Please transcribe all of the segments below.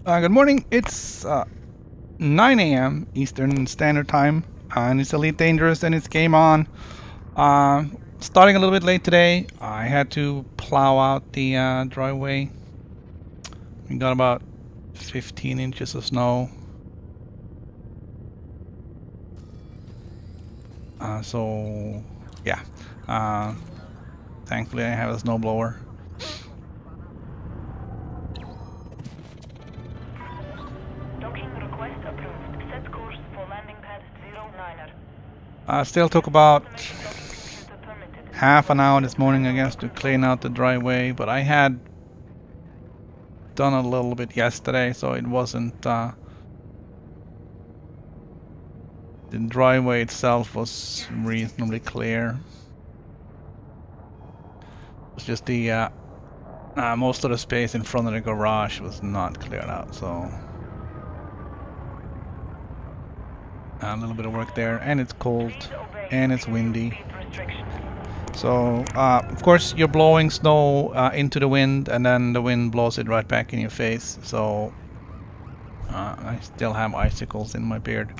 Good morning. It's 9 a.m. Eastern Standard Time, and it's Elite Dangerous, and it's game on. Starting a little bit late today. I had to plow out the driveway. We got about 15 inches of snow. So, yeah. Thankfully, I have a snowblower. Still took about half an hour this morning, I guess, to clean out the driveway, but I had done a little bit yesterday, so it wasn't the driveway itself was reasonably clear. It's just the most of the space in front of the garage was not cleared out, so a little bit of work there, and it's cold and it's windy. So of course you're blowing snow into the wind, and then the wind blows it right back in your face. So I still have icicles in my beard.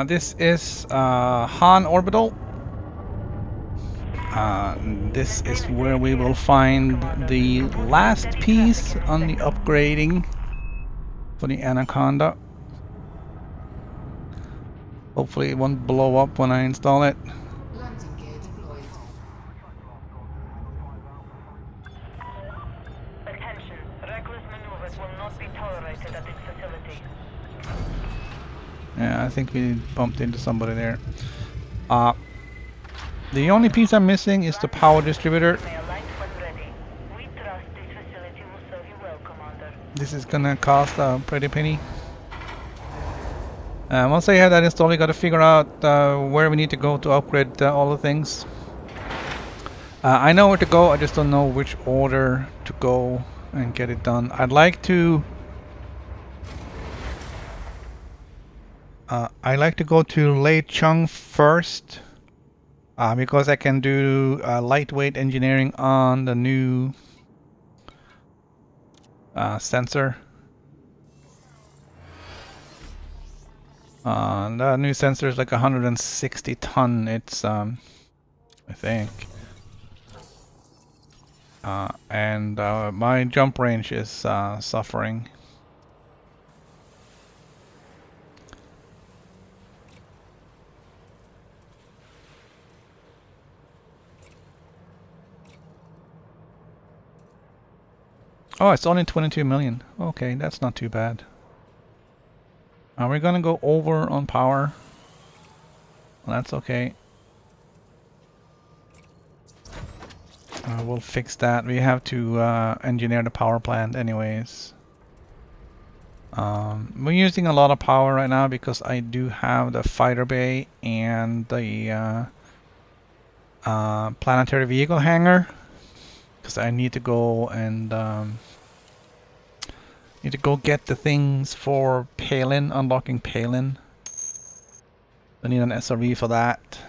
This is Han Orbital. This is where we will find the last piece on the upgrading for the Anaconda. Hopefully it won't blow up when I install it. Landing gear deployed. Attention, reckless maneuvers will not be tolerated at this facility. Yeah, I think we bumped into somebody there. The only piece I'm missing is the power distributor. This is gonna cost a pretty penny. Once I have that installed, we got to figure out where we need to go to upgrade all the things. I know where to go, I just don't know which order to go and get it done. I'd like to go to Lei Chung first, because I can do lightweight engineering on the new sensor. The new sensor is like 160 ton. It's I think. And my jump range is suffering. Oh, it's only 22 million. Okay, that's not too bad. Are we gonna go over on power? Well, that's okay. We'll fix that. We have to engineer the power plant anyways. We're using a lot of power right now because I do have the fighter bay and the planetary vehicle hangar. Because I need to go and need to go get the things for Palin, unlocking Palin. I need an SRV for that.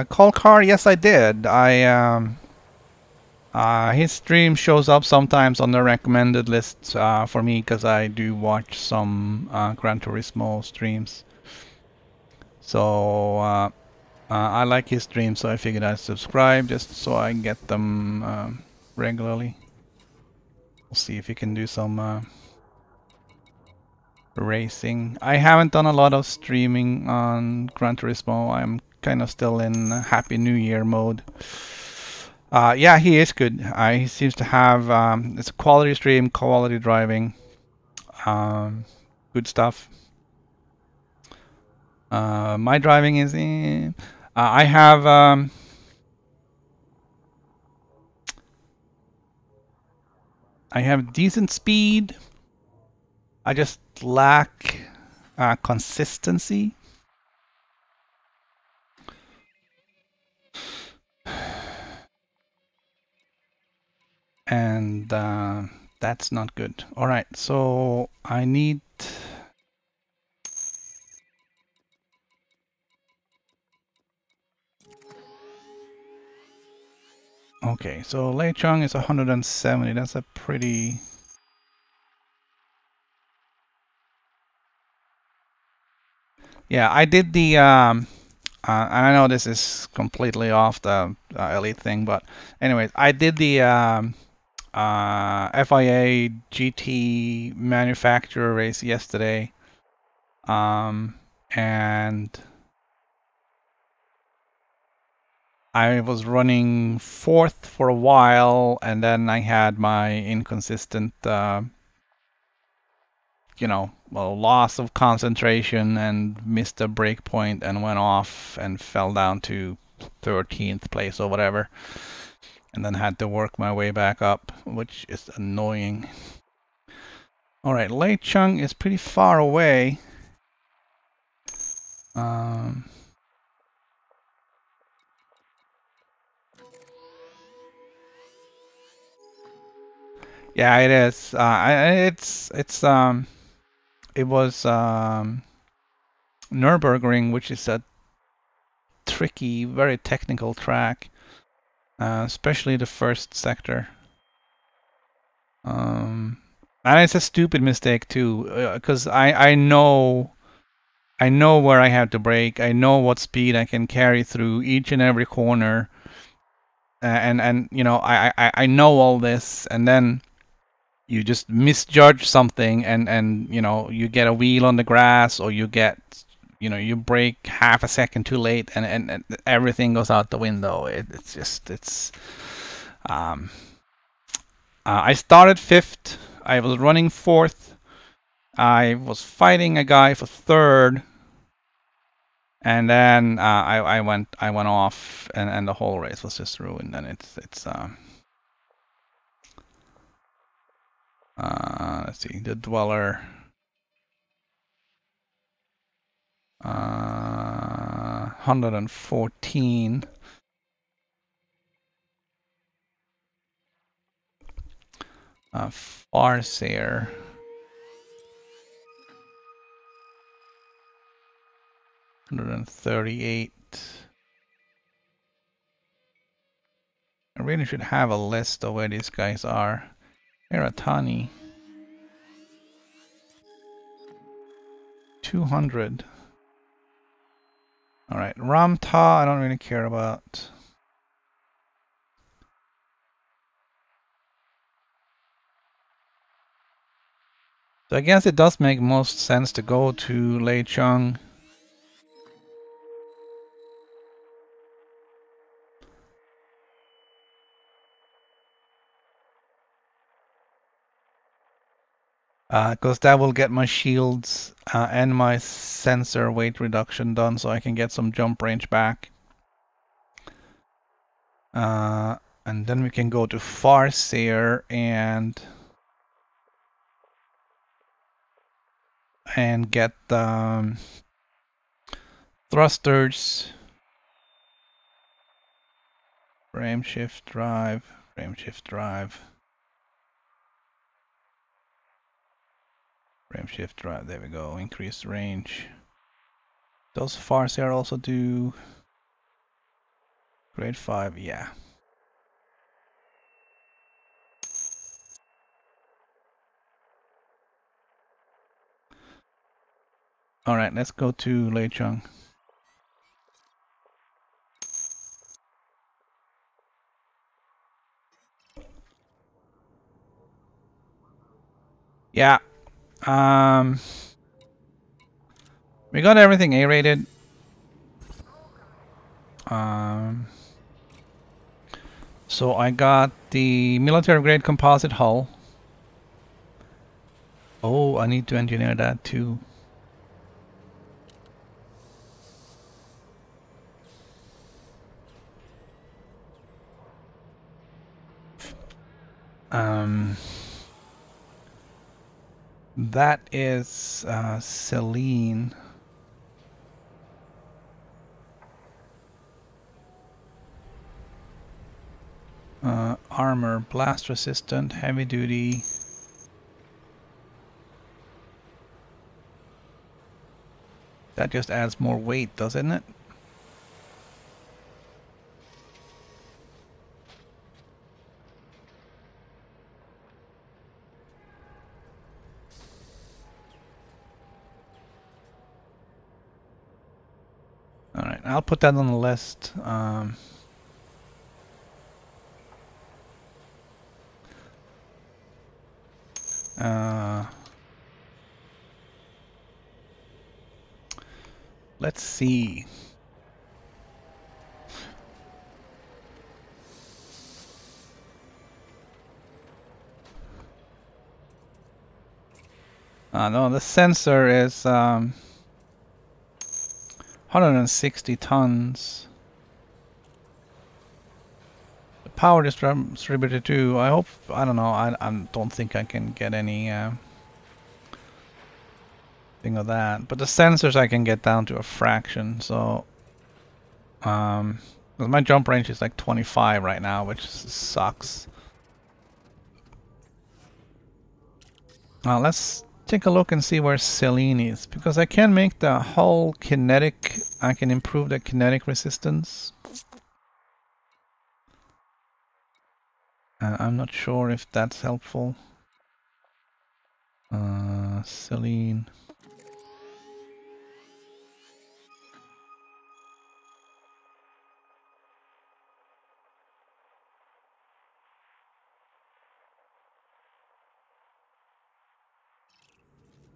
Call car, yes I did. His stream shows up sometimes on the recommended list for me because I do watch some Gran Turismo streams. So I like his streams, so I figured I'd subscribe just so I can get them regularly. We'll see if you can do some racing. I haven't done a lot of streaming on Gran Turismo. I'm kind of still in Happy New Year mode. Yeah, he is good. He seems to have it's a quality stream, quality driving, good stuff. My driving is I have decent speed. I just lack consistency. And that's not good. All right, so I need... Okay, so Lei Chung is 170. That's a pretty... Yeah, I did the... and I know this is completely off the Elite thing, but anyways, I did the FIA GT manufacturer race yesterday. And I was running fourth for a while, and then I had my inconsistent, you know, well, loss of concentration and missed a break point and went off and fell down to 13th place or whatever. And then had to work my way back up, which is annoying. Alright, Lei Chung is pretty far away. Yeah, it is. It was Nürburgring, which is a tricky, very technical track, especially the first sector. And it's a stupid mistake too, because I know where I have to brake. I know what speed I can carry through each and every corner, and you know I know all this, and then you just misjudge something, and you know you get a wheel on the grass, or you get, you know, you brake half a second too late, and everything goes out the window. It's just I started fifth. I was running fourth. I was fighting a guy for third, and then I went off, and the whole race was just ruined. And it's Let's see, the dweller. 114. Farseer. 138. I really should have a list of where these guys are. Eratani. 200. Alright, Ramta I don't really care about. So I guess it does make most sense to go to Lei Chung. Because that will get my shields and my sensor weight reduction done so I can get some jump range back. And then we can go to Farseer and get thrusters, frame shift drive, frame shift drive. Frame shift drive, there we go, increase range. Does Farseer also do grade 5? Yeah. Alright, let's go to Lei Chung. Yeah. We got everything A-rated. So I got the military grade composite hull. Oh, I need to engineer that too. That is Celine. Armor, blast resistant, heavy duty. That just adds more weight, doesn't it? Alright, I'll put that on the list. Let's see. No, the sensor is 160 tons. The power distributor too. I hope, I don't know, I don't think I can get any thing of that. But the sensors I can get down to a fraction, so my jump range is like 25 right now, which sucks. Let's take a look and see where Celine is, because I can make the hull kinetic. I can improve the kinetic resistance. I'm not sure if that's helpful. Celine.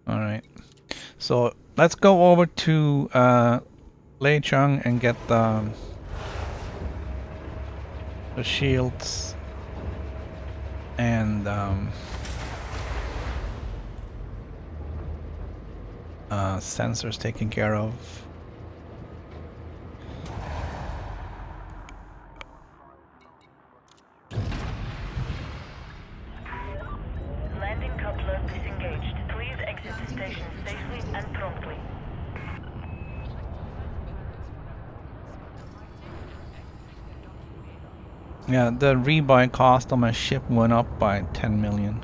Alright, so let's go over to Lei Chung and get the shields and sensors taken care of. Landing Yeah, the rebuy cost on my ship went up by 10 million.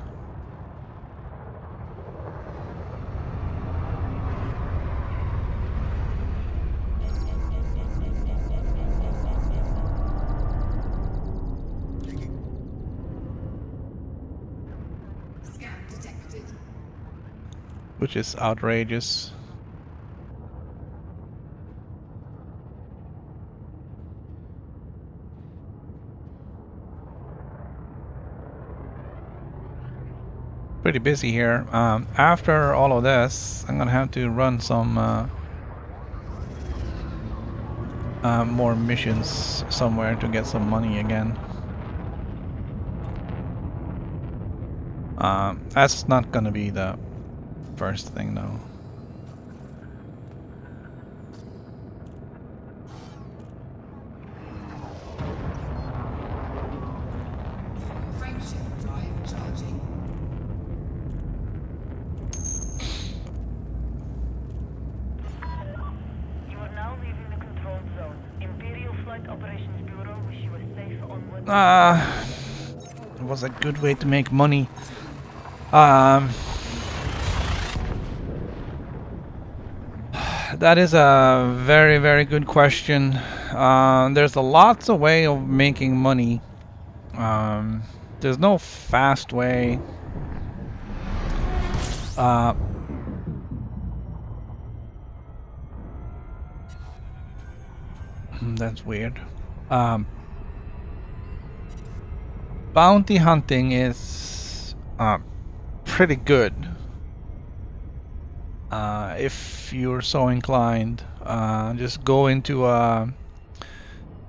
Scan detected. Which is outrageous. Pretty busy here. After all of this, I'm gonna have to run some more missions somewhere to get some money again. That's not gonna be the first thing though. Frameshift drive charging. You are now leaving the control zone. Imperial Flight Operations Bureau wish you a safe onward. It was a good way to make money. That is a very, very good question. There's a lots of way of making money. There's no fast way. That's weird. Bounty hunting is pretty good. If you're so inclined, just go into a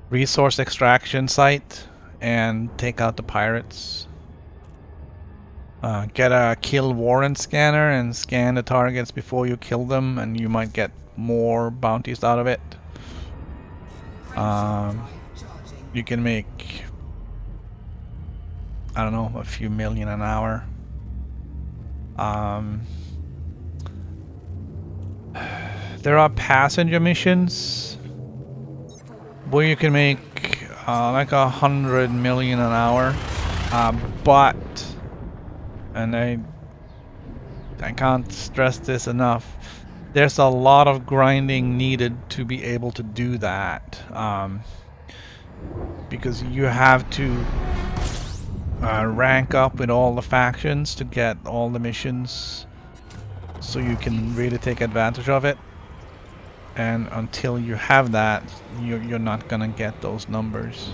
resource extraction site and take out the pirates. Get a kill warrant scanner and scan the targets before you kill them, and you might get more bounties out of it. You can make, I don't know, a few million an hour. There are passenger missions where you can make like 100 million an hour, but, and I can't stress this enough, there's a lot of grinding needed to be able to do that, because you have to rank up with all the factions to get all the missions, so you can really take advantage of it. And until you have that, you're not gonna get those numbers.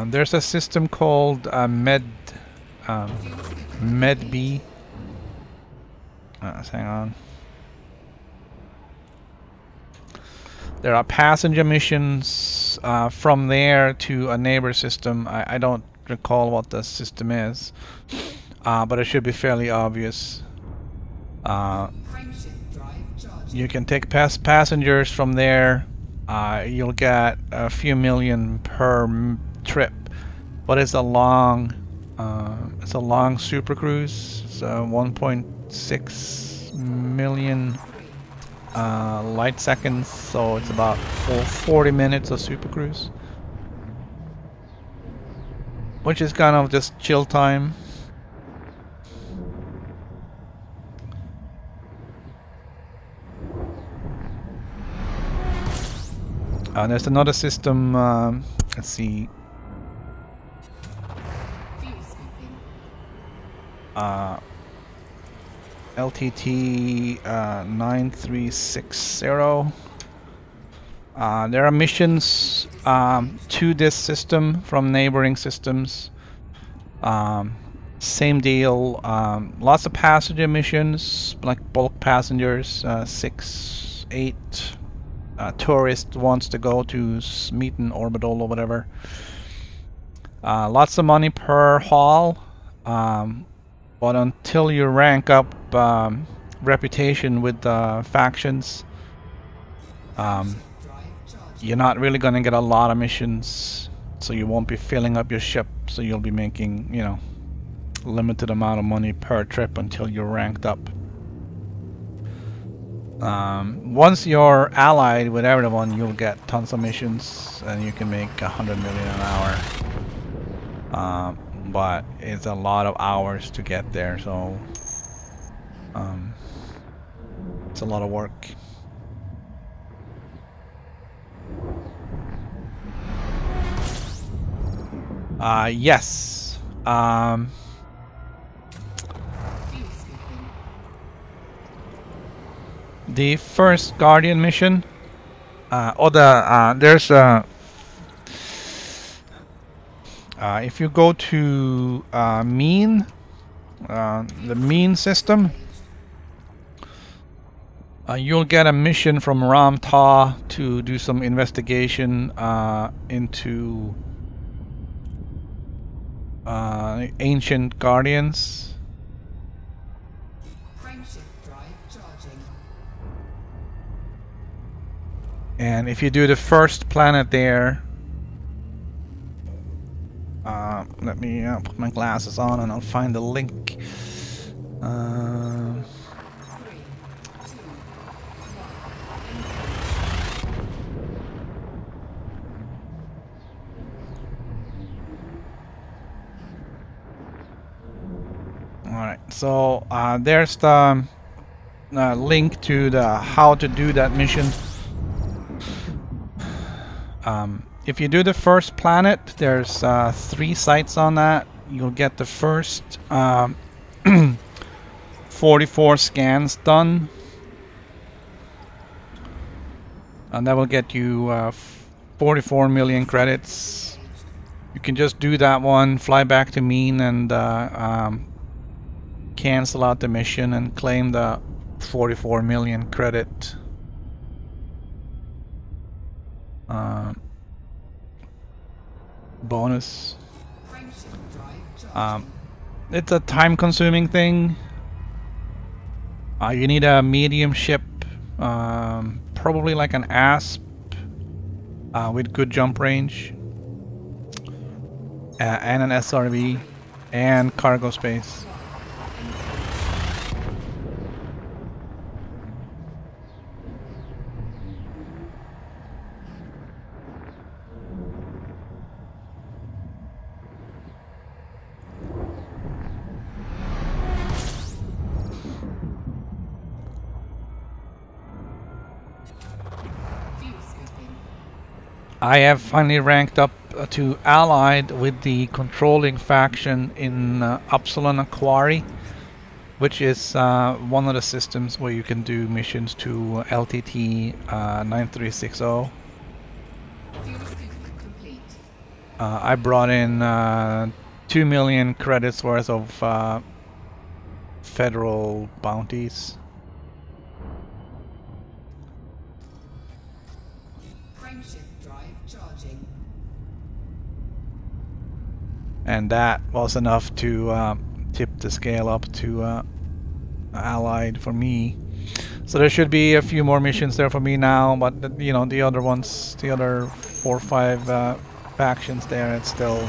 There's a system called MedB. Hang on. There are passenger missions from there to a neighbor system. I don't recall what the system is, but it should be fairly obvious. You can take passengers from there. You'll get a few million per trip, but it's a long super cruise. So 1.6 million light seconds, so it's about 40 minutes of super cruise, which is kind of just chill time. There's another system, let's see, LTT 9360. There are missions to this system from neighboring systems. Same deal, lots of passenger missions, like bulk passengers, 6, 8. Tourist wants to go to meet an orbital or whatever. Lots of money per haul, but until you rank up reputation with factions, you're not really going to get a lot of missions, so you won't be filling up your ship, so you'll be making, you know, limited amount of money per trip until you're ranked up. Once you're allied with everyone, you'll get tons of missions, and you can make 100 million an hour. But it's a lot of hours to get there, so it's a lot of work. Yes. The first Guardian mission, there's if you go to mean, the mean system, you'll get a mission from Ram Ta to do some investigation into ancient guardians. And if you do the first planet there, let me put my glasses on and I'll find the link. Alright, so there's the link to the how to do that mission. If you do the first planet, there's 3 sites on that. You'll get the first 44 scans done, and that will get you 44 million credits. You can just do that one, fly back to mean, and cancel out the mission and claim the 44 million credit. Bonus. It's a time-consuming thing. You need a medium ship, probably like an a-spec with good jump range, and an SRV and cargo space. I have finally ranked up to allied with the controlling faction in Upsilon Aquari, which is one of the systems where you can do missions to LTT 9360. I brought in 2 million credits worth of federal bounties. And that was enough to tip the scale up to allied for me. So there should be a few more missions there for me now, but you know, the other ones, the other 4 or 5 factions there, it's still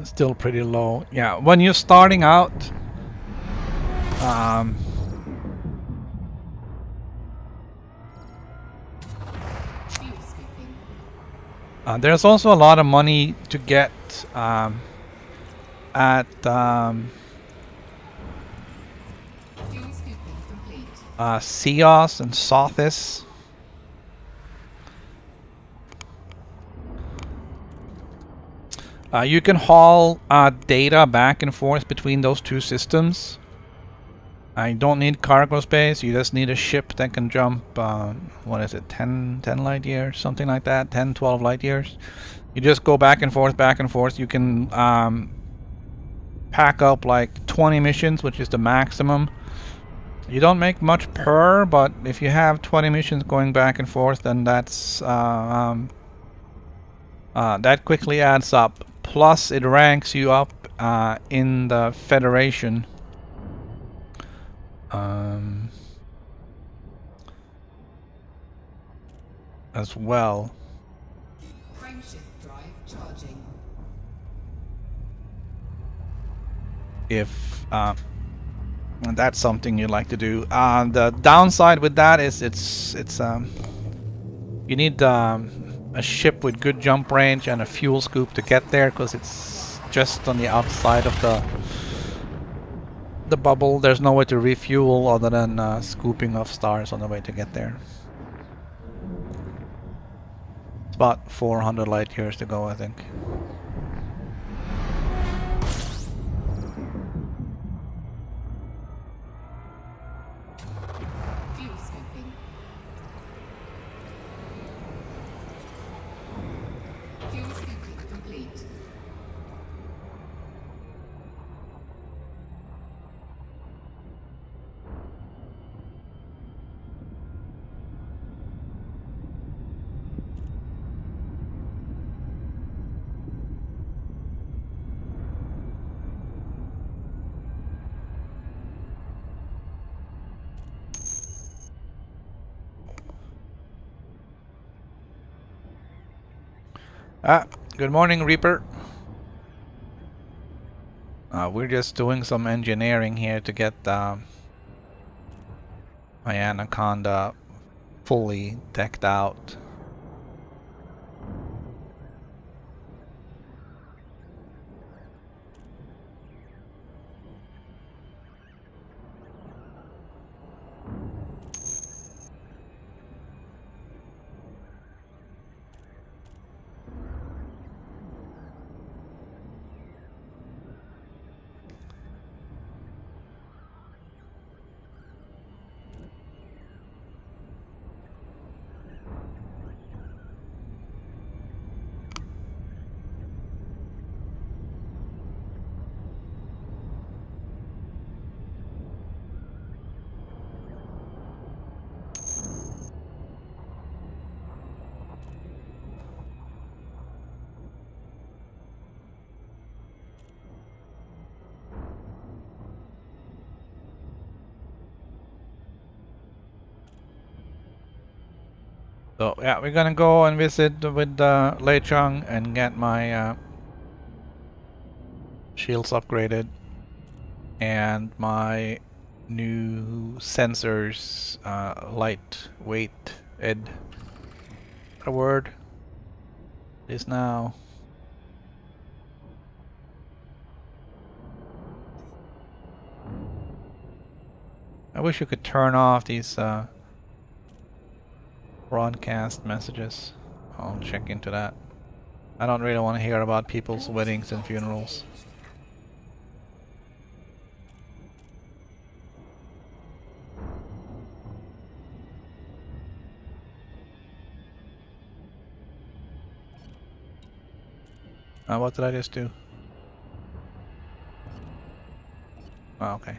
still pretty low. Yeah, when you're starting out, there's also a lot of money to get at Ceos and Sothis. You can haul data back and forth between those 2 systems. You don't need cargo space, you just need a ship that can jump, what is it, 10 light years, something like that, 10, 12 light years. You just go back and forth, back and forth. You can pack up like 20 missions, which is the maximum. You don't make much per, but if you have 20 missions going back and forth, then that's that quickly adds up. Plus, it ranks you up in the Federation. As well. if that's something you'd like to do. The downside with that is it's you need a ship with good jump range and a fuel scoop to get there, because it's just on the outside of the bubble. There's no way to refuel other than scooping off stars on the way to get there. It's about 400 light years to go, I think. Fuel scooping. Fuel scooping complete. Good morning, Reaper. We're just doing some engineering here to get my Anaconda fully decked out. So yeah, we're gonna go and visit with Lei Chung and get my shields upgraded and my new sensors lightweight ed. A word is now. I wish you could turn off these broadcast messages. I'll check into that. I don't really want to hear about people's weddings and funerals. What did I just do? Oh, okay.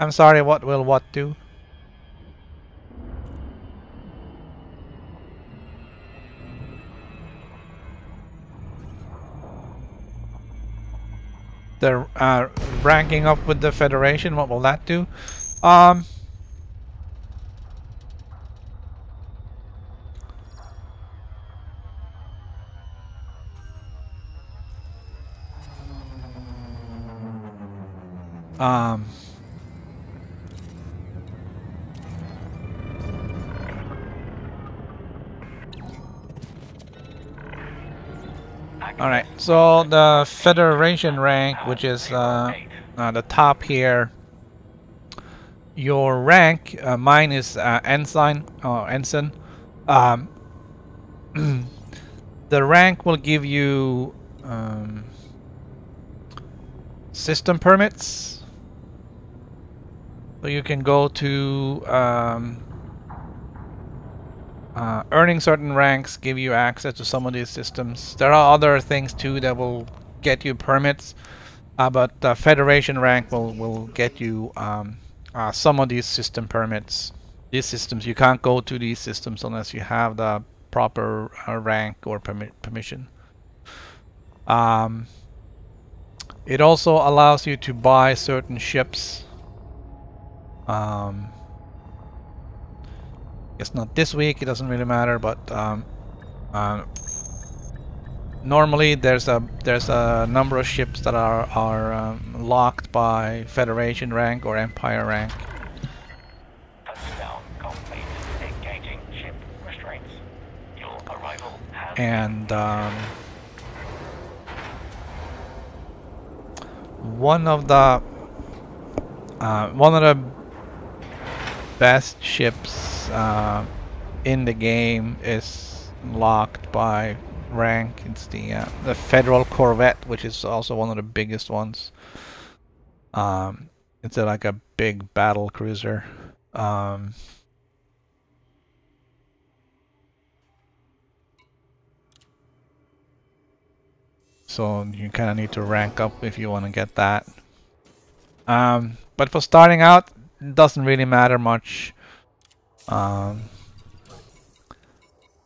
I'm sorry, what will what do? The ranking up with the Federation, what will that do? Um, Alright, so the Federation rank, which is the top here, your rank, mine is ensign or ensign. The rank will give you system permits, so you can go to earning certain ranks give you access to some of these systems. There are other things too that will get you permits, but the Federation rank will get you some of these system permits. these systems. You can't go to these systems unless you have the proper rank or permission. It also allows you to buy certain ships. It's not this week, it doesn't really matter, but normally there's a number of ships that are locked by Federation rank or Empire rank. Touchdown complete. Engaging ship restraints. Your arrival has And one of the best ships in the game is locked by rank. It's the Federal Corvette, which is also one of the biggest ones. It's like a big battle cruiser. So you kind of need to rank up if you want to get that. But for starting out, it doesn't really matter much. But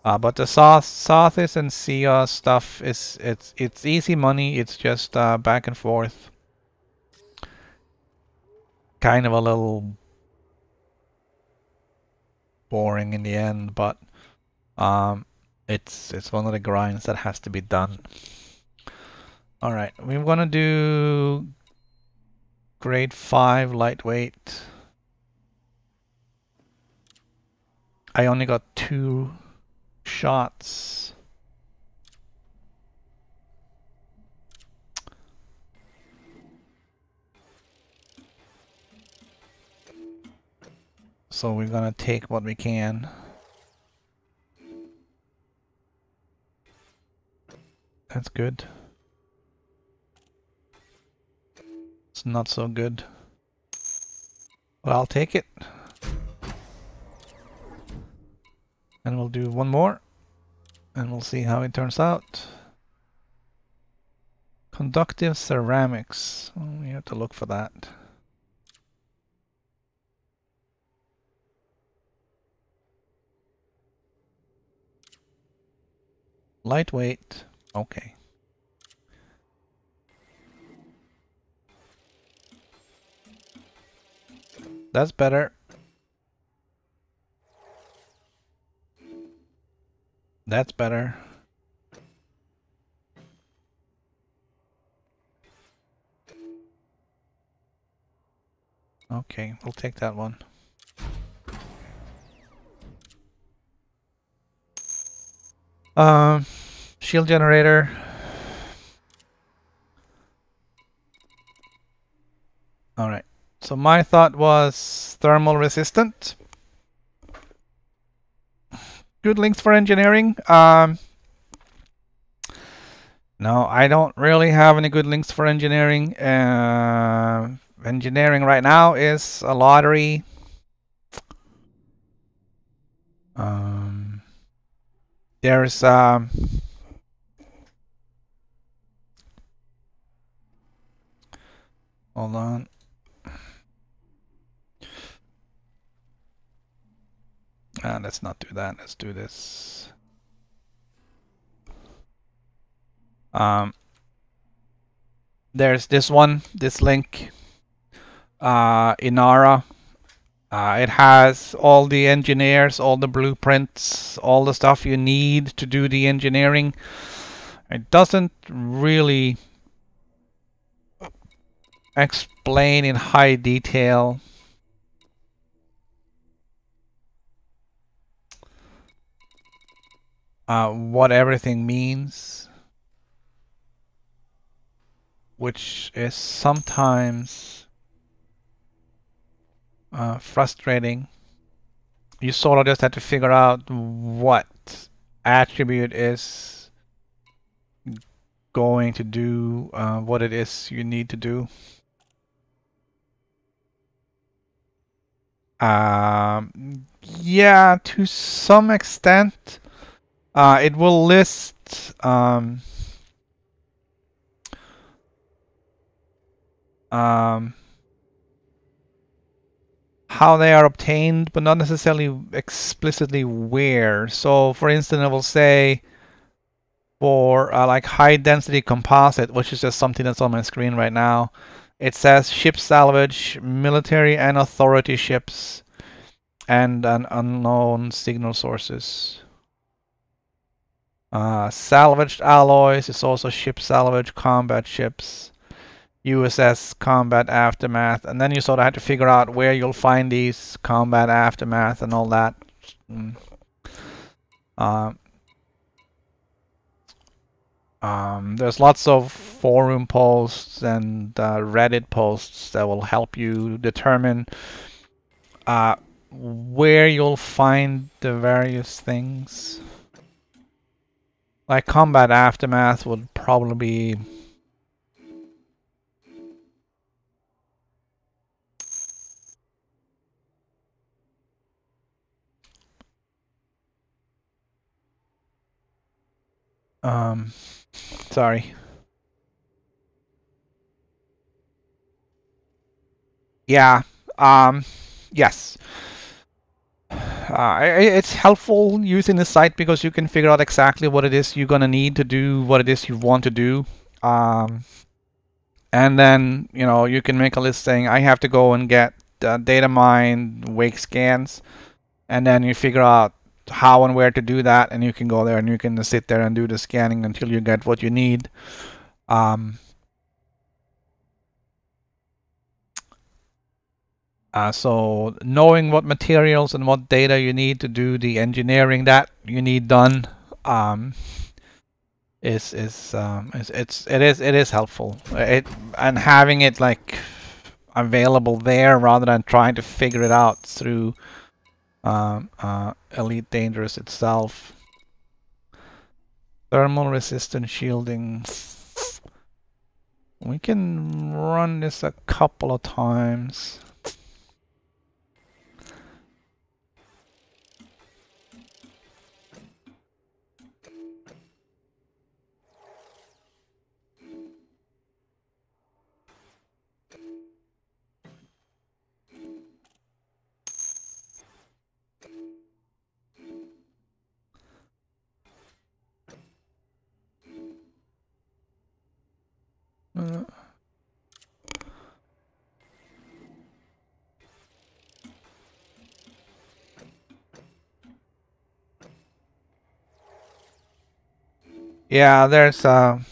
the Sothis and Sia stuff it's easy money. It's just back and forth. Kind of a little boring in the end, but it's one of the grinds that has to be done. All right, we're gonna do grade 5 lightweight. I only got 2 shots. So we're gonna take what we can. That's good. It's not so good. But I'll take it. And we'll do one more. And we'll see how it turns out. Conductive ceramics. Oh, we have to look for that. Lightweight. Okay. That's better. That's better. Okay, we'll take that one. Shield generator. All right. So my thought was thermal resistant. Good links for engineering. No, I don't really have any good links for engineering. Engineering right now is a lottery. There's hold on. Let's not do that. Let's do this. There's this one, this link, Inara. It has all the engineers, all the blueprints, all the stuff you need to do the engineering. It doesn't really explain in high detail what everything means, which is sometimes frustrating. You sort of just have to figure out what attribute is going to do what it is you need to do. Yeah, to some extent. It will list how they are obtained, but not necessarily explicitly where. So, for instance, I will say for like high density composite, which is just something that's on my screen right now, it says ship salvage, military and authority ships, and an unknown signal sources. Salvaged alloys is also ship salvage, combat ships, USS combat aftermath, and then you sort of have to figure out where you'll find these combat aftermath and all that. There's lots of forum posts and Reddit posts that will help you determine where you'll find the various things. Like combat aftermath would probably be sorry. Yeah. Yes. It's helpful using the site because you can figure out exactly what it is you're gonna need to do what it is you want to do. And then, you know, you can make a list saying, I have to go and get data mine, wake scans, and then you figure out how and where to do that, and you can go there and you can sit there and do the scanning until you get what you need. So knowing what materials and what data you need to do the engineering that you need done it is helpful. And having it like available there rather than trying to figure it out through Elite Dangerous itself. Thermal resistant shielding. We can run this a couple of times. Yeah, there's a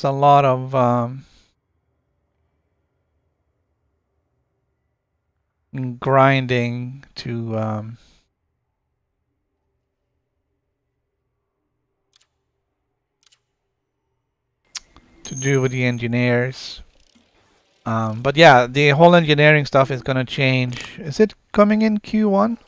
lot of grinding to do with the engineers. But yeah, the whole engineering stuff is gonna change. Is it coming in Q1?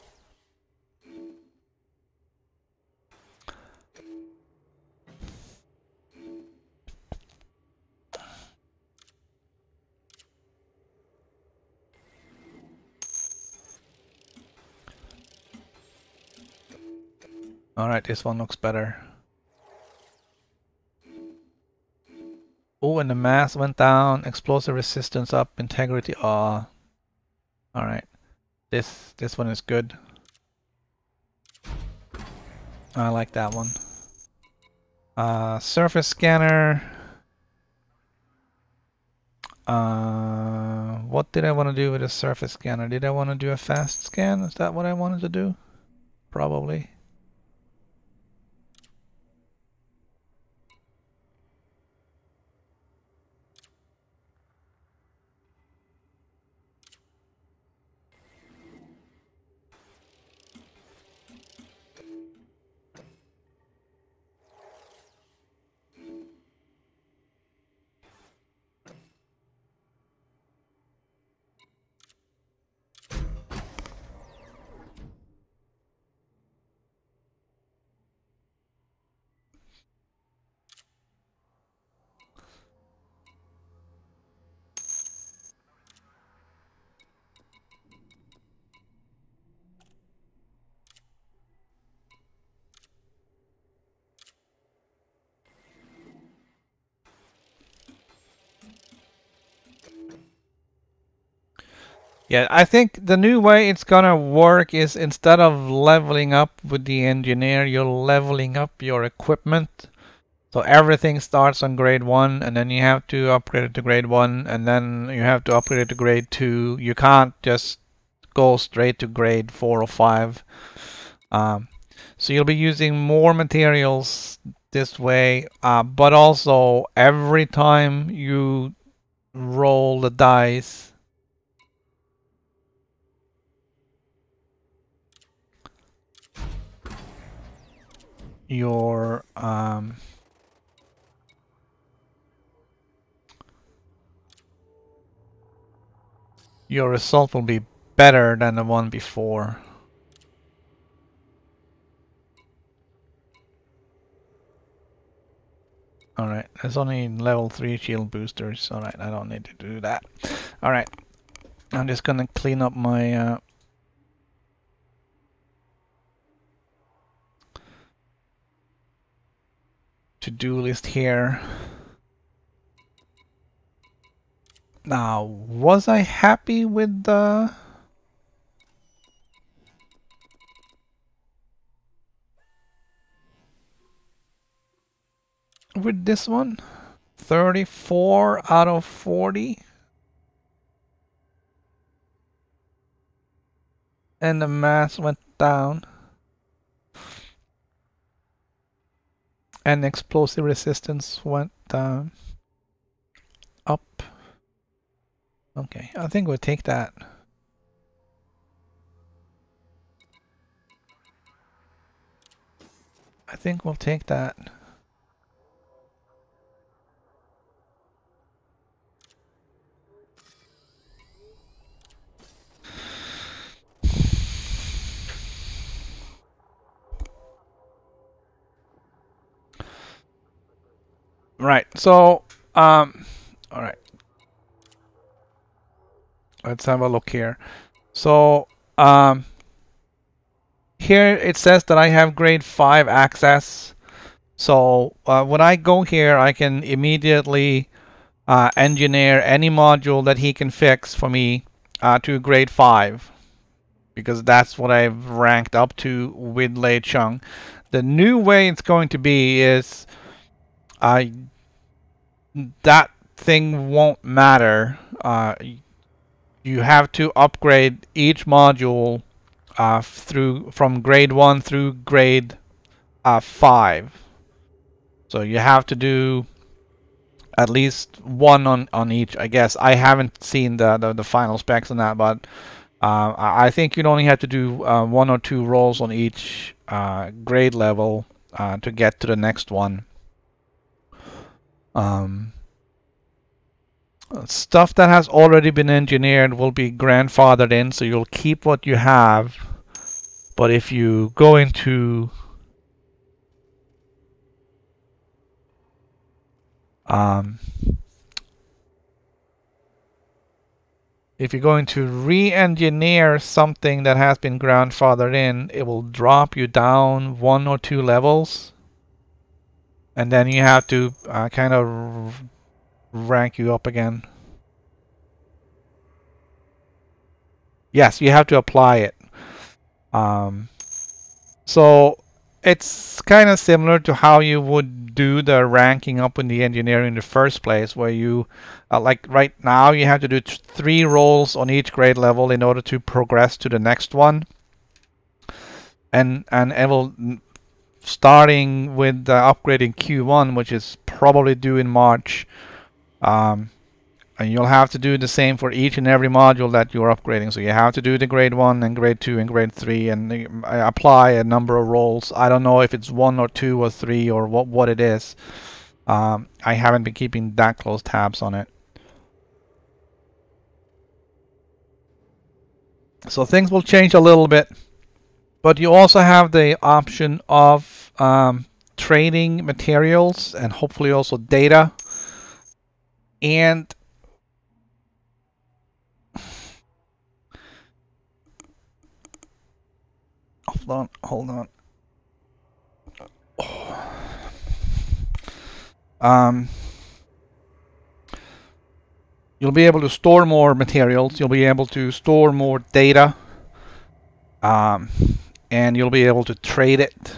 Alright, this one looks better. Oh, and the mass went down, explosive resistance up, integrity. Alright. This one is good. I like that one. Surface scanner. What did I want to do with a surface scanner? Did I want to do a fast scan? Is that what I wanted to do? Probably. Yeah, I think the new way it's gonna work is instead of leveling up with the engineer, you're leveling up your equipment. So everything starts on grade 1, and then you have to upgrade it to grade 1, and then you have to upgrade it to grade 2. You can't just go straight to grade 4 or 5. So you'll be using more materials this way, but also every time you roll the dice, your your result will be better than the one before. Alright, there's only level 3 shield boosters. Alright, I don't need to do that. Alright, I'm just gonna clean up my to-do list here. Now, was I happy with the... with this one? 34 out of 40? And the mass went down. And explosive resistance went down. Up. Okay, I think we'll take that. I think we'll take that. Right, so, all right. Let's have a look here. So, here it says that I have grade 5 access. So, when I go here, I can immediately engineer any module that he can fix for me to grade 5. Because that's what I've ranked up to with Lei Chung. The new way it's going to be is that thing won't matter. You have to upgrade each module from grade 1 through grade 5. So you have to do at least one on each. I guess I haven't seen the final specs on that, but I think you'd only have to do 1 or 2 rolls on each grade level to get to the next one. Stuff that has already been engineered will be grandfathered in, so you'll keep what you have. But if you go into if you're going to re-engineer something that has been grandfathered in, it will drop you down 1 or 2 levels, and then you have to kind of rank you up again. Yes, you have to apply it. So it's kind of similar to how you would do the ranking up in the engineering in the first place, where you like right now you have to do 3 rolls on each grade level in order to progress to the next one, and it will, starting with upgrading Q1, which is probably due in March, and you'll have to do the same for each and every module that you're upgrading. So you have to do the grade 1 and grade 2 and grade 3 and apply a number of rolls. I don't know if it's 1 or 2 or 3 or what it is. I haven't been keeping that close tabs on it. So things will change a little bit. But you also have the option of trading materials and hopefully also data. And hold on. You'll be able to store more materials. You'll be able to store more data. And you'll be able to trade it.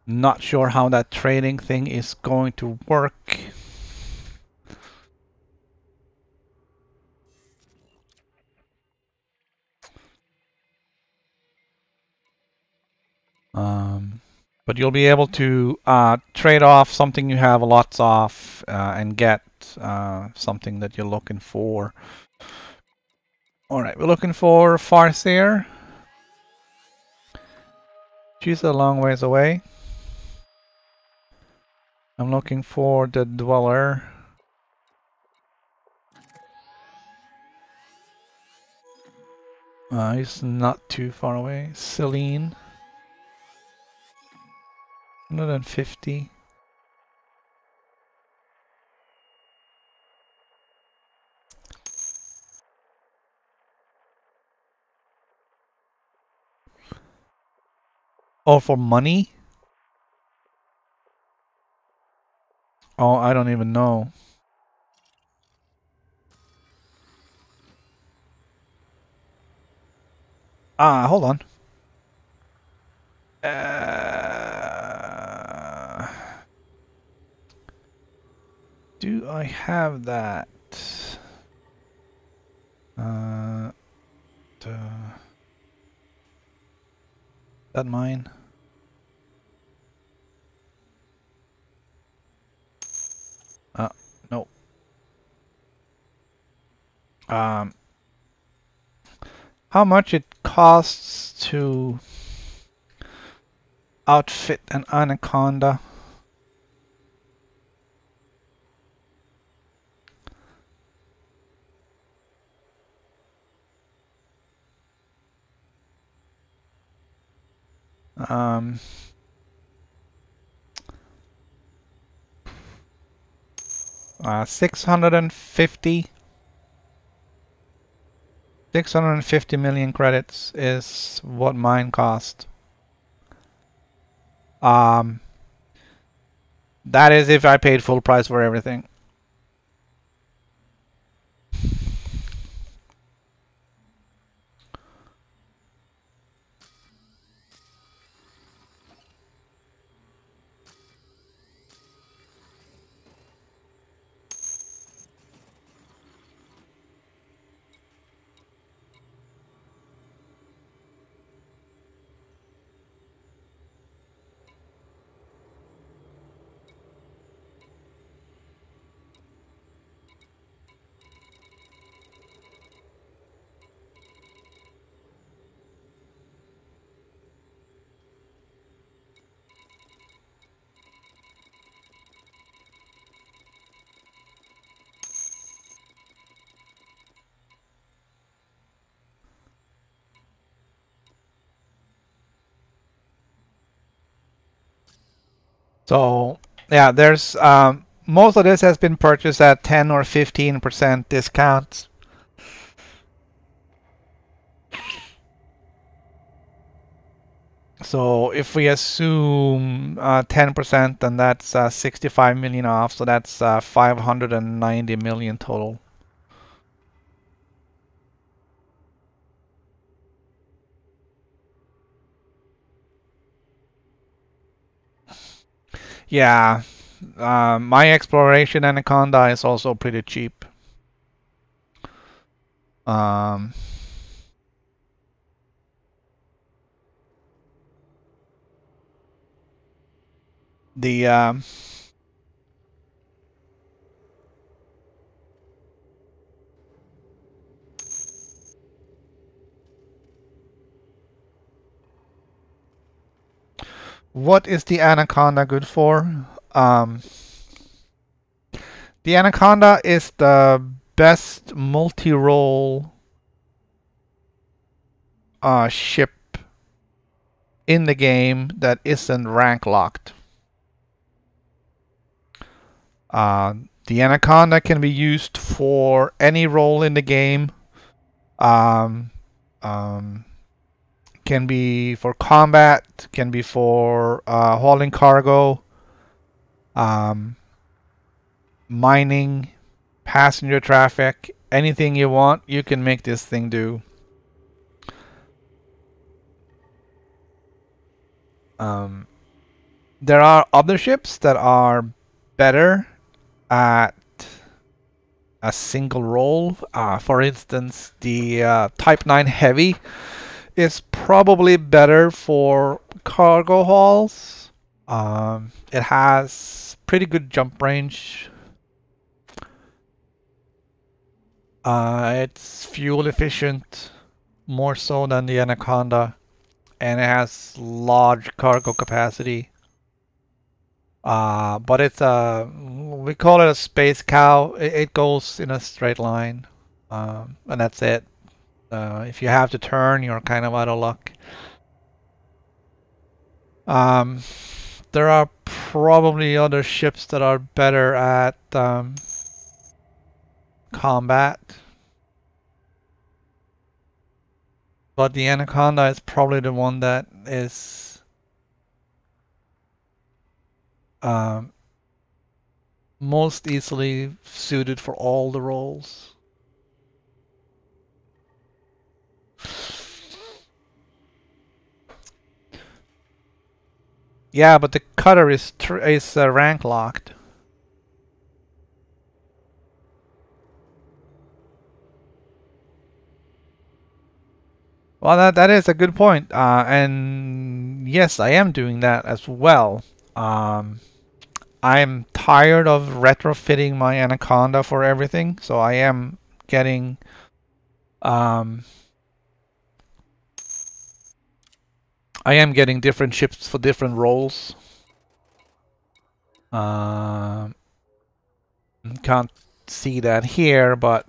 Not sure how that trading thing is going to work. But you'll be able to trade off something you have lots of and get something that you're looking for. Alright, we're looking for Farseer. She's a long ways away. I'm looking for the Dweller. He's not too far away. Celine. 150. Oh, for money? Oh, I don't even know. Hold on. Do I have that? That mine? No. How much it costs to outfit an Anaconda? $650 million credits is what mine cost. That is if I paid full price for everything. So yeah, there's most of this has been purchased at 10 or 15% discounts. So if we assume 10%, then that's 65 million off. So that's 590 million total. Yeah, my exploration Anaconda is also pretty cheap. The what is the Anaconda good for? The Anaconda is the best multi-role ship in the game that isn't rank locked. The Anaconda can be used for any role in the game. Can be for combat, can be for hauling cargo. mining, passenger traffic, anything you want, you can make this thing do. There are other ships that are better at a single role. For instance, the Type 9 Heavy is probably better for cargo hauls. It has pretty good jump range. It's fuel efficient, more so than the Anaconda, and it has large cargo capacity. But it's we call it a space cow. It goes in a straight line, and that's it. If you have to turn, you're kind of out of luck. There are probably other ships that are better at combat, but the Anaconda is probably the one that is most easily suited for all the roles. Yeah, but the cutter is rank locked. Well, that is a good point, and yes, I am doing that as well. I'm tired of retrofitting my Anaconda for everything, so I am getting different ships for different roles. Can't see that here, but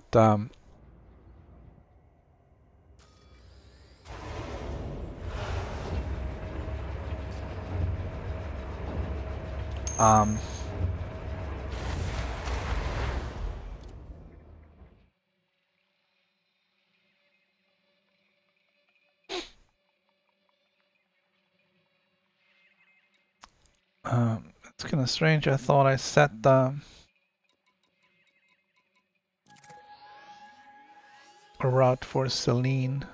it's kind of strange. I thought I set the a route for Celine.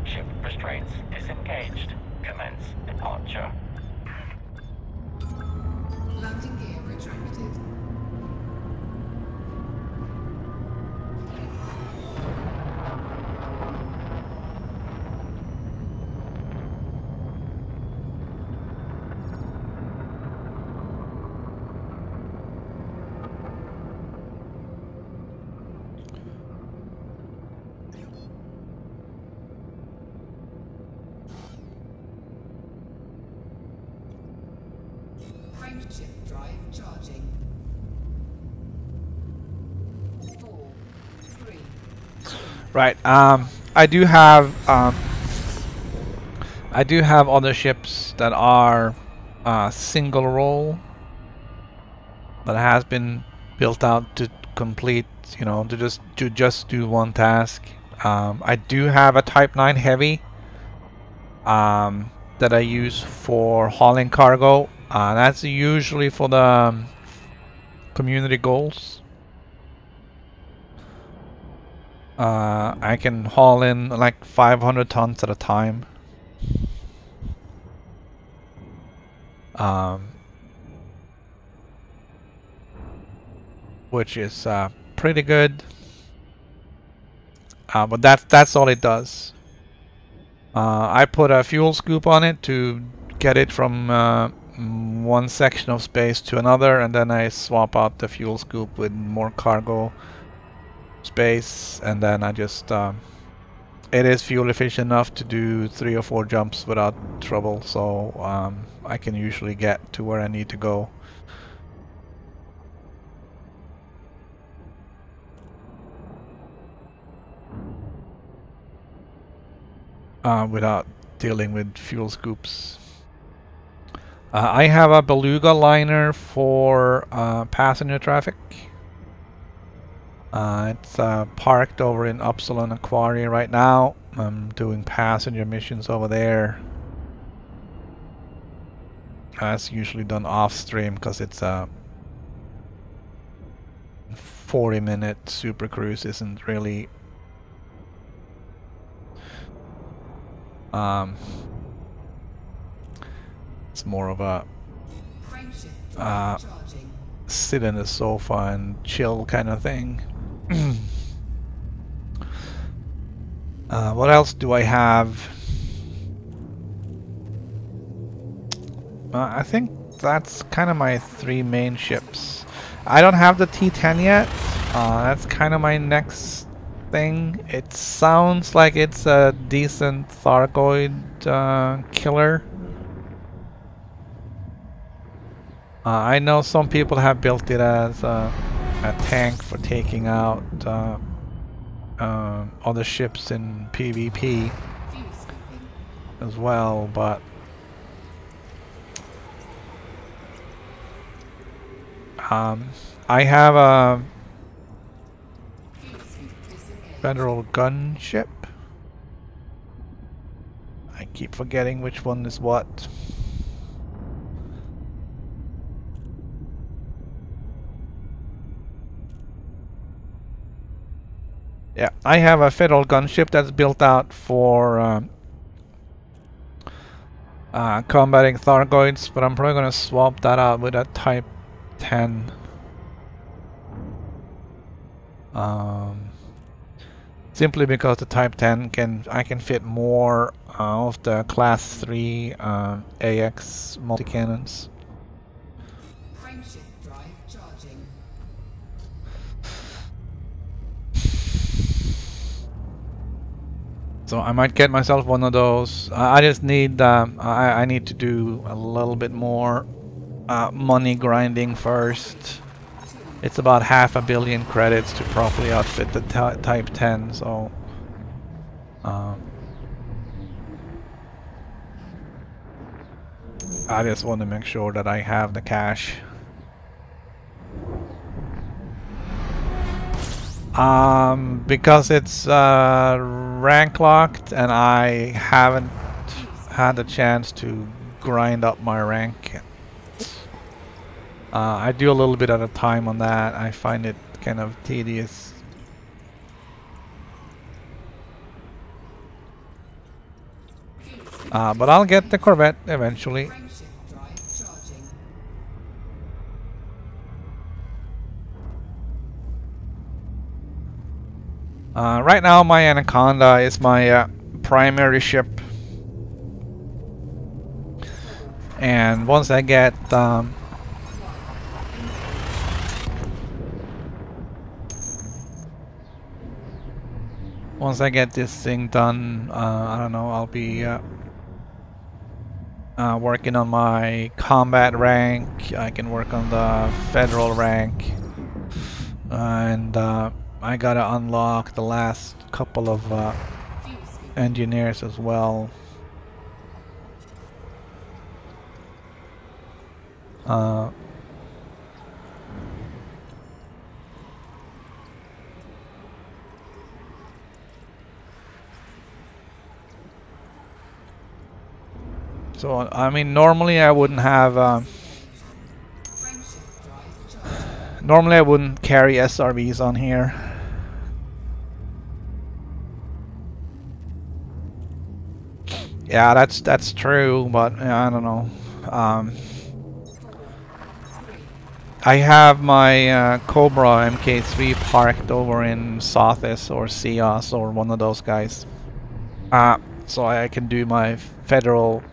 Ship restraints disengaged. Commence departure. Landing gear retracted. Frameshift drive charging. 4, 3, 2. Right. I do have other ships that are single role that has been built out to complete, to just do one task. I do have a Type 9 Heavy that I use for hauling cargo. That's usually for the community goals. I can haul in like 500 tons at a time. Which is pretty good. But that's all it does. I put a fuel scoop on it to get it from one section of space to another, and then I swap out the fuel scoop with more cargo space, and then I just it is fuel efficient enough to do 3 or 4 jumps without trouble, so I can usually get to where I need to go. Without dealing with fuel scoops. I have a beluga liner for passenger traffic. It's parked over in Upsilon Quarry right now. I'm doing passenger missions over there. It's usually done off stream because it's a 40-minute super cruise. Isn't really it's more of a sit in the sofa and chill kind of thing. What else do I have? I think that's kind of my 3 main ships. I don't have the T10 yet. That's kind of my next thing. It sounds like it's a decent Thargoid killer. I know some people have built it as a tank for taking out other ships in PvP as well, but I have a federal gunship. I keep forgetting which one is what. Yeah, I have a federal gunship that's built out for combating Thargoids, but I'm probably going to swap that out with a Type 10. Simply because the Type 10 I can fit more of the Class 3 AX multi-cannons. Frameshift drive charging. So I might get myself one of those. I just need I need to do a little bit more money grinding first. It's about 500 million credits to properly outfit the Type 10, so I just want to make sure that I have the cash. Because it's rank locked and I haven't had the chance to grind up my rank. I do a little bit at a time on that. I find it kind of tedious. But I'll get the Corvette eventually. Right now my Anaconda is my primary ship. And once I get this thing done, I don't know, I'll be working on my combat rank. I can work on the federal rank, and I gotta unlock the last couple of engineers as well. So I mean, normally I wouldn't have. Normally I wouldn't carry SRVs on here. Yeah, that's true, but I don't know. I have my Cobra MK3 parked over in Sothis or Cios or one of those guys. So I can do my federal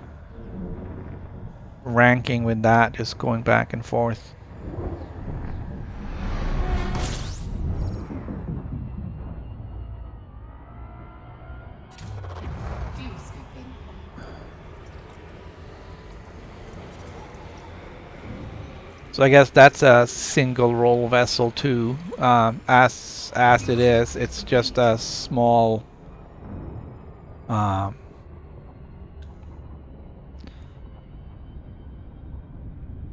ranking with that, just going back and forth. So I guess that's a single role vessel too. As it is, it's just a small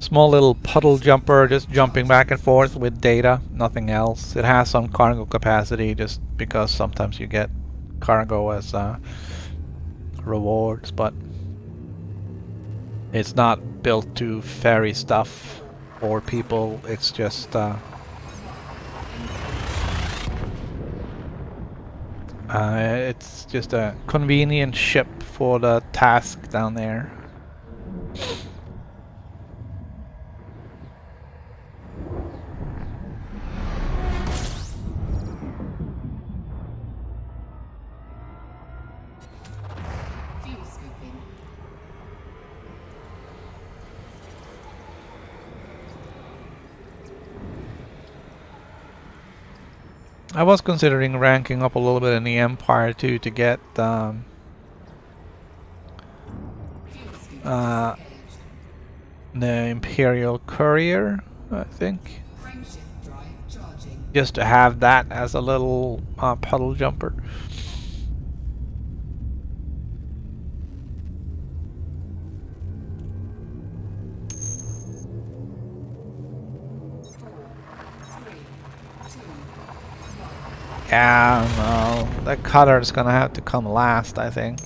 Small little puddle jumper, just jumping back and forth with data, nothing else. It has some cargo capacity just because sometimes you get cargo as rewards, but it's not built to ferry stuff or people. It's just it's just a convenient ship for the task down there. Fuel scooping. I was considering ranking up a little bit in the Empire too to get Fuel scooping uh, disengaged. the Imperial Courier, I think, Frameshift drive charging. just to have that as a little puddle jumper. Yeah, no, the color's gonna have to come last, I think.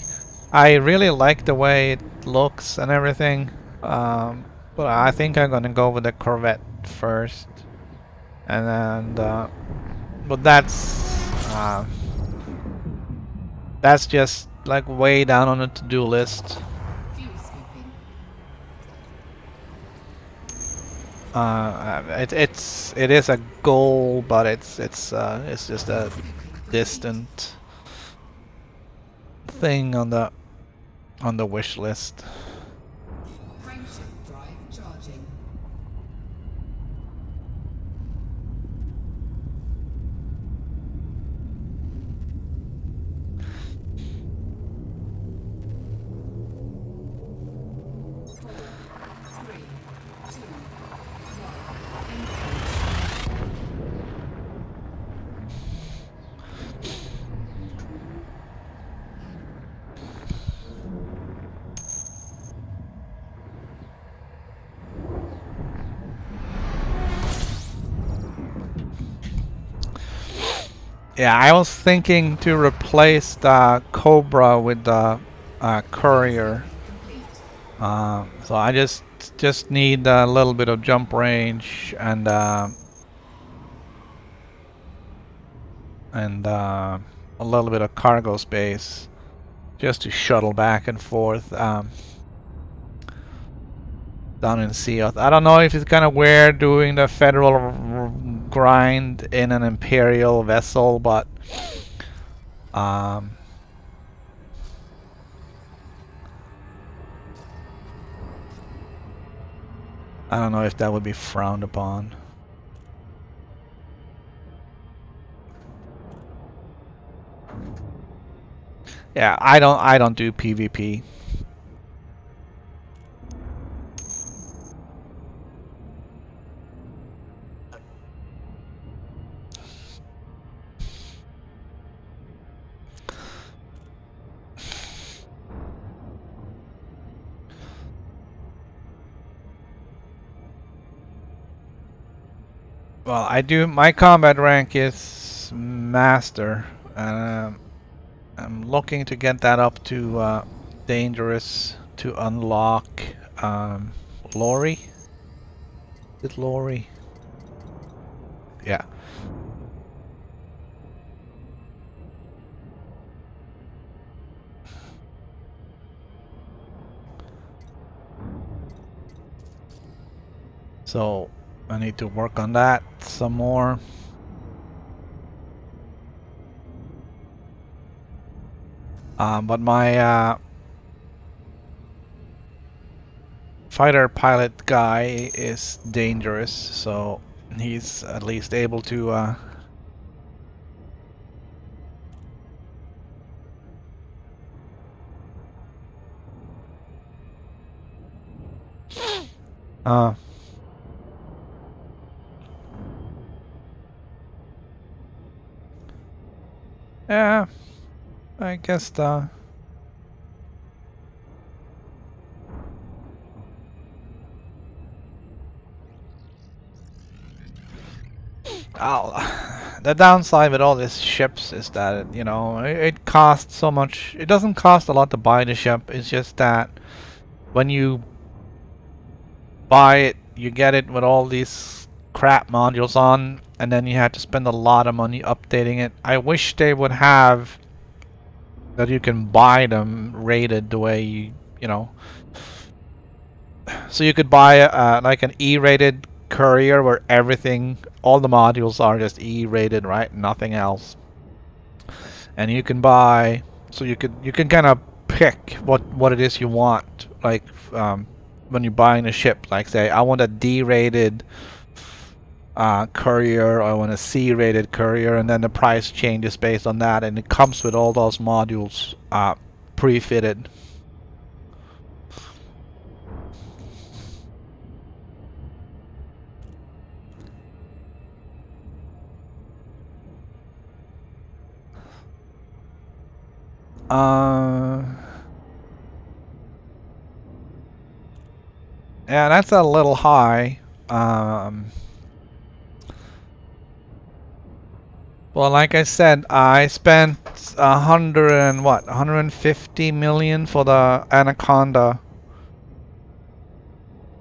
I really like the way it looks and everything, but I think I'm gonna go with the Corvette first, and then, but that's just like way down on the to-do list. Fuel scooping. It is a goal, but it's just a distant thing on the wish list. Frameshift drive charging. Yeah, I was thinking to replace the Cobra with the Courier. So I just need a little bit of jump range and a little bit of cargo space just to shuttle back and forth down in Seath. I don't know if it's kind of weird doing the federal grind in an Imperial vessel, but I don't know if that would be frowned upon. Yeah, I don't do PvP. Well, I do. My combat rank is Master, and I'm looking to get that up to Dangerous to unlock Lori. Is it Lori? Yeah. So I need to work on that some more. But my fighter pilot guy is Dangerous, so he's at least able to yeah, I guess The downside with all these ships is that, you know, it costs so much. It doesn't cost a lot to buy the ship. It's just that when you buy it, you get it with all these crap modules on, and then you have to spend a lot of money updating it. I wish they would have that you can buy them rated the way you know. So you could buy like an E-rated courier where everything, all the modules are just E-rated, right? Nothing else. And you can buy, so you can kind of pick what it is you want. Like when you're buying a ship, like say I want a D-rated courier, or I want a C-rated courier, and then the price changes based on that, and it comes with all those modules pre-fitted. Yeah, that's a little high. Well, like I said, I spent 150 million for the Anaconda,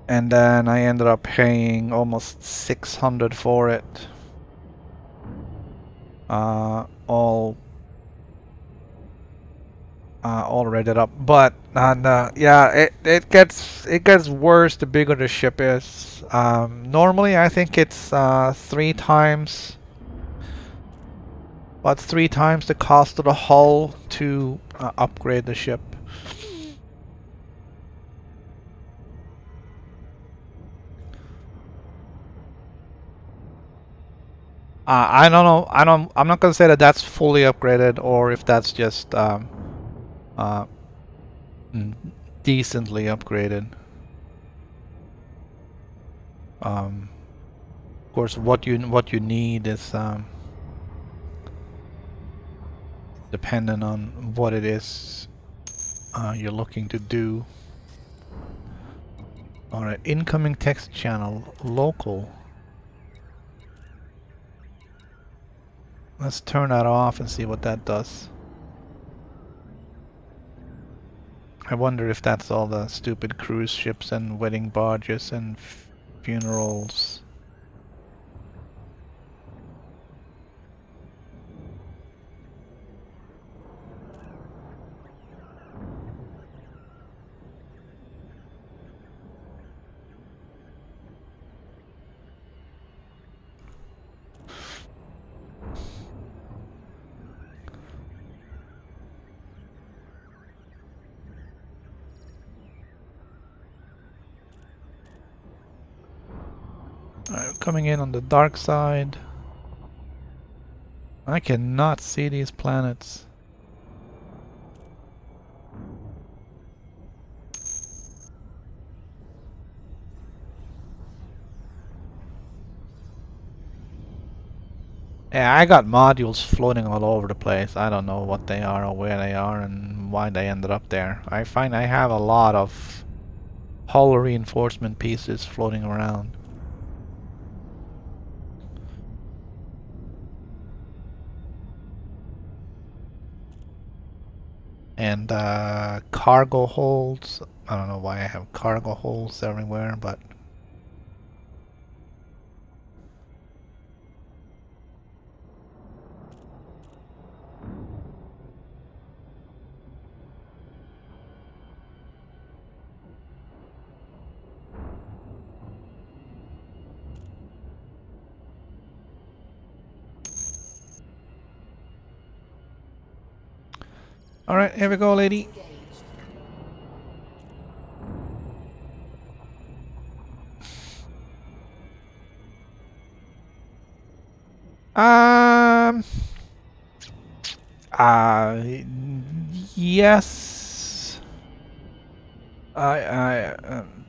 and then I ended up paying almost 600 for it. All rated up, but yeah, it gets worse the bigger the ship is. Normally, I think it's 3 times. About 3 times the cost of the hull to upgrade the ship. I don't know. I'm not gonna say that that's fully upgraded, or if that's just decently upgraded. Of course, what you need is dependent on what it is you're looking to do. All right, incoming text channel, local. Let's turn that off and see what that does. I wonder if that's all the stupid cruise ships and wedding barges and funerals. Alright, coming in on the dark side. I cannot see these planets. Yeah, I got modules floating all over the place. I don't know what they are or where they are and why they ended up there. I find I have a lot of hull reinforcement pieces floating around. And cargo holds. I don't know why I have cargo holds everywhere, but alright, here we go, lady. Yes.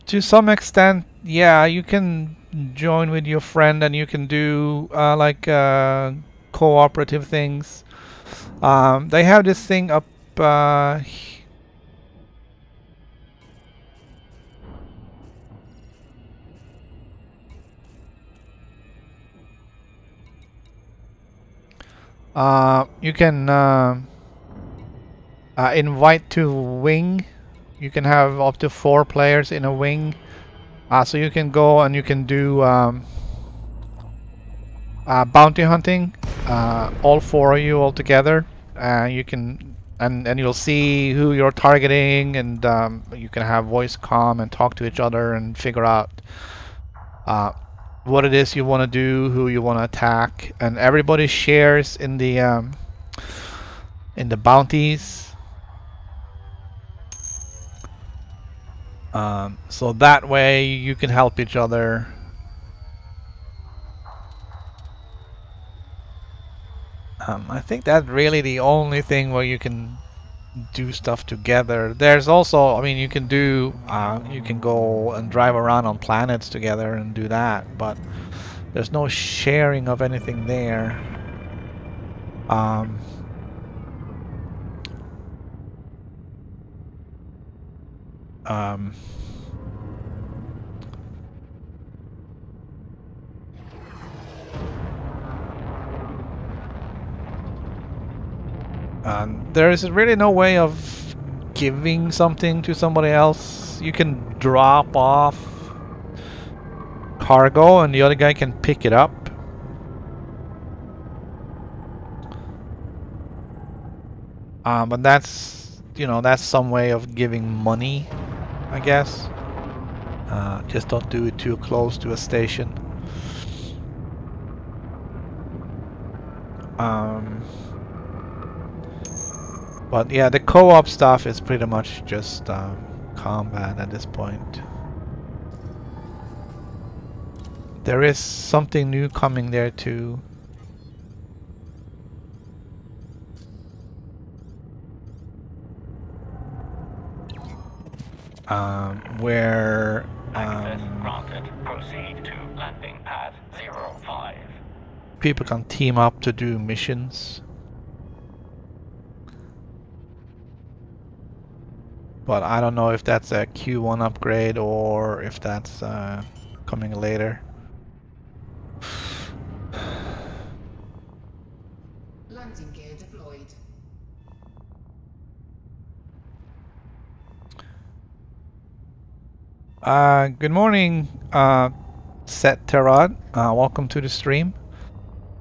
To some extent, yeah, you can join with your friend and you can do like cooperative things. They have this thing up You can invite to wing. You can have up to 4 players in a wing. So you can go and you can do bounty hunting. All 4 of you all together. You can and you'll see who you're targeting, and you can have voice comm and talk to each other and figure out what it is you want to do, who you want to attack, and everybody shares in the bounties. So that way you can help each other. I think that's really the only thing where you can do stuff together. There's also, I mean, you can do, you can go and drive around on planets together and do that, but there's no sharing of anything there. There is really no way of giving something to somebody else. You can drop off cargo and the other guy can pick it up. But that's, you know, that's some way of giving money, I guess. Just don't do it too close to a station. But yeah, the co-op stuff is pretty much just combat at this point. There is something new coming there too. Where Access granted. Proceed to landing pad 05. people can team up to do missions. But I don't know if that's a Q1 upgrade or if that's coming later. Landing gear deployed. Good morning, Set Terod. Welcome to the stream.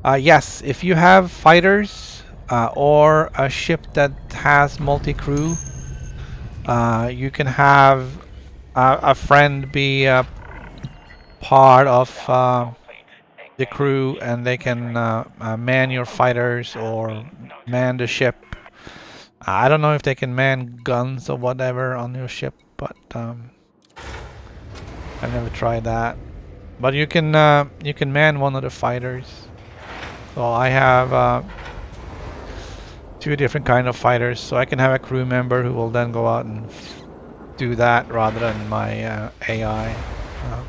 Yes, if you have fighters or a ship that has multi-crew, you can have a friend be a part of the crew, and they can man your fighters or man the ship. I don't know if they can man guns or whatever on your ship, but I've never tried that. But you can man one of the fighters. So I have 2 different kind of fighters, so I can have a crew member who will then go out and do that rather than my AI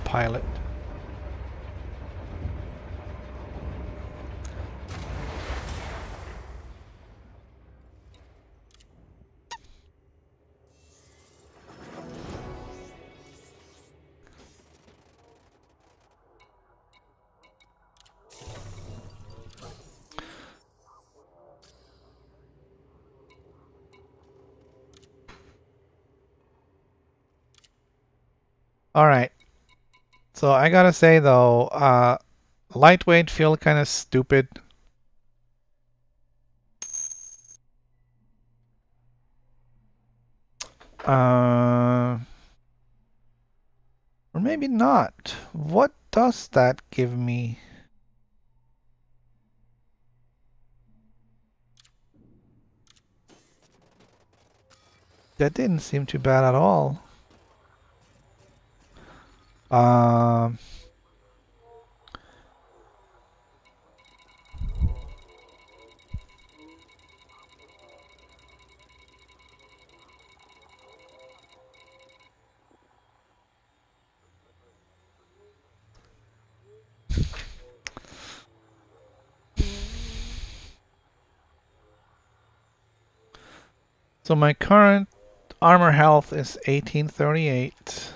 pilot. Alright, so I gotta say though, lightweight feel kind of stupid. Or maybe not. What does that give me? That didn't seem too bad at all. So my current armor health is 1838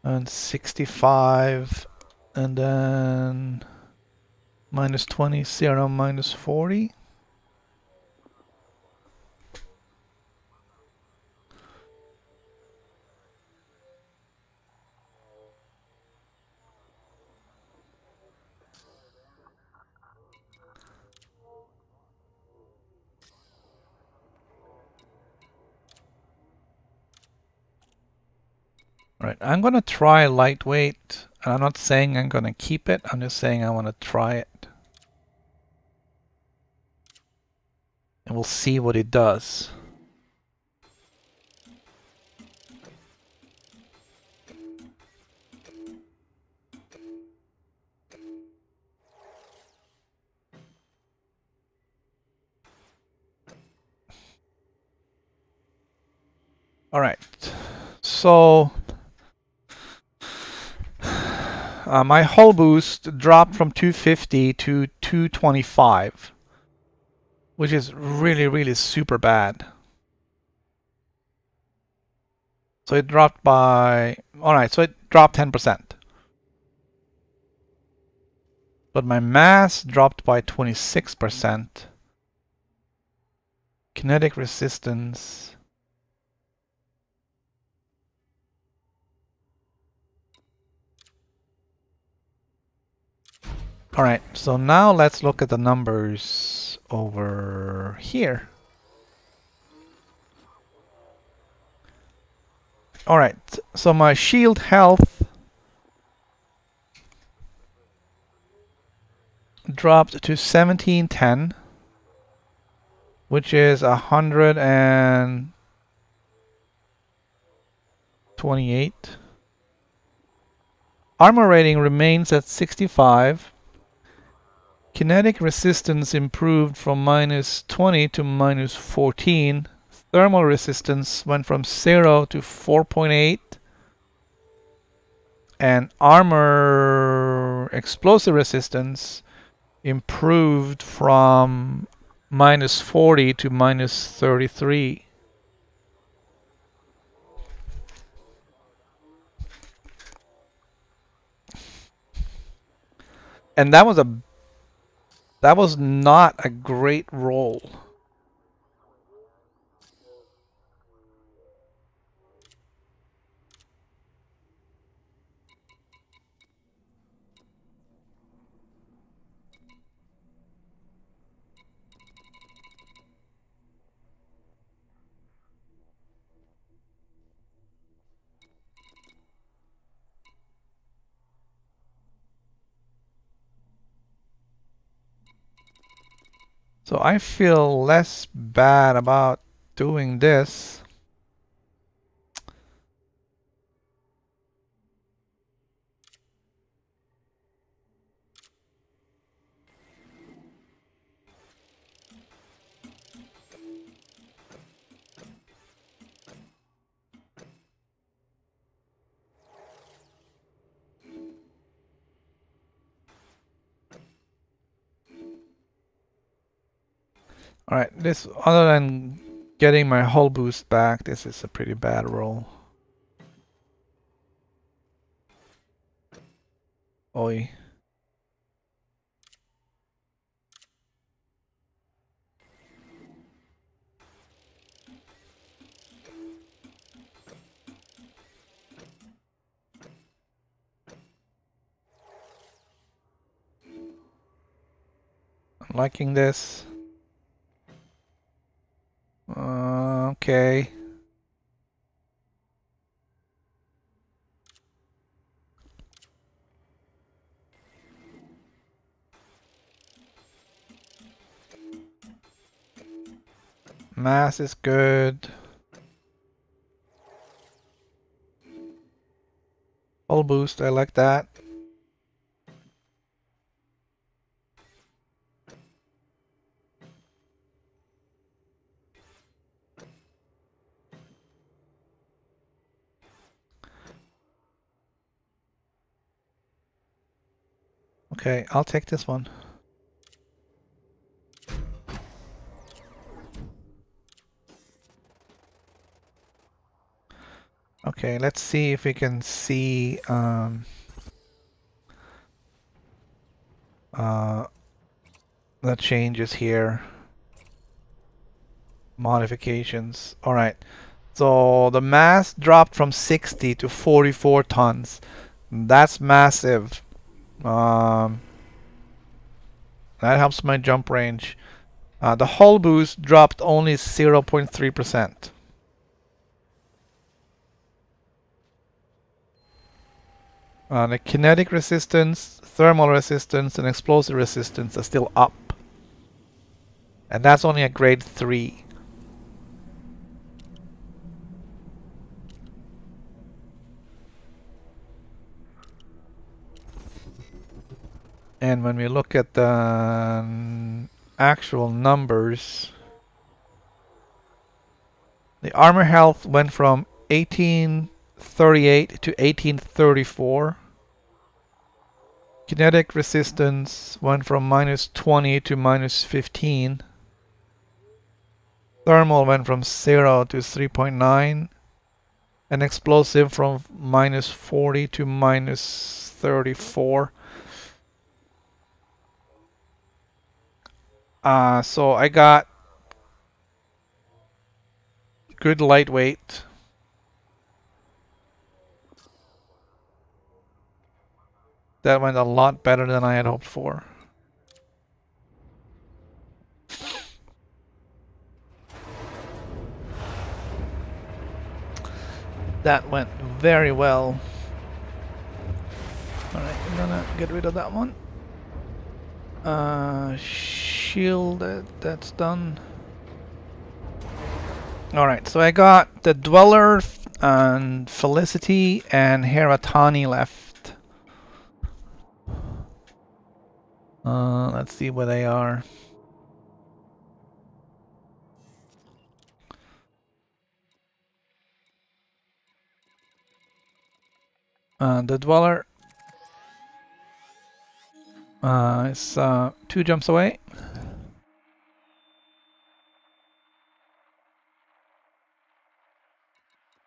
and 65, and then minus 20, 0, minus 40. Right, I'm gonna try lightweight. I'm not saying I'm gonna keep it, I'm just saying I want to try it. And we'll see what it does. All right, so my hull boost dropped from 250 to 225, which is really, really super bad. So it dropped by, all right, so it dropped 10%. But my mass dropped by 26%. Kinetic resistance. All right, so now let's look at the numbers over here. All right, so my shield health dropped to 1710, which is 128. Armor rating remains at 65. Kinetic resistance improved from minus 20 to minus 14. Thermal resistance went from 0 to 4.8. And armor explosive resistance improved from minus 40 to minus 33. And that was not a great roll. So I feel less bad about doing this. Alright, this, other than getting my hull boost back, this is a pretty bad roll. Oi. I'm liking this. Okay. Mass is good. Hull boost, I like that. Okay, I'll take this one. Okay, let's see if we can see the changes here. Modifications. Alright. So the mass dropped from 60 to 44 tons. That's massive. That helps my jump range. The hull boost dropped only 0.3%. The kinetic resistance, thermal resistance, and explosive resistance are still up. And that's only a grade 3. And when we look at the actual numbers, the armor health went from 1838 to 1834. Kinetic resistance went from -20 to -15. Thermal went from 0 to 3.9. And explosive from -40 to -34. So I got good lightweight. That went a lot better than I had hoped for. That went very well. Alright, I'm gonna get rid of that one. Shielded, that's done. Alright, so I got the Dweller and Felicity and Heratani left. Let's see where they are. The Dweller is 2 jumps away.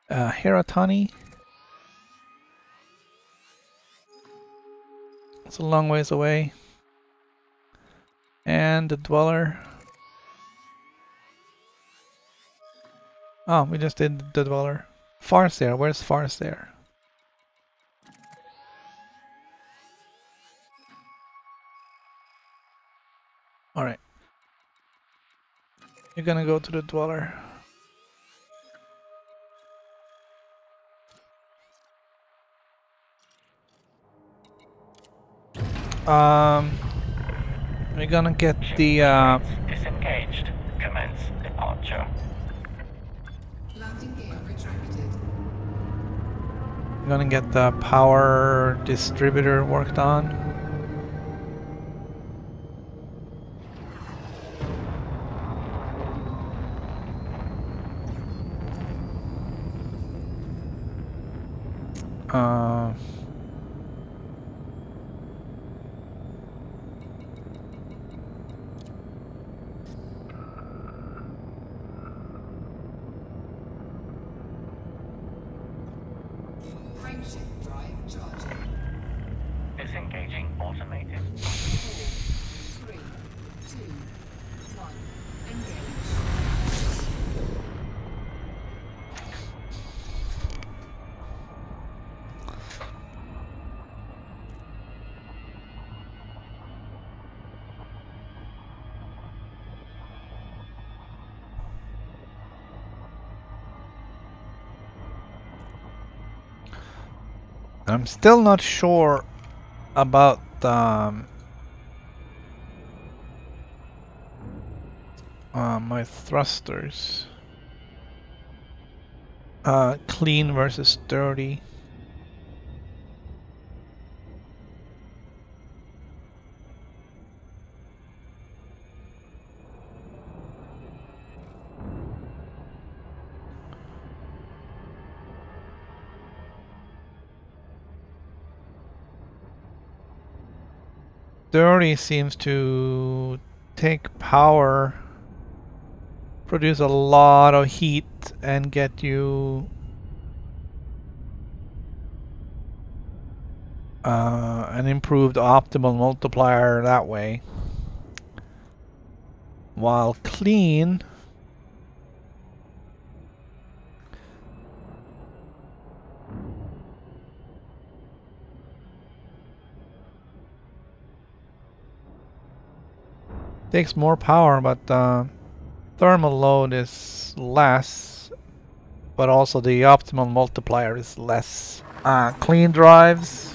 Heratani. It's a long ways away. And the Dweller. Oh, we just did the Dweller. Farseer, where's Farseer? Alright. You're gonna go to the Dweller. We're gonna get the disengaged. Commence departure. Landing gear retracted. we're gonna get the power distributor worked on. Frameshift drive charging. Disengaging automated. 4, 3, 2, 1. Engage. I'm still not sure about my thrusters. Clean versus dirty. Dirty seems to take power, produce a lot of heat, and get you an improved optimal multiplier that way. while clean takes more power, but thermal load is less, but also the optimal multiplier is less. Clean drives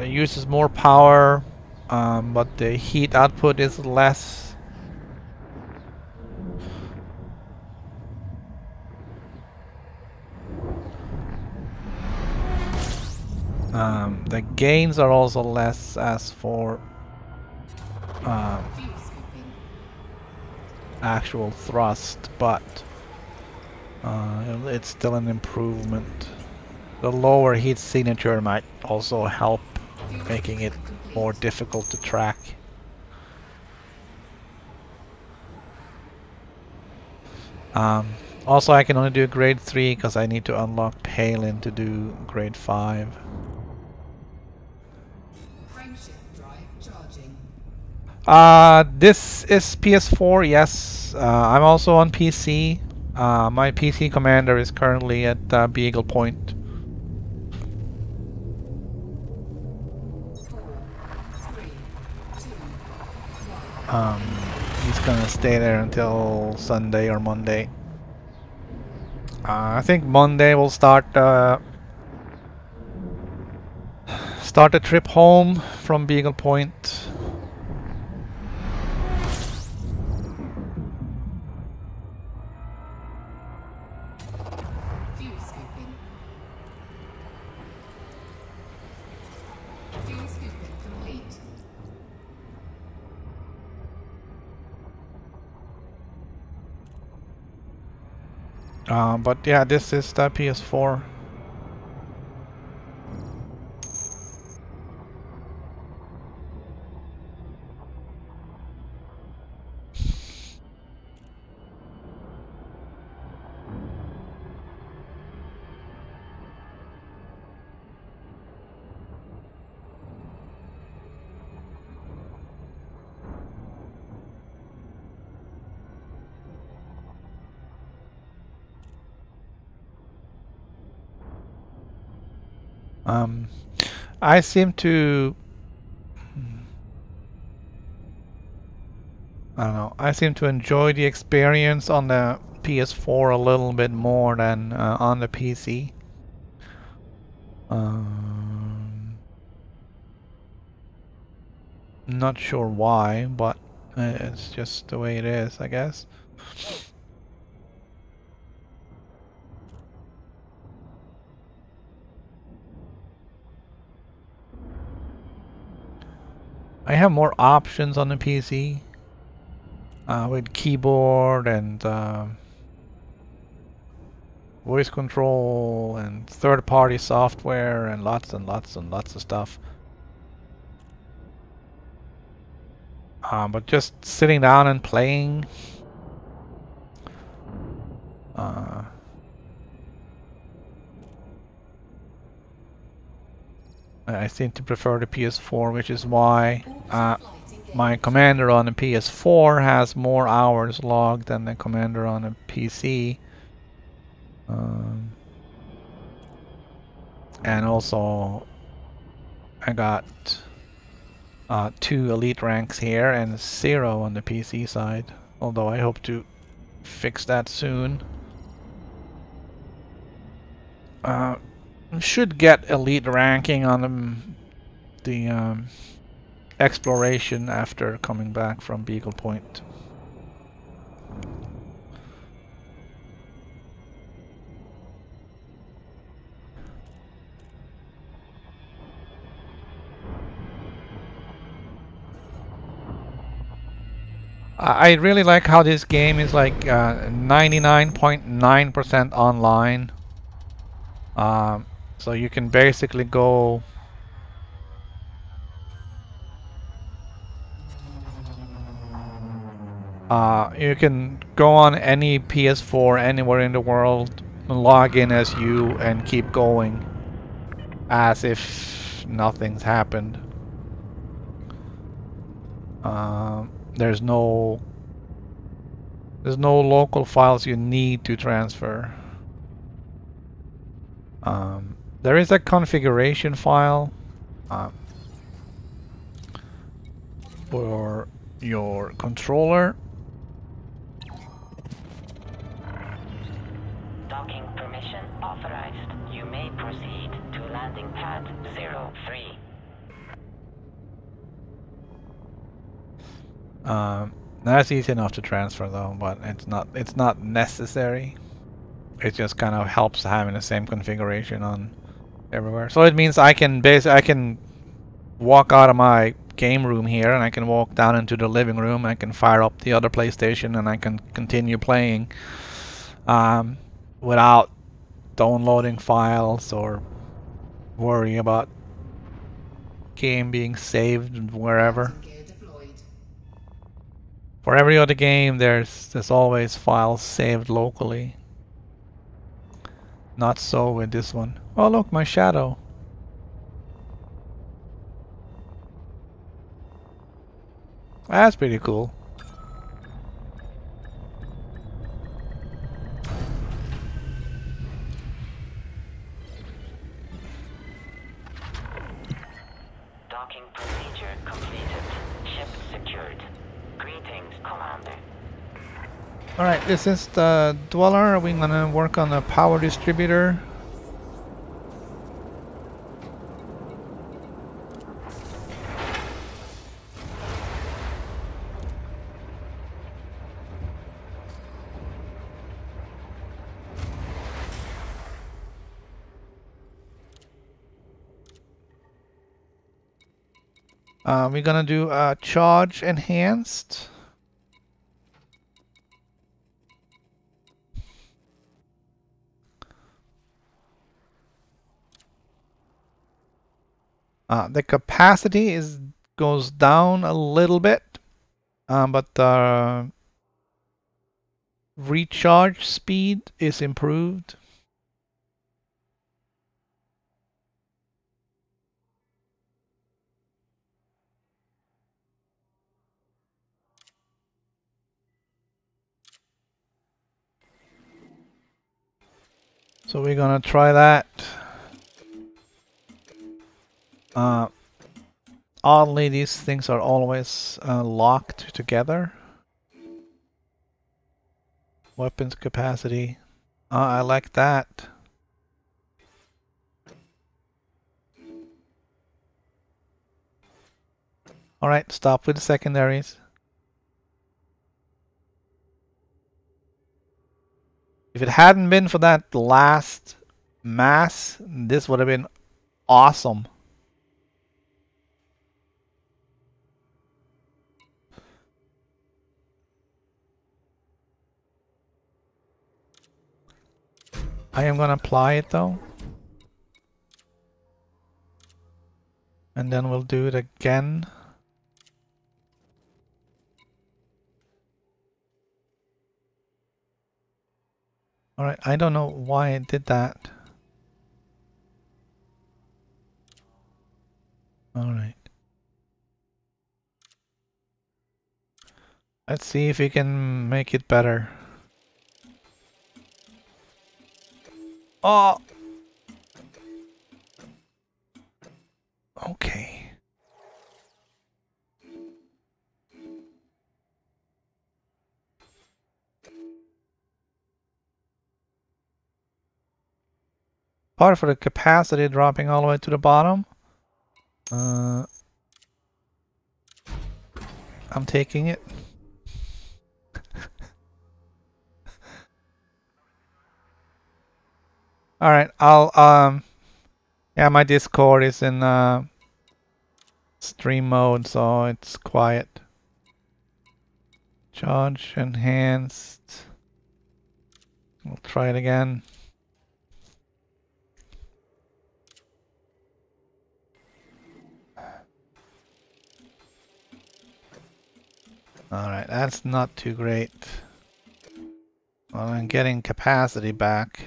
uses more power, but the heat output is less. The gains are also less as for actual thrust, but it's still an improvement. The lower heat signature might also help making it more difficult to track. Also, I can only do grade 3 because I need to unlock Palin to do grade 5. This is PS4, yes. I'm also on PC. My PC commander is currently at Beagle Point. He's gonna stay there until Sunday or Monday. I think Monday we'll start the trip home from Beagle Point. But yeah, this is the PS4. I seem to, I don't know, I seem to enjoy the experience on the PS4 a little bit more than on the PC. Not sure why, but it's just the way it is, I guess. I have more options on the PC with keyboard and voice control and third-party software and lots of stuff. But just sitting down and playing, I seem to prefer the PS4, which is why my commander on the PS4 has more hours logged than the commander on a PC. And also, I got 2 elite ranks here and 0 on the PC side. Although I hope to fix that soon. Should get elite ranking on the exploration after coming back from Beagle Point. I really like how this game is like 99.9% online. So you can basically go you can go on any PS4 anywhere in the world, log in as you, and keep going as if nothing's happened. There's no local files you need to transfer. There is a configuration file for your controller. Docking permission authorized. You may proceed to landing pad 03. That's easy enough to transfer though, but it's not necessary. It just kind of helps having the same configuration on everywhere. So it means I can walk out of my game room here and I can walk down into the living room. I can fire up the other PlayStation and I can continue playing without downloading files or worrying about game being saved wherever. Landing gear deployed. For every other game, there's always files saved locally. Not so with this one. Oh look, my shadow. That's pretty cool. Docking procedure completed. Ship secured. Greetings, Commander. Alright, this is the Dweller. We're gonna work on the power distributor. We're gonna do a charge enhanced. The capacity goes down a little bit, but the recharge speed is improved. So we're gonna try that. Oddly, these things are always locked together. Weapons capacity. I like that. Alright, stop with the secondaries. If it hadn't been for that last mass, this would have been awesome. I am gonna apply it though. And then we'll do it again. Alright, I don't know why it did that. Alright. Let's see if we can make it better. Oh! Okay. Part for the capacity dropping all the way to the bottom. I'm taking it. Alright, yeah, my Discord is in stream mode, so it's quiet. Charge enhanced. We'll try it again. Alright, that's not too great. Well, I'm getting capacity back.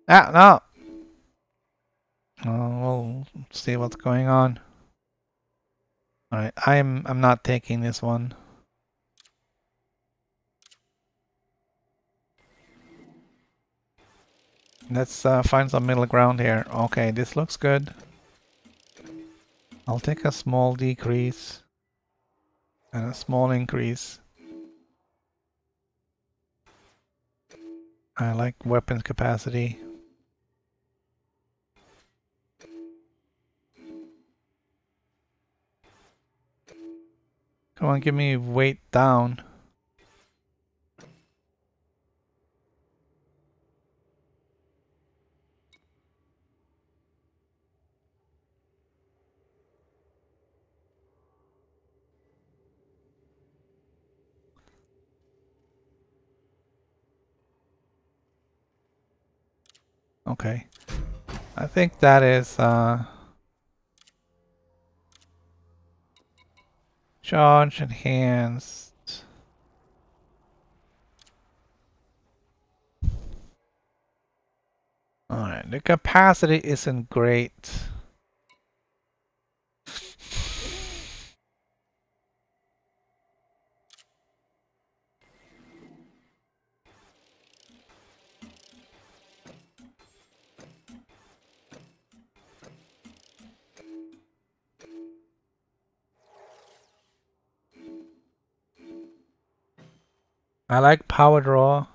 Ah, no! We'll see what's going on. Alright, I'm not taking this one. Let's find some middle ground here. Okay, this looks good. I'll take a small decrease and a small increase. I like weapons capacity. Come on, give me weight down. Okay. I think that is charge enhanced. Alright, the capacity isn't great. I like power draw.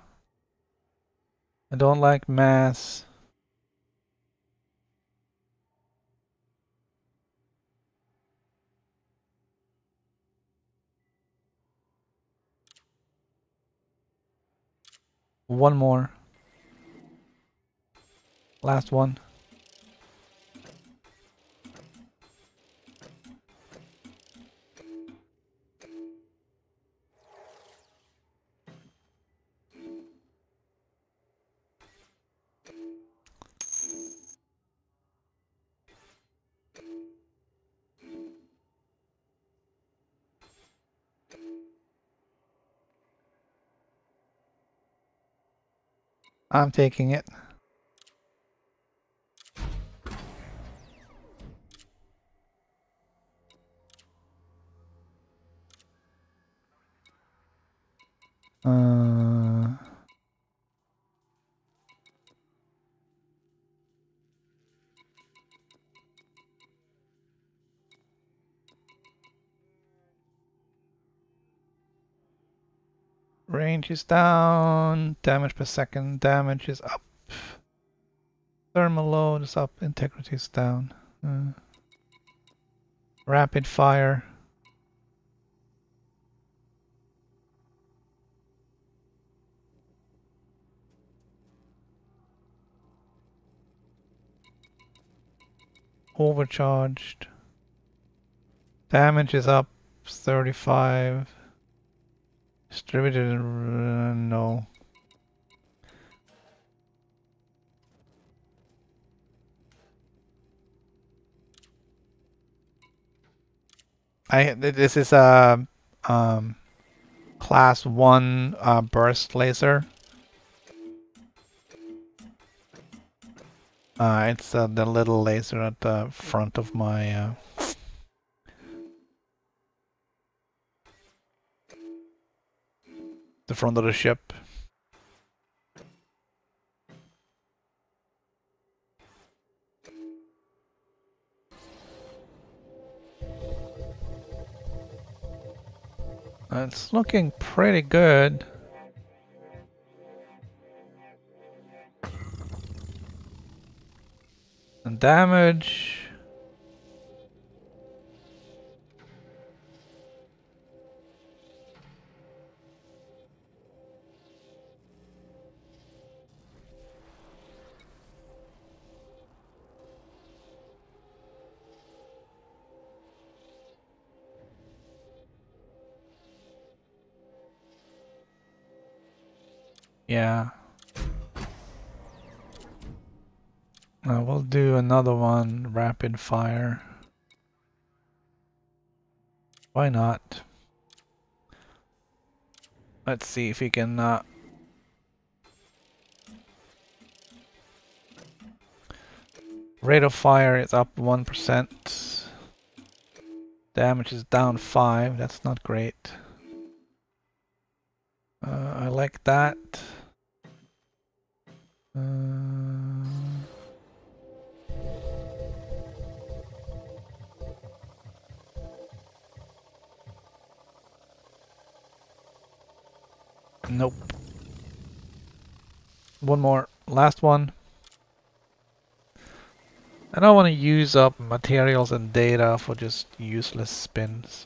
I don't like mass. One more. Last one. I'm taking it. Uh, Range is down. Damage per second. Damage is up. Thermal load is up. Integrity is down. Rapid fire. Overcharged. Damage is up 35. Distributed, no. This is a class 1 burst laser. It's the little laser at the front of my the front of the ship. It's looking pretty good. And damage. Yeah. We'll do another one, rapid fire. Why not? Let's see if we can Rate of fire is up 1%. Damage is down 5. That's not great. I like that. Nope. One more. Last one. I don't want to use up materials and data for just useless spins.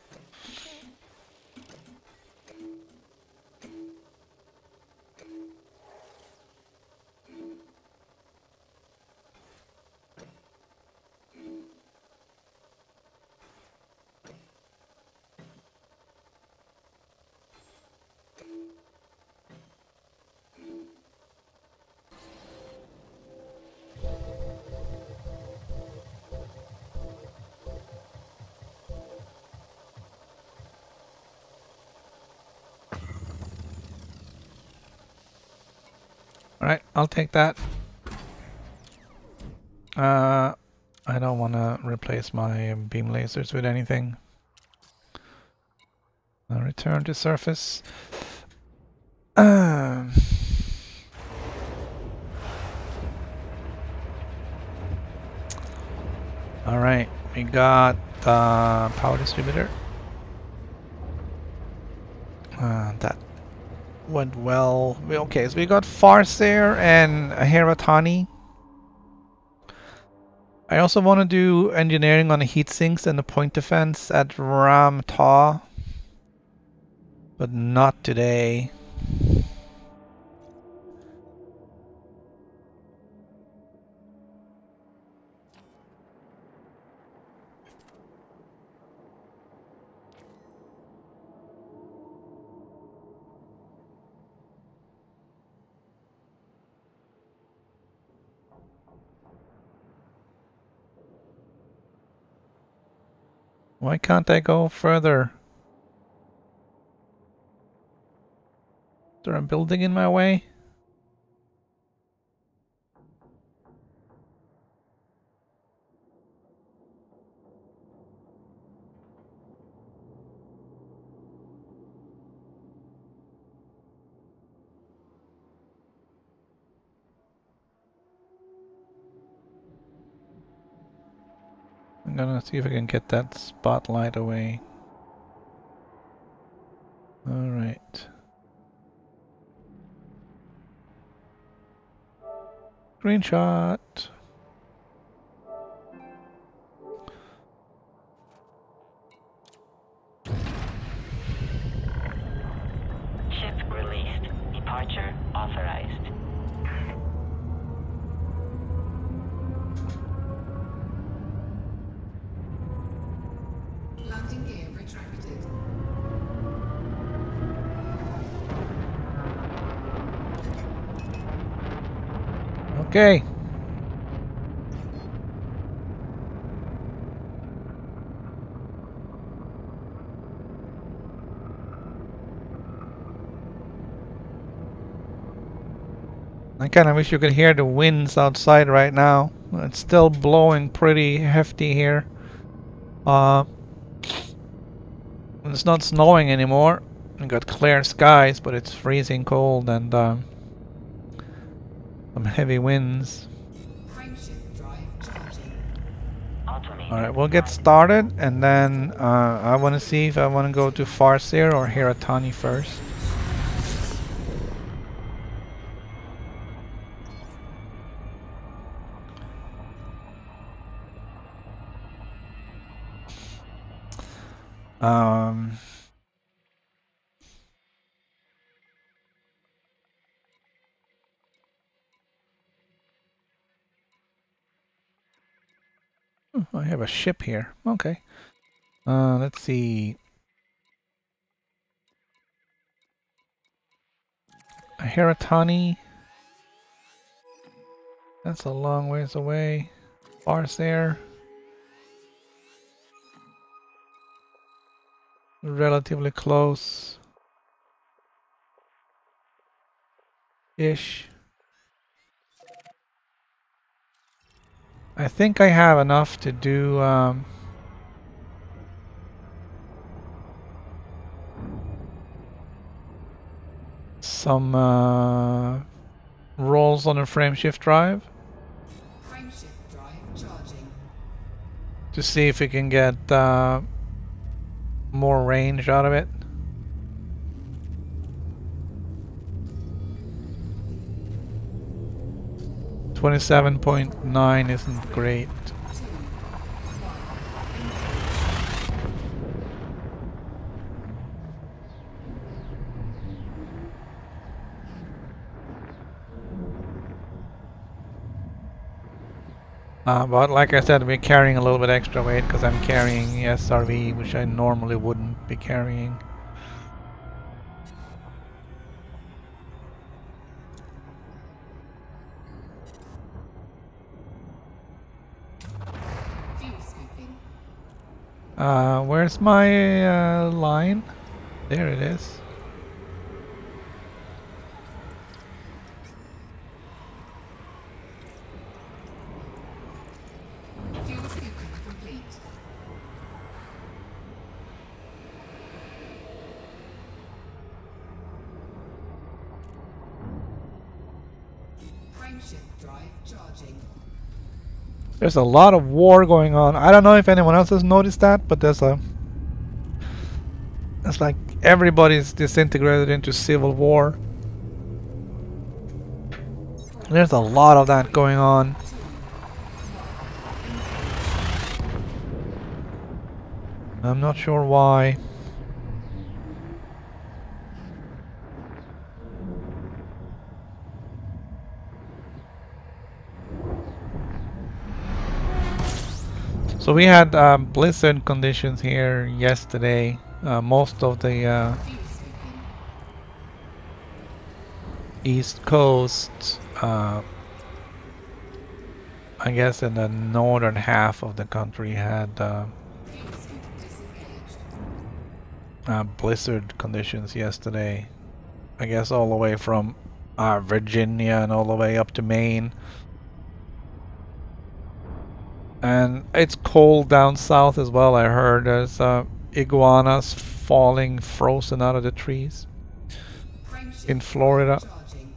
Alright, I'll take that. I don't want to replace my beam lasers with anything. I'll return to surface. Alright, we got the power distributor. That went well. Okay, so we got Farseer and Heratani. I also want to do engineering on the heat sinks and the point defense at Ram Ta, but not today. Why can't I go further? Is there a building in my way? I'm gonna see if I can get that spotlight away. Alright. Screenshot. Ship released. Departure authorized. Landing gear retracted. Okay. I kind of wish you could hear the winds outside right now. It's still blowing pretty hefty here. It's not snowing anymore. We got clear skies, but it's freezing cold and some heavy winds. Frameshift drive charging. Alright, we'll get started and then I want to see if I want to go to Farseer or Heratani first. I have a ship here. Okay. Let's see. A Heratani. That's a long ways away. Farseer. Relatively close. Ish. I think I have enough to do some rolls on a frameshift drive Frameshift drive charging. to see if we can get more range out of it. .9 isn't great. But like I said, we're carrying a little bit extra weight because I'm carrying SRV, which I normally wouldn't be carrying. Fuel scooping. Where's my line? There it is. Fuel scooping complete. Frameshift drive charging. There's a lot of war going on. I don't know if anyone else has noticed that, but it's like everybody's disintegrated into civil war. There's a lot of that going on. I'm not sure why. So we had blizzard conditions here yesterday. Most of the Fuel scooping. East Coast, I guess in the northern half of the country had Fuel scoop disengaged. blizzard conditions yesterday. I guess all the way from Virginia and all the way up to Maine. And it's cold down south as well. I heard there's iguanas falling frozen out of the trees Frameshift in Florida. charging.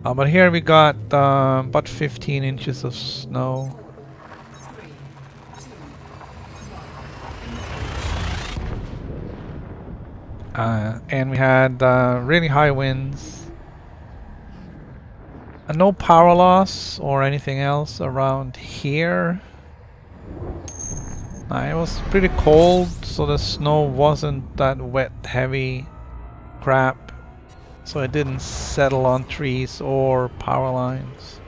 But here we got about 15 inches of snow. 3, 2, And we had really high winds. And no power loss or anything else around here. It was pretty cold, so the snow wasn't that wet, heavy crap. So it didn't settle on trees or power lines.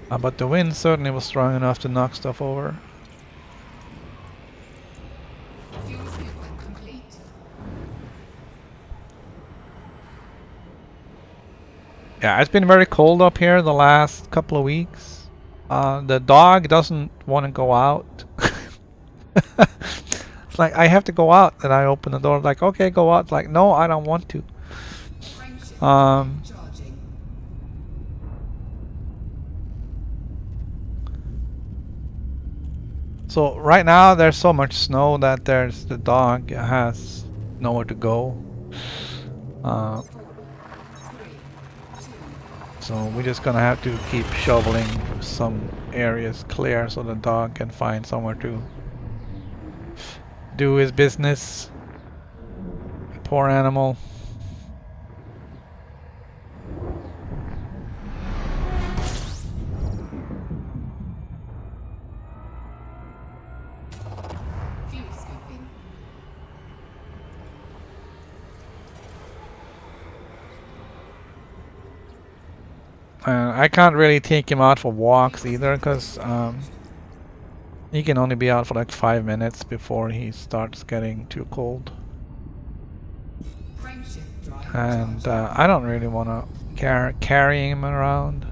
But the wind certainly was strong enough to knock stuff over. fuel scooping complete. Yeah, it's been very cold up here the last couple of weeks. The dog doesn't want to go out. It's like, I have to go out, and I open the door, like, okay, go out. It's like, no, I don't want to. Frameshift Um, charging. So right now there's so much snow that the dog has nowhere to go. 4, 3, 2, So we're just gonna have to keep shoveling some areas clear so the dog can find somewhere to do his business. Poor animal. fuel scooping. I can't really take him out for walks either, because he can only be out for like 5 minutes before he starts getting too cold. Frameshift drive And charging. I don't really want to carry him around.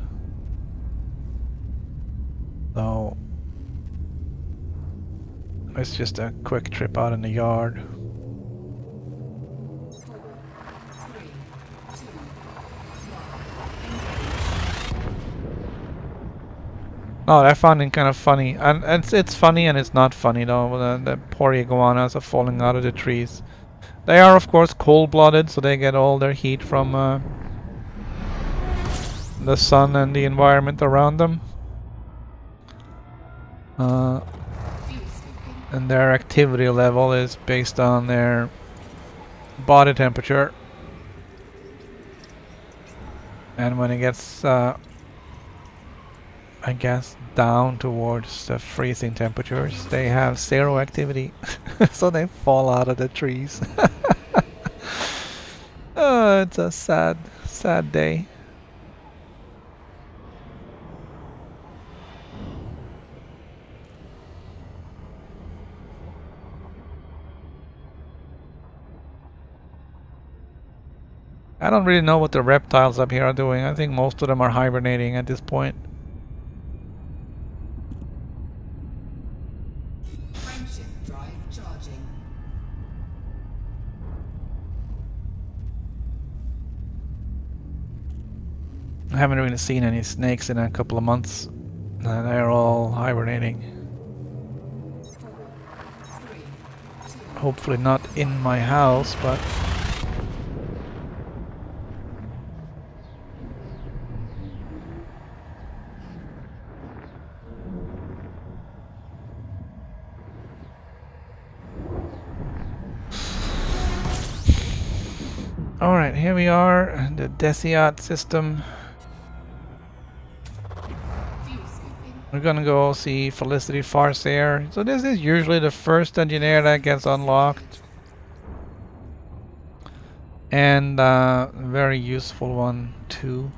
So It's just a quick trip out in the yard. 4, 3, 2, 1. Oh, I found it kind of funny, and it's funny and it's not funny though. The poor iguanas are falling out of the trees. They are of course cold-blooded, so they get all their heat from the sun and the environment around them. Fuel scoping. And their activity level is based on their body temperature. And when it gets, I guess, down towards the freezing temperatures, they have zero activity. So they fall out of the trees. Oh, it's a sad, sad day. I don't really know what the reptiles up here are doing. I think most of them are hibernating at this point. Frameshift drive charging. I haven't really seen any snakes in a couple of months. They're all hibernating. 4, 3, 2. Hopefully not in my house, but... Alright, here we are, the Desiat system. Fuel scoping. We're gonna go see Felicity Farsair. So this is usually the first engineer that gets unlocked. And very useful one too.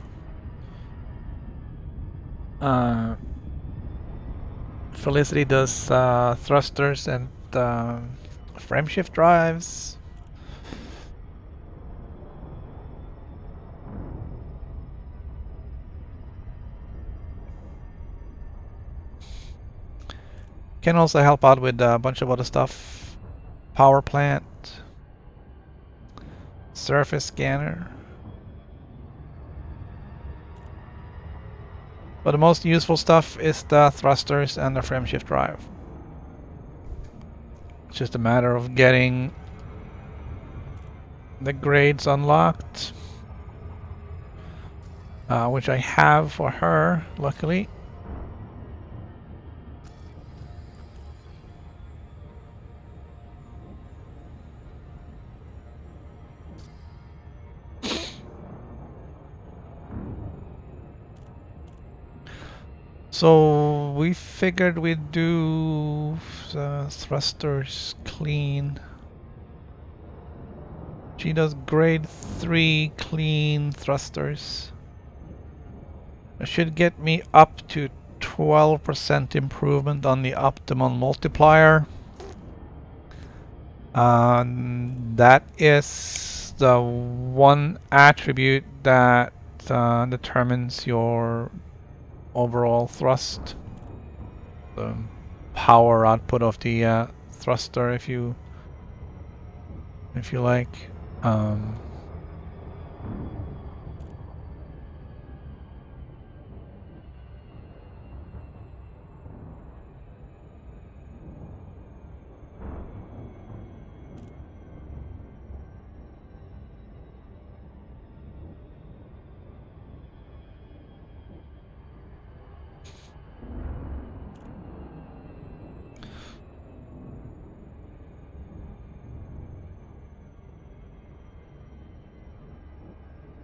Felicity does thrusters and frameshift drives. Can also help out with a bunch of other stuff. Power plant. Surface scanner. But the most useful stuff is the thrusters and the frameshift drive. It's just a matter of getting the grades unlocked. Which I have for her, luckily. So we figured we'd do thrusters clean. She does grade 3 clean thrusters. It should get me up to 12% improvement on the optimal multiplier. That is the one attribute that determines your overall thrust, the power output of the thruster, if you like.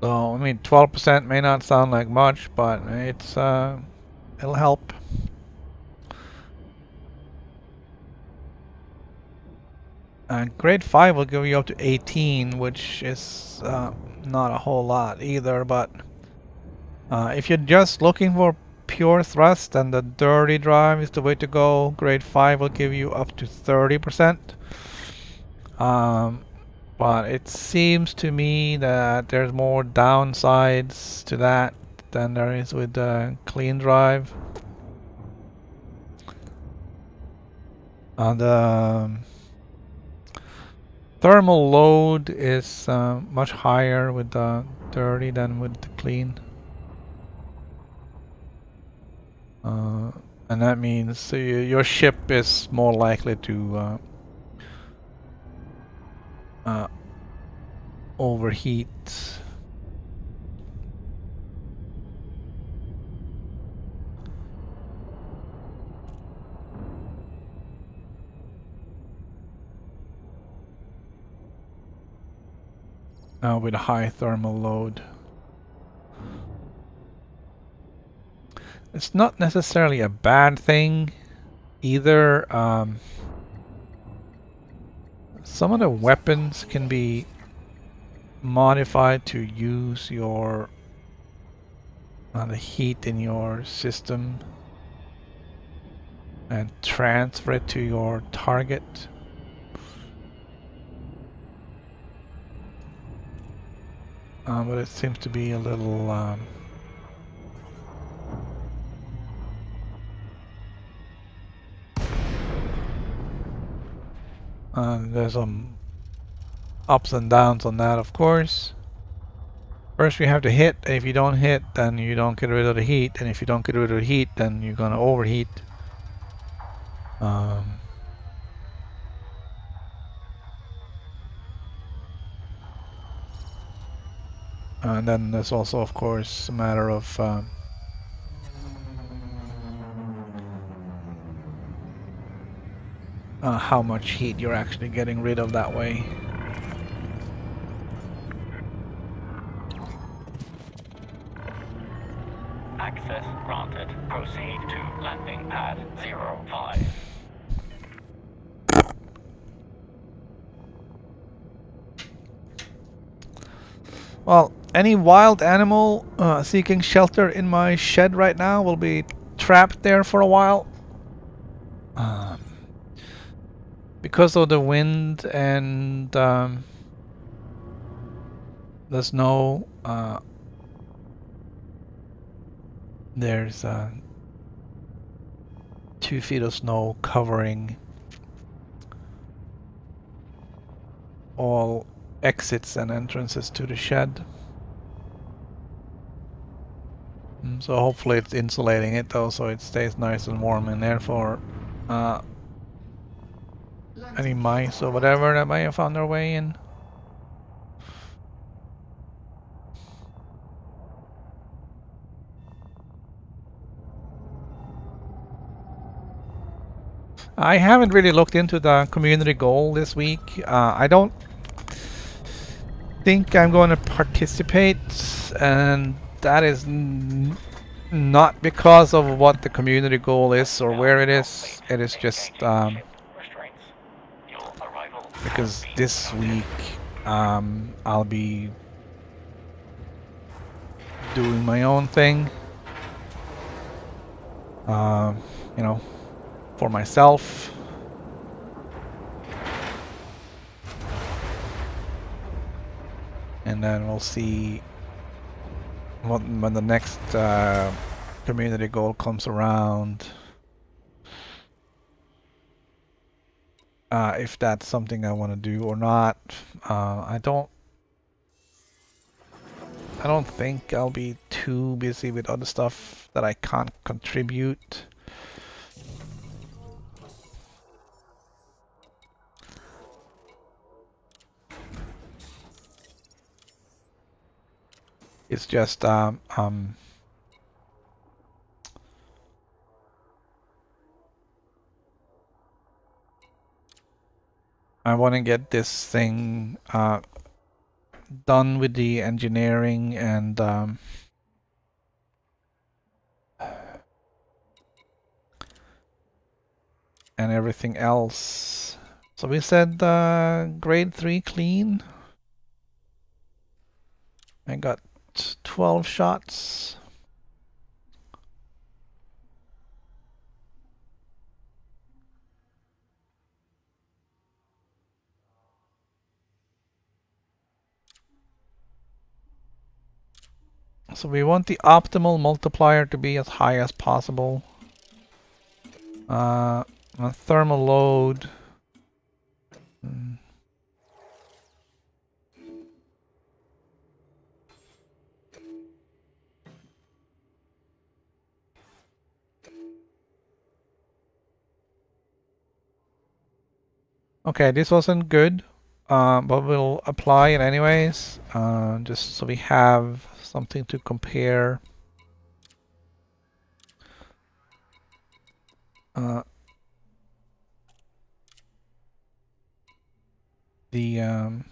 So, I mean, 12% may not sound like much, but it's it'll help. Grade 5 will give you up to 18, which is not a whole lot either, but if you're just looking for pure thrust and the dirty drive is the way to go, grade 5 will give you up to 30%. But it seems to me that there's more downsides to that than there is with the clean drive. The thermal load is much higher with the dirty than with the clean. And that means your ship is more likely to overheat. With a high thermal load. It's not necessarily a bad thing either. Some of the weapons can be modified to use your the heat in your system and transfer it to your target. But it seems to be a little there's some ups and downs on that, of course. First, you have to hit. If you don't hit, then you don't get rid of the heat. And if you don't get rid of the heat, then you're gonna overheat. And then there's also, of course, a matter of how much heat you're actually getting rid of that way. Access granted. Proceed to landing pad 05. Well, any wild animal seeking shelter in my shed right now will be trapped there for a while. Because of the wind and the snow, there's 2 feet of snow covering all exits and entrances to the shed. So hopefully it's insulating it though, so it stays nice and warm in there for any mice or whatever that may have found their way in. I haven't really looked into the community goal this week. I don't think I'm going to participate, and that is not because of what the community goal is or where it is. It is just because this week I'll be doing my own thing, you know, for myself. And then we'll see when the next community goal comes around, if that's something I want to do or not. I don't think I'll be too busy with other stuff that I can't contribute. It's just I want to get this thing done with the engineering and everything else. So we said grade 3 clean. I got 12 shots. So we want the optimal multiplier to be as high as possible. Thermal load. Okay, this wasn't good, but we'll apply it anyways, just so we have something to compare. The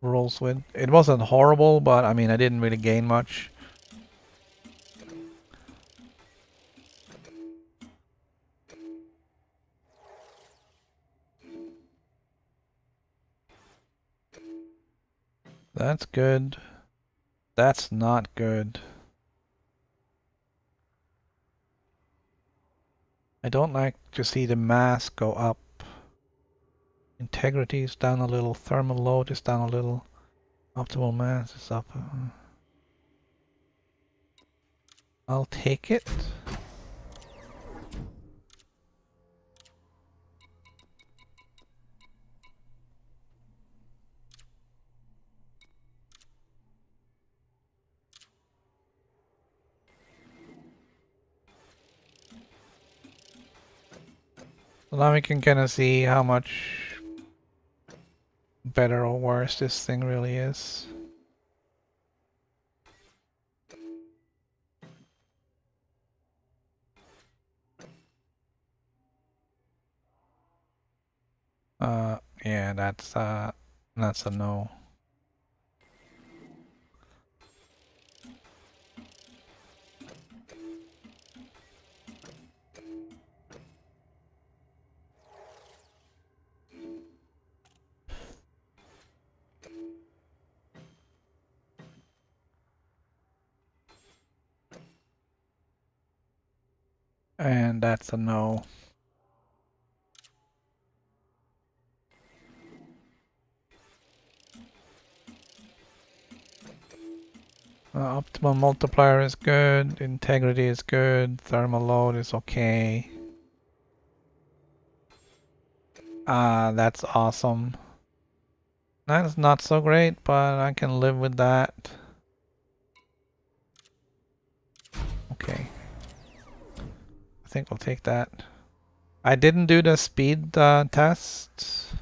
rolls with. It wasn't horrible, but I mean, I didn't really gain much. That's good. That's not good. I don't like to see the mass go up. Integrity is down a little. Thermal load is down a little. Optimal mass is up. I'll take it. So now we can kind of see how much better or worse this thing really is. Yeah, that's a no. And that's a no. Optimal multiplier is good, integrity is good, thermal load is okay. That's awesome. That's not so great, but I can live with that. Okay. I think we'll take that. I didn't do the speed test.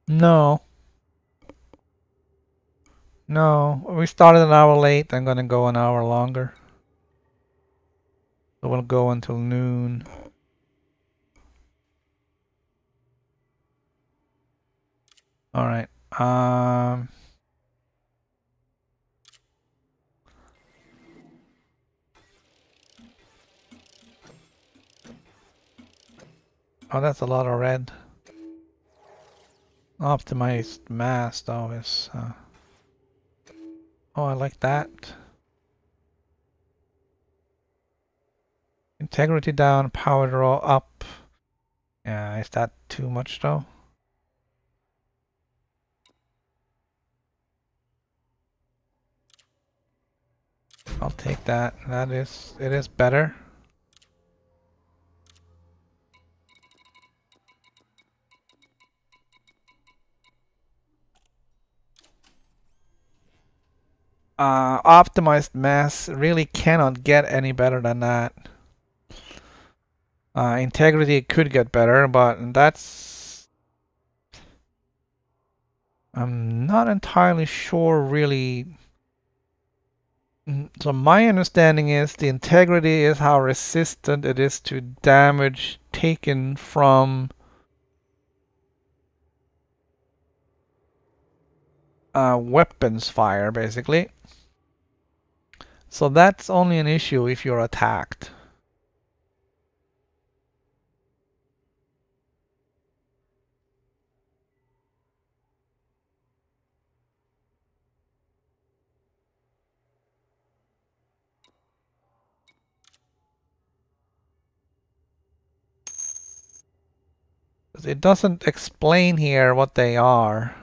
No. No, we started an hour late. I'm gonna go an hour longer. So we'll go until noon. All right. Oh, that's a lot of red. Optimized mass though is. Oh, I like that. Integrity down, power draw up. Yeah, is that too much though? I'll take that. It is better. Optimized mass really cannot get any better than that. Integrity could get better, but that's... I'm not entirely sure really. So my understanding is the integrity is how resistant it is to damage taken from weapons fire, basically. So that's only an issue if you're attacked. It doesn't explain here what they are.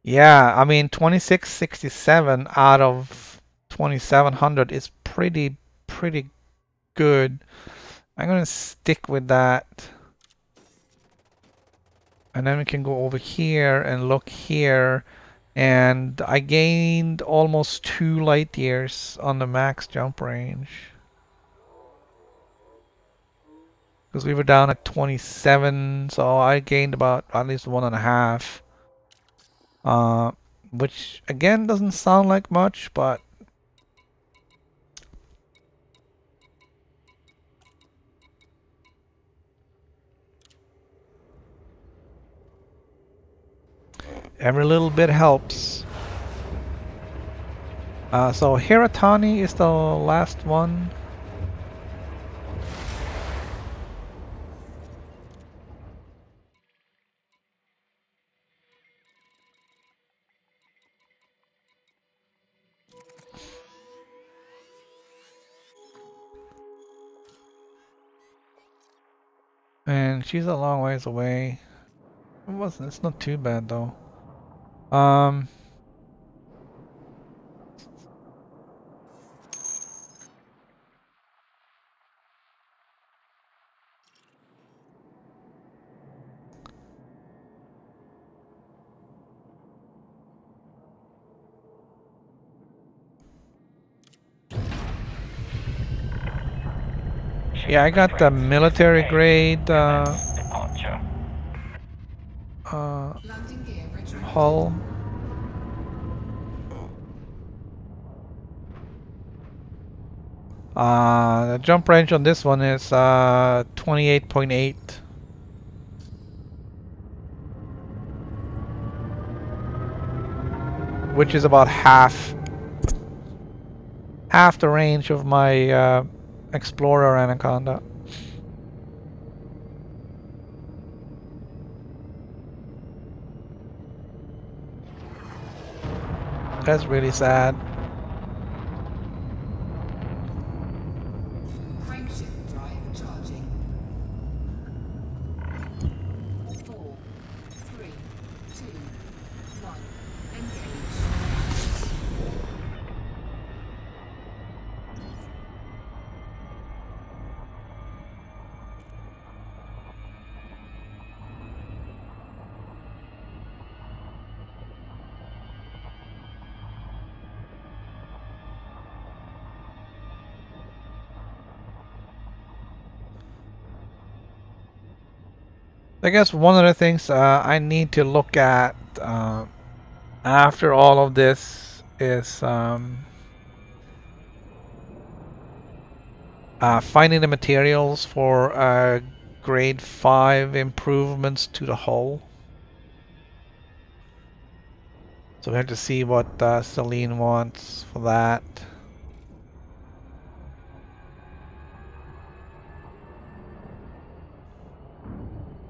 Yeah, I mean 2667 out of 2700 is pretty good. I'm gonna stick with that. And then we can go over here and look here. And I gained almost 2 light years on the max jump range. Because we were down at 27, so I gained about at least 1.5. Which again doesn't sound like much, but every little bit helps. So Hiratani is the last one. And she's a long ways away. It's not too bad though. Yeah, I got the military grade Departure. Landing gear retracted. hull. The jump range on this one is 28.8. Which is about half the range of my Explorer Anaconda. That's really sad. Frameshift drive charging. 4, 3, 2, 1. Engage. I guess one of the things I need to look at after all of this is finding the materials for grade 5 improvements to the hull. So we have to see what Celine wants for that.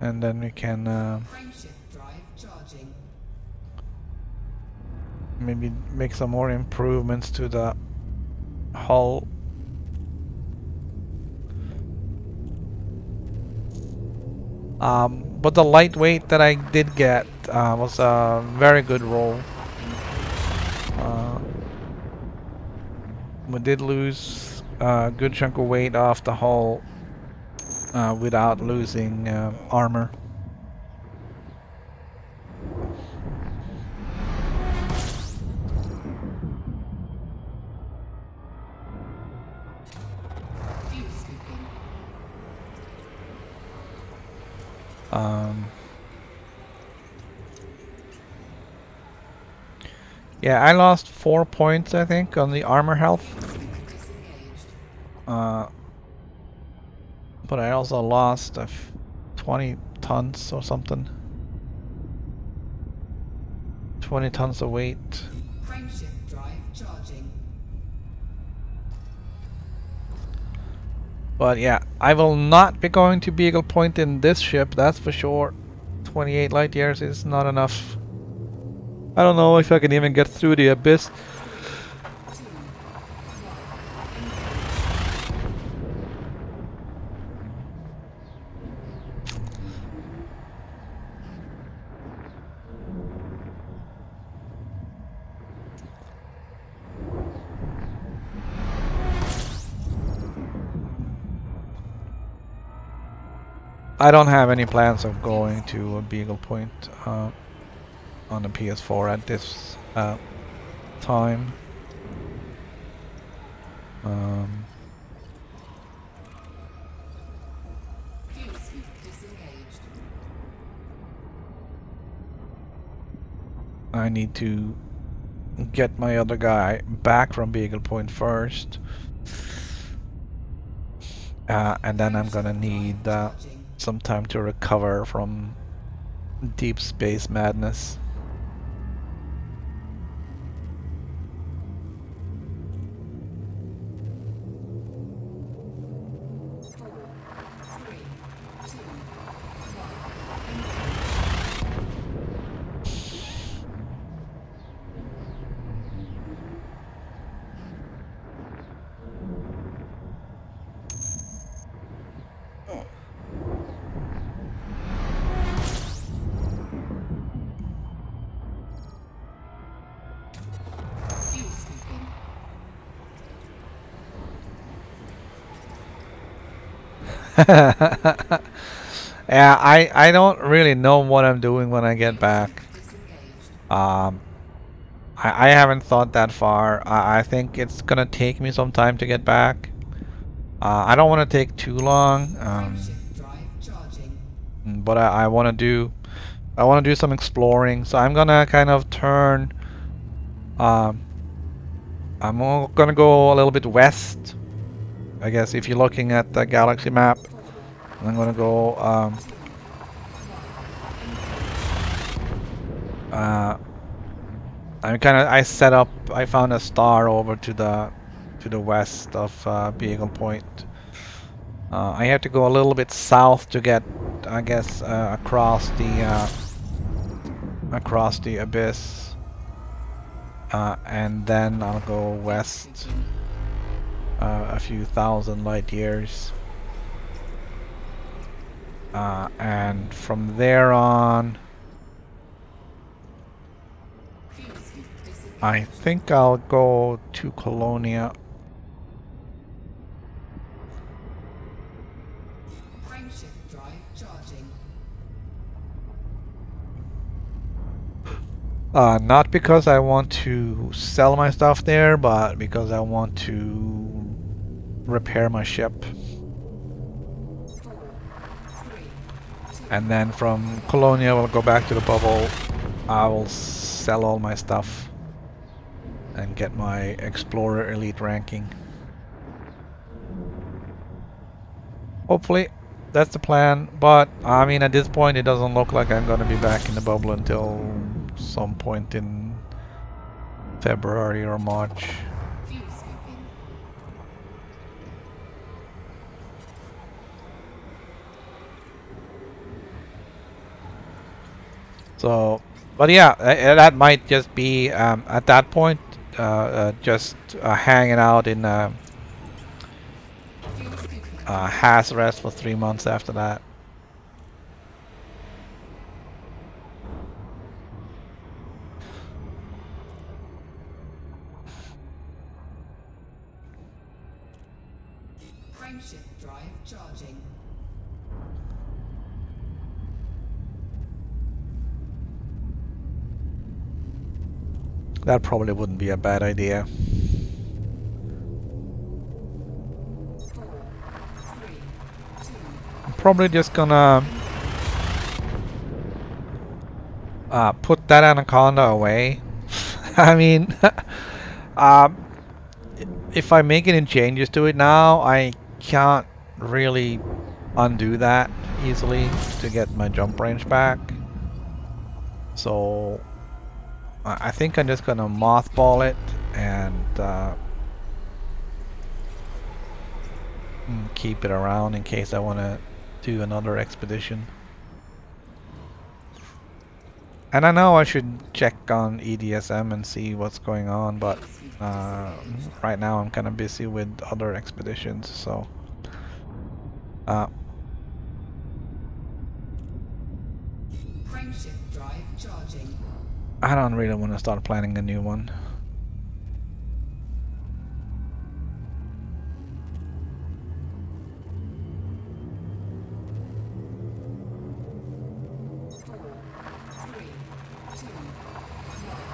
And then we can Frameshift drive charging. maybe make some more improvements to the hull. But the lightweight that I did get was a very good roll. We did lose a good chunk of weight off the hull without losing armor. Fuel scooping. Yeah, I lost 4 points, I think, on the armor health. Disengaged. But I also lost 20 tons or something. 20 tons of weight. Frameshift drive charging. But yeah, I will not be going to Beagle Point in this ship, that's for sure. 28 light years is not enough. I don't know if I can even get through the abyss. I don't have any plans of going to a Beagle Point on the PS4 at this time. Fuel scoop disengaged. I need to get my other guy back from Beagle Point first. And then I'm gonna need some time to recover from deep space madness. Fuel scooping. Yeah, I don't really know what I'm doing when I get back. Disengaged. I haven't thought that far. I think it's gonna take me some time to get back. I don't want to take too long. Frameshift drive charging. But I want to do some exploring. So I'm gonna kind of turn. I'm gonna go a little bit west. I guess if you're looking at the galaxy map, I'm gonna go. I found a star over to the west of Beagle Point. I have to go a little bit south to get, I guess, across the abyss, and then I'll go west a few thousand light years, and from there on, Fuel scoop disengaged. I think I'll go to Colonia. Frameshift drive charging. Not because I want to sell my stuff there, but because I want to repair my ship. 4, 3, 2. And then from Colonia, we'll go back to the bubble. I will sell all my stuff and get my Explorer Elite ranking. Hopefully, that's the plan. But, I mean, at this point, it doesn't look like I'm going to be back in the bubble until some point in February or March. Fuel scooping. So, but yeah, that might just be at that point just hanging out in Fuel scooping. house arrest for 3 months after that. Frameshift drive charging. That probably wouldn't be a bad idea. 4, 3, 2. I'm probably just gonna put that Anaconda away. I mean, if I make any changes to it now, I can't really undo that easily to get my jump range back. So I think I'm just gonna mothball it and keep it around in case I want to do another expedition. And I know I should check on EDSM and see what's going on, but right now I'm kind of busy with other expeditions, so Frameshift drive charging. I don't really want to start planning a new one.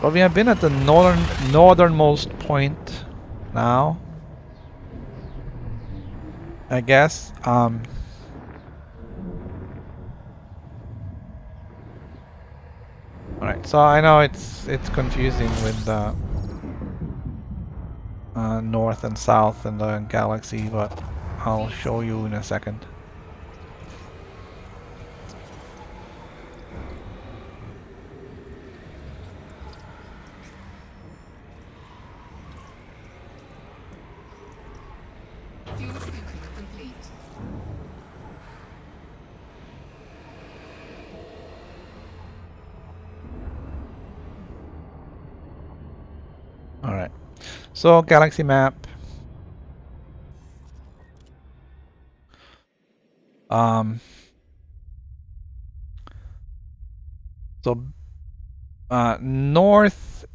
But we have been at the northernmost point now, I guess. Alright, so I know it's confusing with north and south in the galaxy, but I'll show you in a second. Fuel scooping complete. Alright, so galaxy map. So north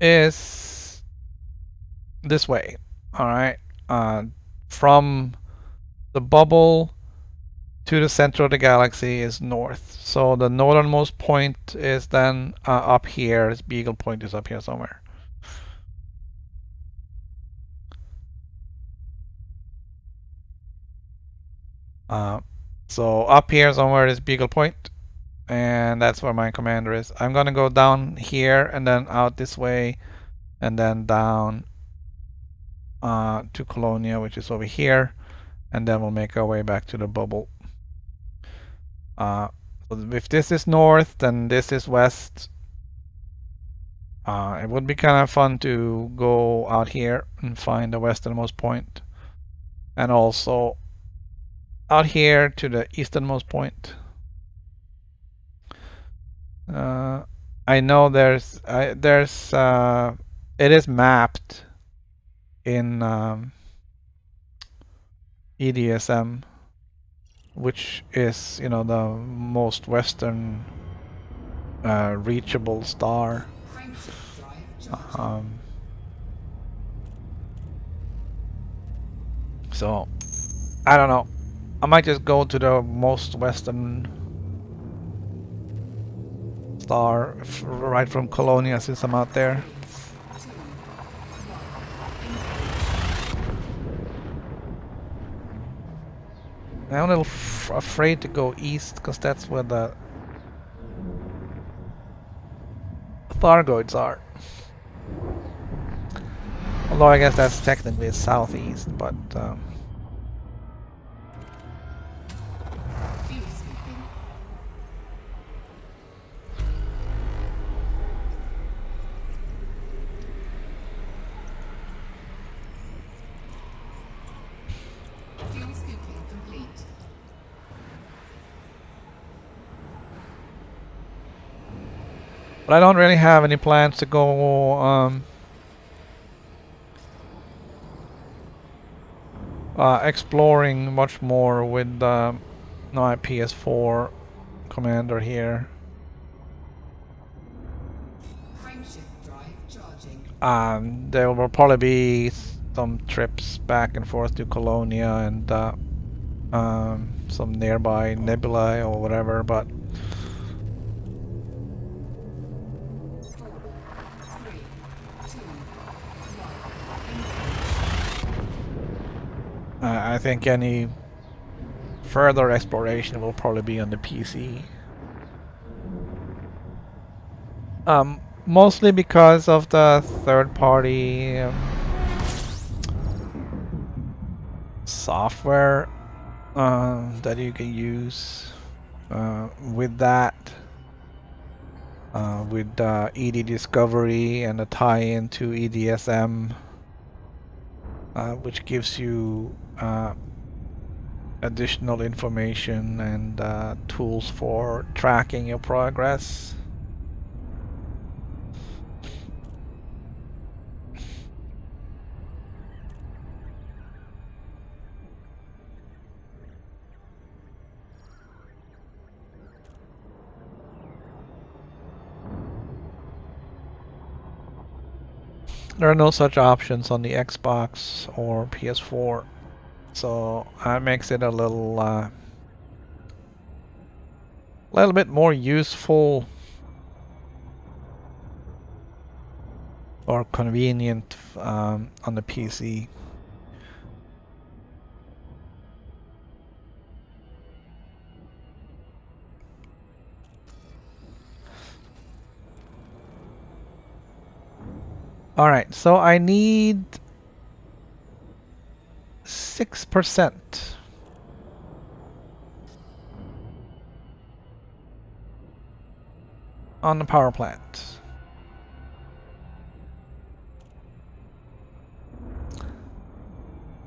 is this way. Alright, from the bubble to the center of the galaxy is north. So the northernmost point is then up here. This Beagle point is up here somewhere. So up here somewhere is Beagle point, and that's where my commander is. I'm gonna go down here and then out this way, and then down to Colonia, which is over here, and then we'll make our way back to the bubble. So if this is north, then this is west. It would be kind of fun to go out here and find the westernmost point, and also out here to the easternmost point. I know it is mapped in EDSM, which is, you know, the most western reachable star. So I don't know. I might just go to the most western star right from Colonia since I'm out there. I'm a little afraid to go east because that's where the Thargoids are. Although I guess that's technically southeast, but I don't really have any plans to go exploring much more with my PS4 commander here. There will probably be some trips back and forth to Colonia and some nearby nebulae or whatever, but I think any further exploration will probably be on the PC. Mostly because of the third-party software that you can use with that. with ED Discovery and a tie-in to EDSM, which gives you additional information and tools for tracking your progress. There are no such options on the Xbox or PS4, so that makes it a little bit more useful or convenient on the PC. Alright, so I need 6% on the power plant.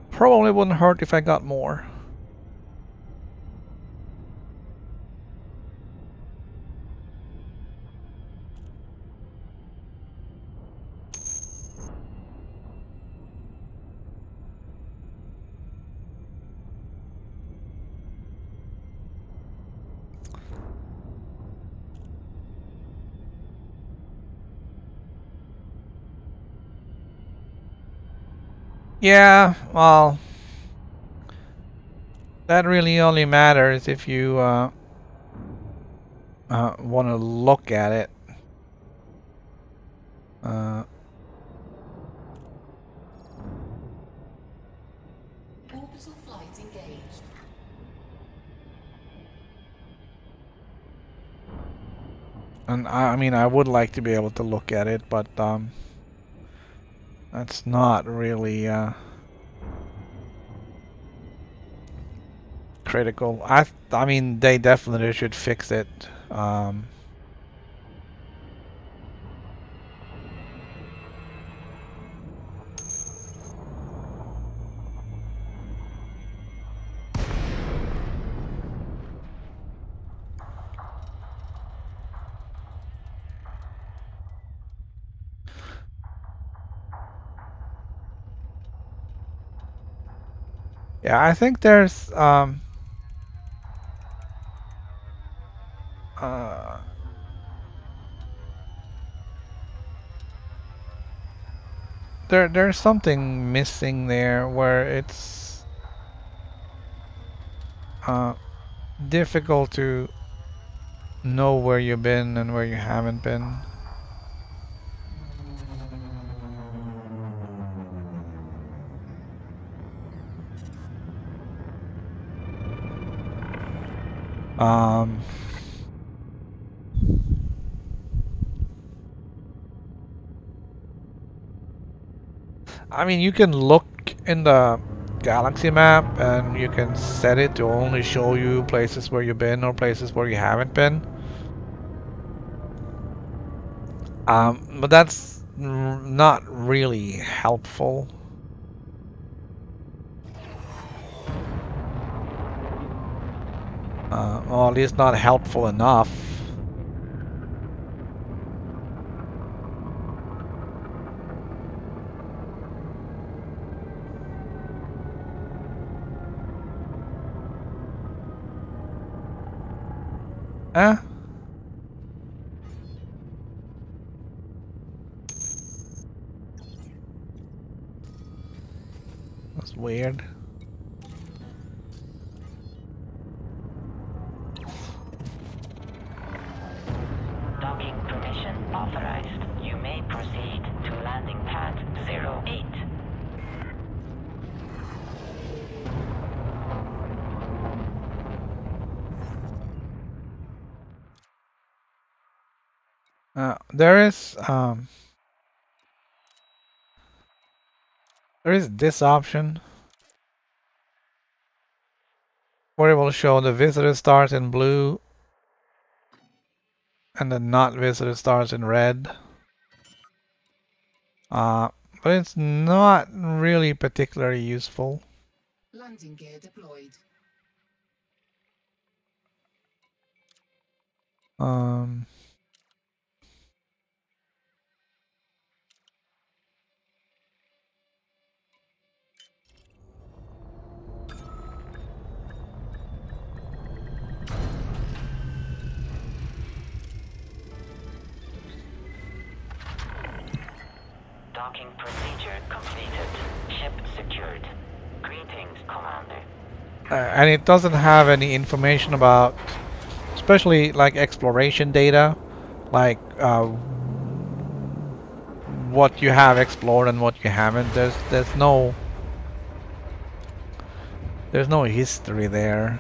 Probably wouldn't hurt if I got more. Yeah, well, that really only matters if you want to look at it. Orbital flight engaged. And I mean, I would like to be able to look at it, but that's not really critical. I mean, they definitely should fix it. Yeah, I think there's there's something missing there where it's difficult to know where you've been and where you haven't been. I mean, you can look in the galaxy map and you can set it to only show you places where you've been or places where you haven't been. But that's not really helpful. Or at least not helpful enough. Eh? That's weird. Docking permission authorized. You may proceed to landing pad 08. There is this option where it will show the visitor stars in blue and the not visited stars in red. But it's not really particularly useful. Landing gear deployed. Um, Docking procedure completed. Ship secured. Greetings, Commander. and it doesn't have any information about, especially like exploration data, like what you have explored and what you haven't. There's no history there.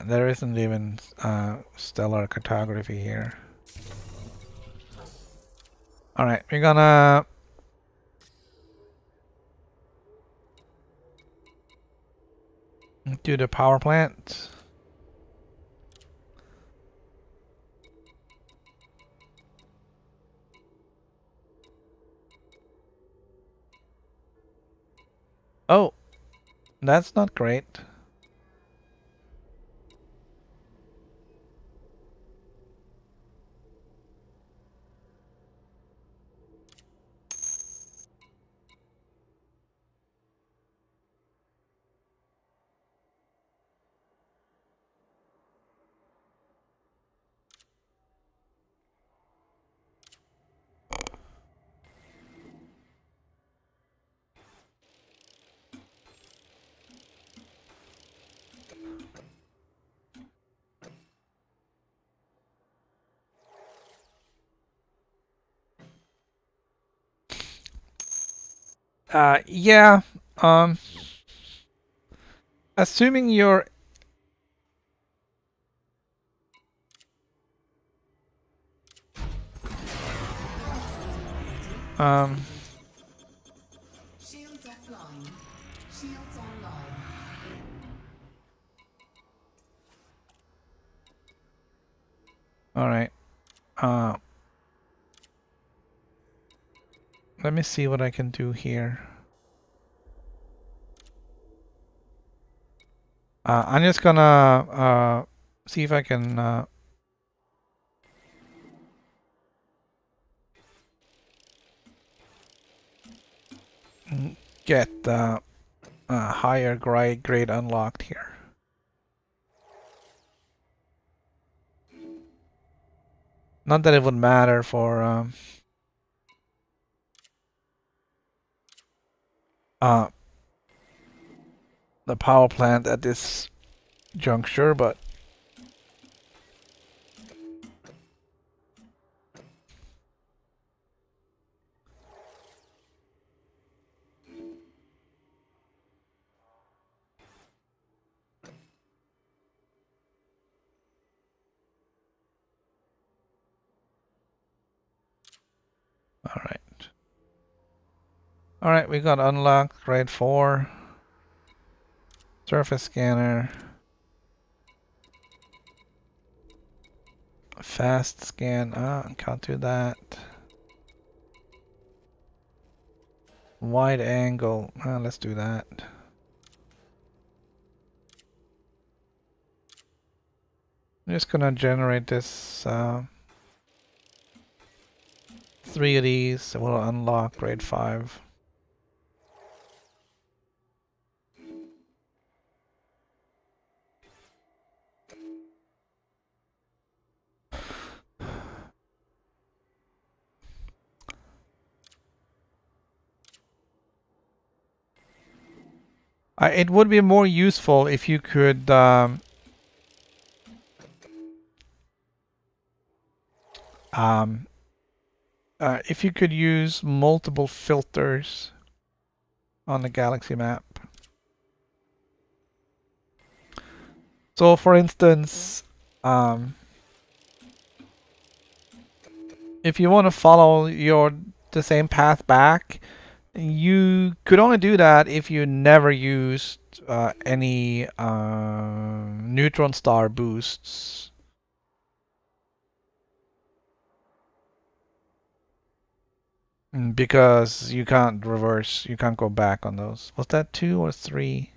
There isn't even stellar cartography here. Alright, we're gonna do the power plant. Oh, that's not great. Yeah, assuming you're Shields offline. Shields online. all right. Let me see what I can do here. I'm just gonna see if I can get higher grade unlocked here. Not that it would matter for the power plant at this juncture, but alright. Alright, we got unlocked grade 4. Surface scanner. Fast scan. Can't do that. Wide angle. Let's do that. I'm just gonna generate this 3 of these, so we'll unlock grade 5. It would be more useful if you could if you could use multiple filters on the galaxy map. So for instance, if you want to follow the same path back, You could only do that if you never used any neutron star boosts. Because you can't reverse, you can't go back on those. Was that 2 or 3?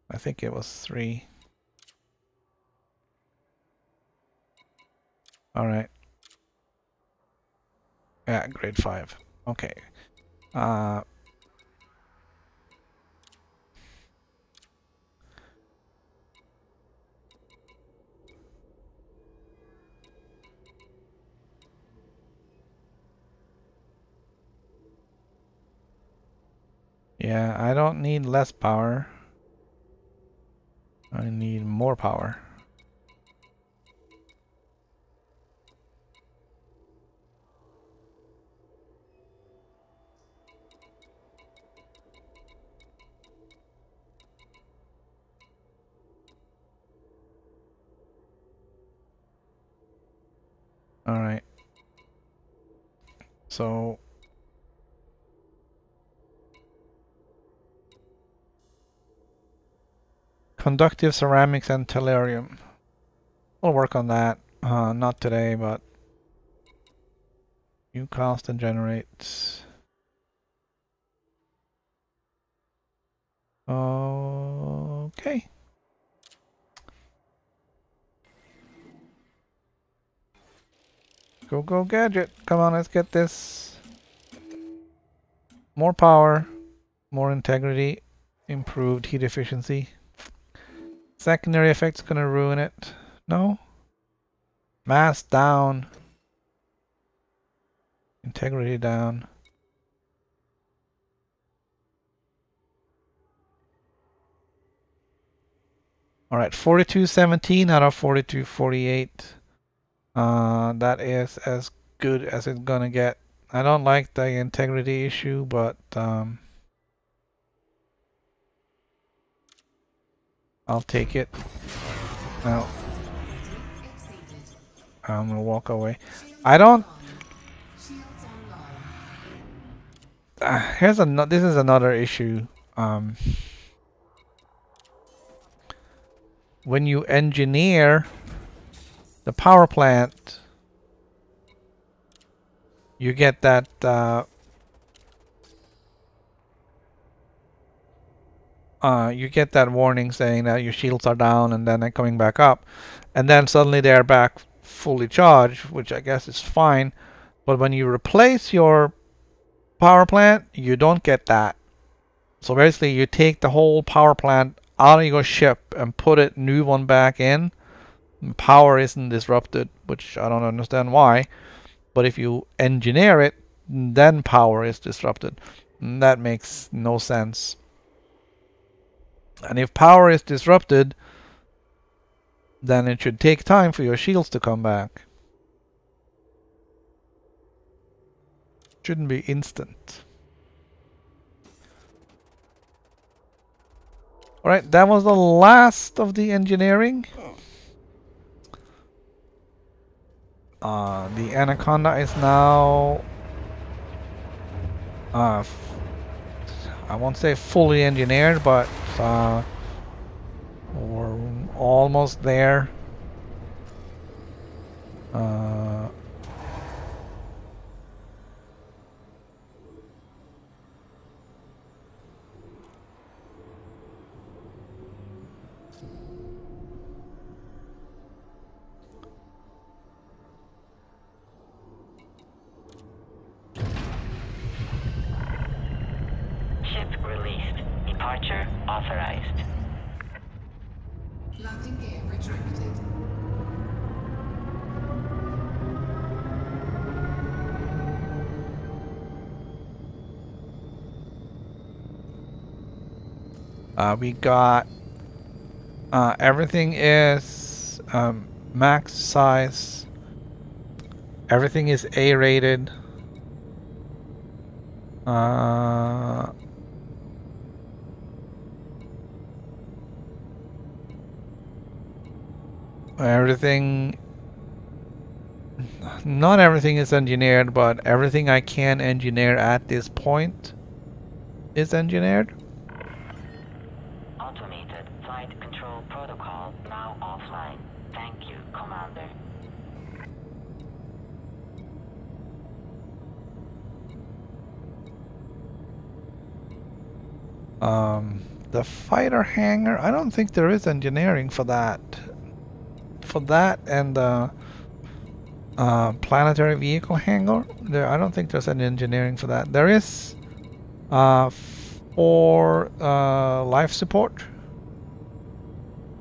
I think it was 3. Alright. Yeah, grade 5. Okay. Yeah, I don't need less power. I need more power. Alright. So conductive ceramics and tellurium. We'll work on that. Not today, but you cast and generate. Okay. Go, go, gadget. Come on, let's get this. More power, more integrity, improved heat efficiency. Secondary effect's gonna ruin it. No? Mass down. Integrity down. Alright, 4217 out of 4248. That is as good as it's gonna get. I don't like the integrity issue, but I'll take it. Now, I'm gonna walk away. I don't. Here's another. This is another issue. When you engineer the power plant, you get that warning saying that your shields are down and then they're coming back up, and then suddenly they're back fully charged, which I guess is fine. But when you replace your power plant, you don't get that. So basically, you take the whole power plant out of your ship and put it new one back in. Power isn't disrupted, which I don't understand why. But if you engineer it, then power is disrupted. That makes no sense. And if power is disrupted, then it should take time for your shields to come back. Shouldn't be instant. Alright, that was the last of the engineering. The Anaconda is now I won't say fully engineered, but we're almost there. Ship released. Departure authorized. Landing gear retracted. We got everything is max size. Everything is A rated. Everything. not everything is engineered, but everything I can engineer at this point is engineered. Automated flight control protocol now offline. Thank you, Commander. The fighter hangar, I don't think there is engineering for that. For that and the planetary vehicle hangar, I don't think there's any engineering for that. There is for life support,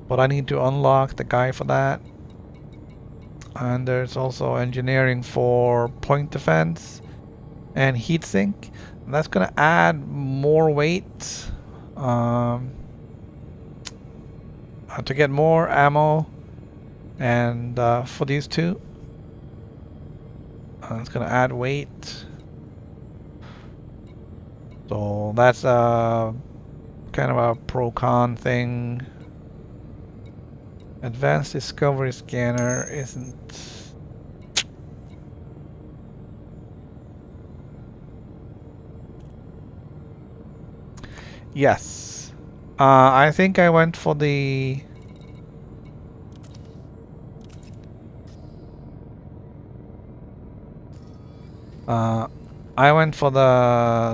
but I need to unlock the guy for that. And there's also engineering for point defense and heatsink. And that's gonna add more weight to get more ammo, and for these two, it's gonna add weight. So that's kind of a pro-con thing. Advanced discovery scanner isn't. Yes. I think I went for the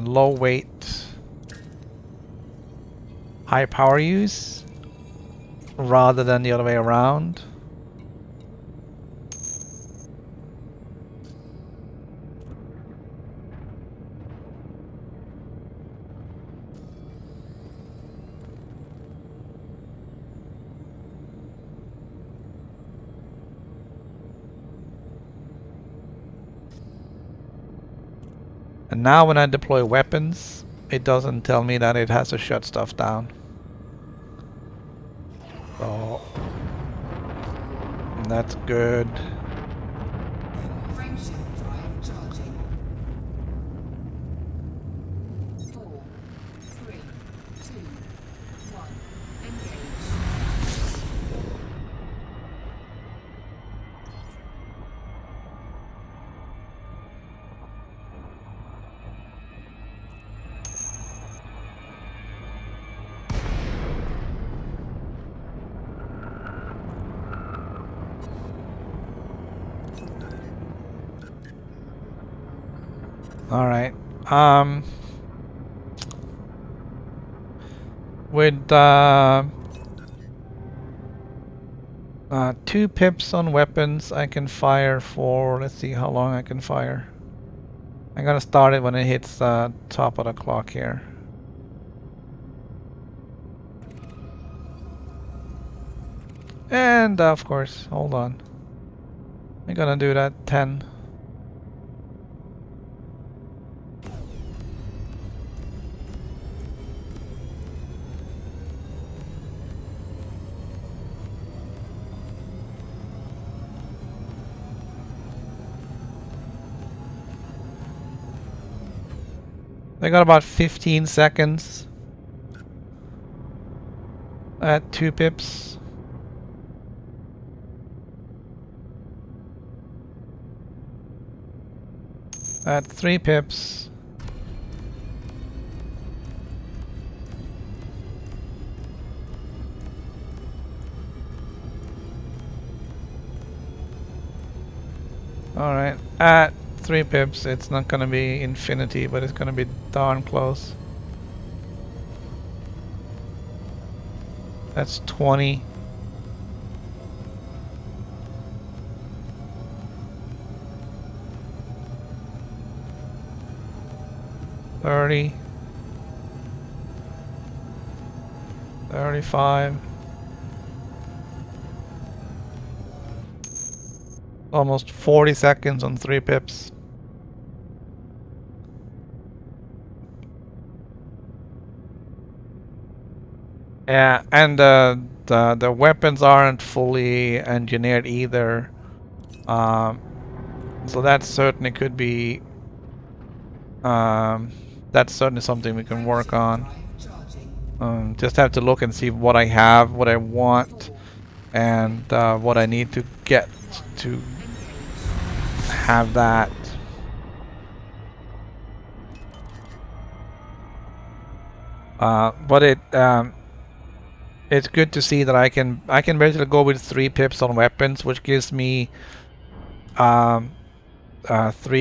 low weight, high power use rather than the other way around. And now when I deploy weapons, it doesn't tell me that it has to shut stuff down. So that's good. Frameshift drive charging. 4, 3, 2, 1. Engage. All right. With 2 pips on weapons, I can fire for, let's see how long I can fire. I'm gonna start it when it hits the top of the clock here. And of course, hold on. I'm gonna do that 10. I got about 15 seconds at 2 pips. At 3 pips. Alright, at 3 pips, it's not gonna be infinity, but it's gonna be darn close. That's 20. $30. $35. Almost 40 seconds on 3 pips. Yeah, and the weapons aren't fully engineered either. So that certainly could be that's certainly something we can work on. Just have to look and see what I have, what I want, and what I need to get to have that. But it's good to see that I can basically go with 3 pips on weapons, which gives me 3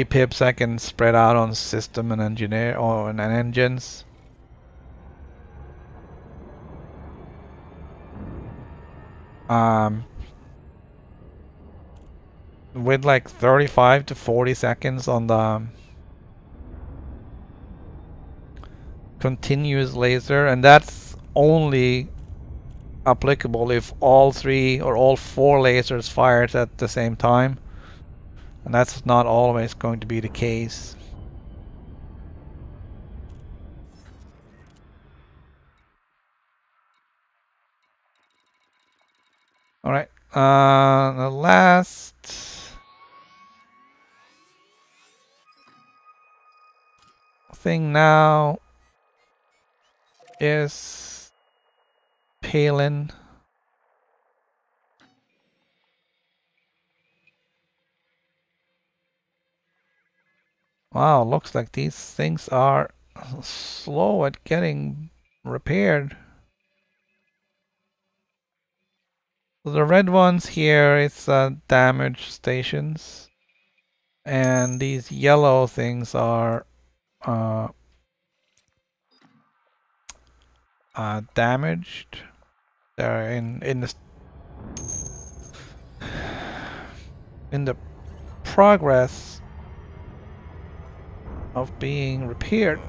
pips I can spread out on system and engineer or and engines. With like 35 to 40 seconds on the continuous laser, and that's only applicable if all 3 or all 4 lasers fired at the same time, and that's not always going to be the case. Alright, the last thing now is Palin. Wow, looks like these things are slow at getting repaired. So the red ones here, it's damage stations, and these yellow things are damaged. They're in the progress of being repaired.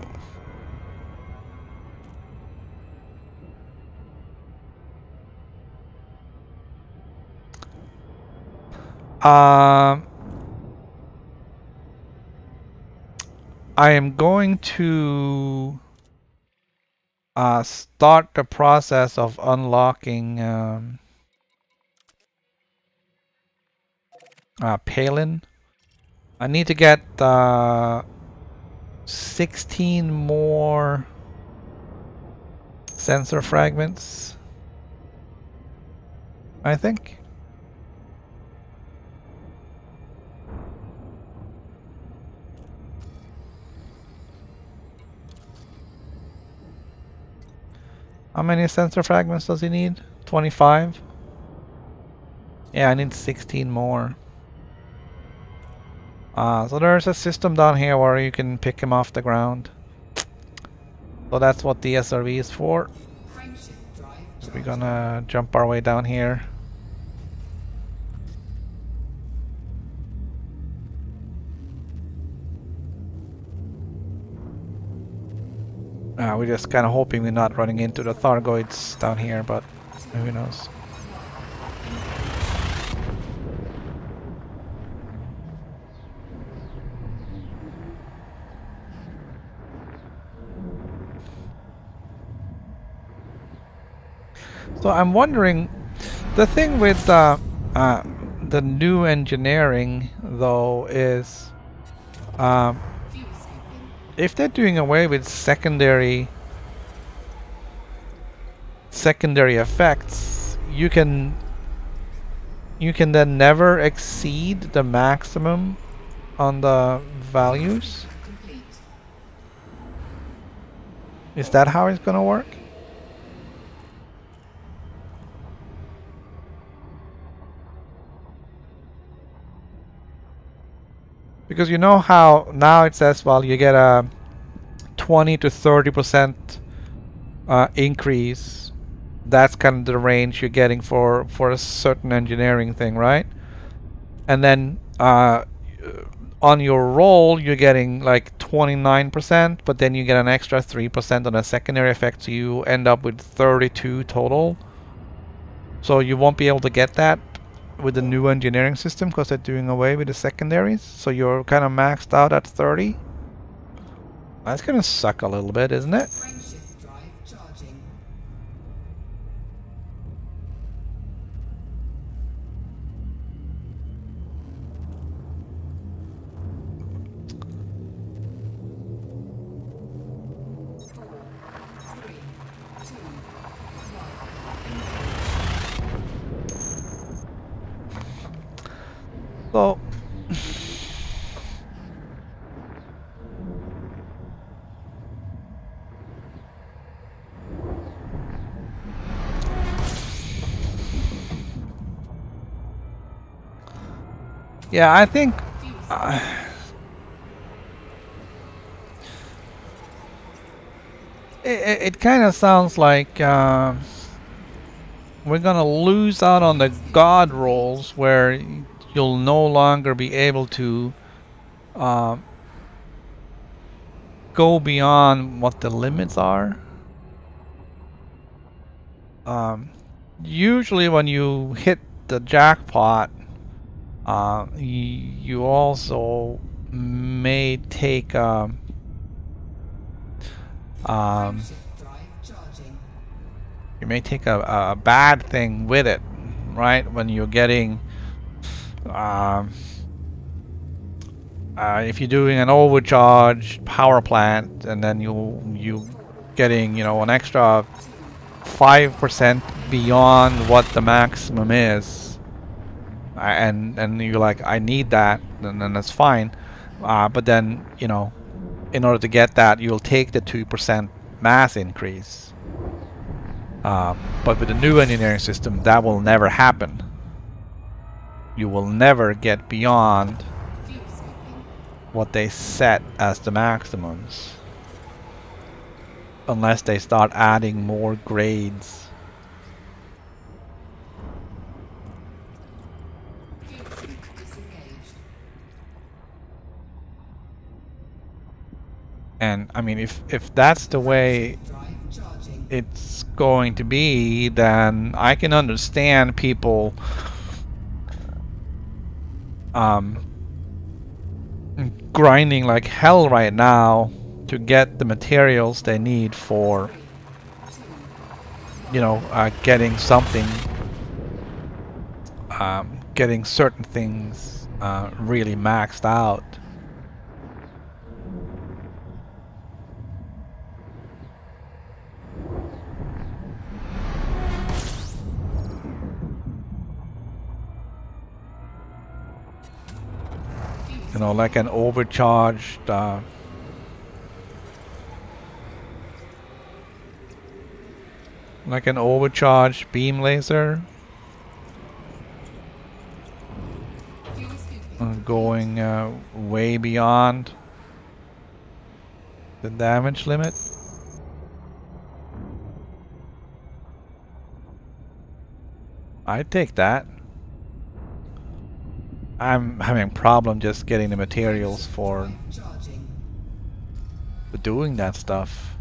I am going to start the process of unlocking Palin. I need to get 16 more sensor fragments, I think. How many sensor fragments does he need? 25? Yeah, I need 16 more. So there's a system down here where you can pick him off the ground. So that's what the SRV is for. So we're gonna jump our way down here. We're just kind of hoping we're not running into the Thargoids down here, but who knows. So I'm wondering, the thing with the new engineering though is if they're doing away with secondary effects, you can then never exceed the maximum on the values. Is that how it's gonna work? Because you know how now it says, well, you get a 20 to 30% increase. That's kind of the range you're getting for a certain engineering thing, right? And then on your roll, you're getting like 29%, but then you get an extra 3% on a secondary effect, so you end up with 32 total. So you won't be able to get that with the new engineering system because they're doing away with the secondaries, so you're kind of maxed out at 30. That's gonna suck a little bit, isn't it? So Yeah, I think it kind of sounds like we're gonna lose out on the god rolls where you'll no longer be able to uh, go beyond what the limits are. Um, Usually when you hit the jackpot, you also may take um, you may take a bad thing with it, right? When you're getting um, if you're doing an overcharged power plant and then you getting, you know, an extra 5% beyond what the maximum is, and you're like, I need that, then that's fine. But then, you know, in order to get that, you'll take the 2% mass increase. But with the new engineering system, that will never happen. You will never get beyond what they set as the maximums, unless they start adding more grades. And I mean, if that's the way it's going to be, then I can understand people grinding like hell right now to get the materials they need for, you know, getting something, getting certain things really maxed out. You know, like an overcharged beam laser, going way beyond the damage limit. I'd take that. I'm having a problem just getting the materials for doing that stuff.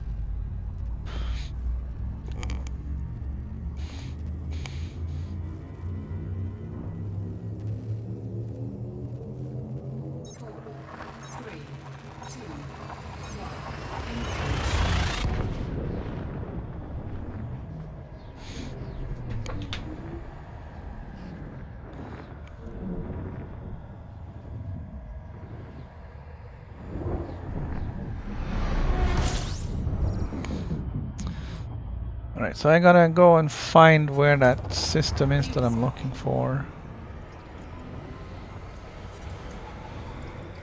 Alright, so I gotta go and find where that system is that I'm looking for.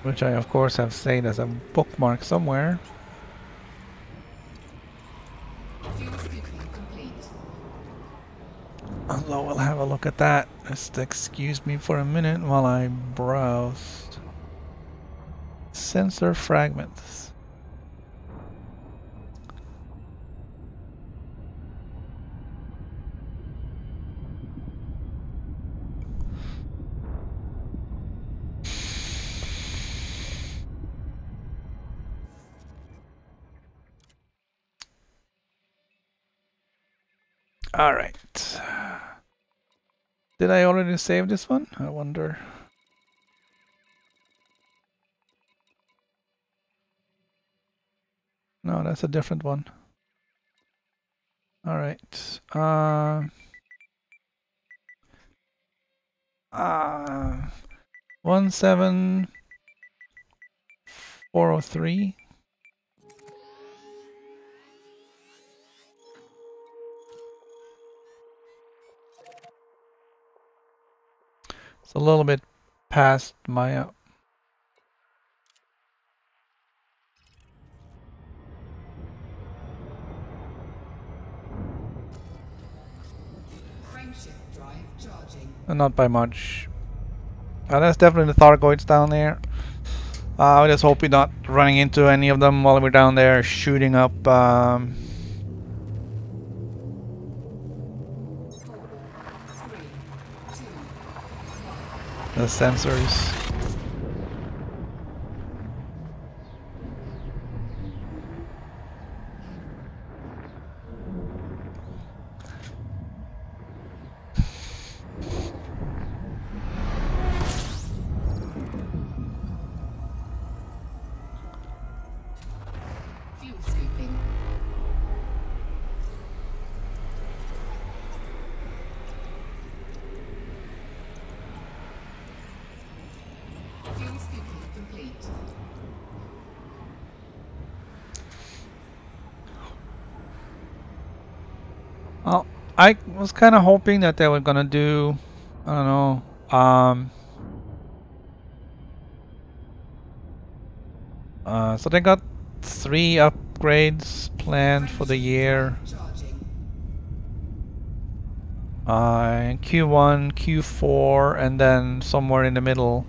Which I of course have saved as a bookmark somewhere. Although we'll have a look at that. Just excuse me for a minute while I browse. Sensor fragments. All right. Did I already save this one? I wonder. No, that's a different one. All right. 17403. It's a little bit past my not by much. That's definitely the Thargoids down there. I just hope we're not running into any of them while we're down there shooting up 4, 3, 2, the sensors. fuel scooping. Fuel scooping complete. Well, I was kind of hoping that they were gonna do, I don't know, so they got 3 upgrades planned for the year. Charging. In Q1, Q4, and then somewhere in the middle,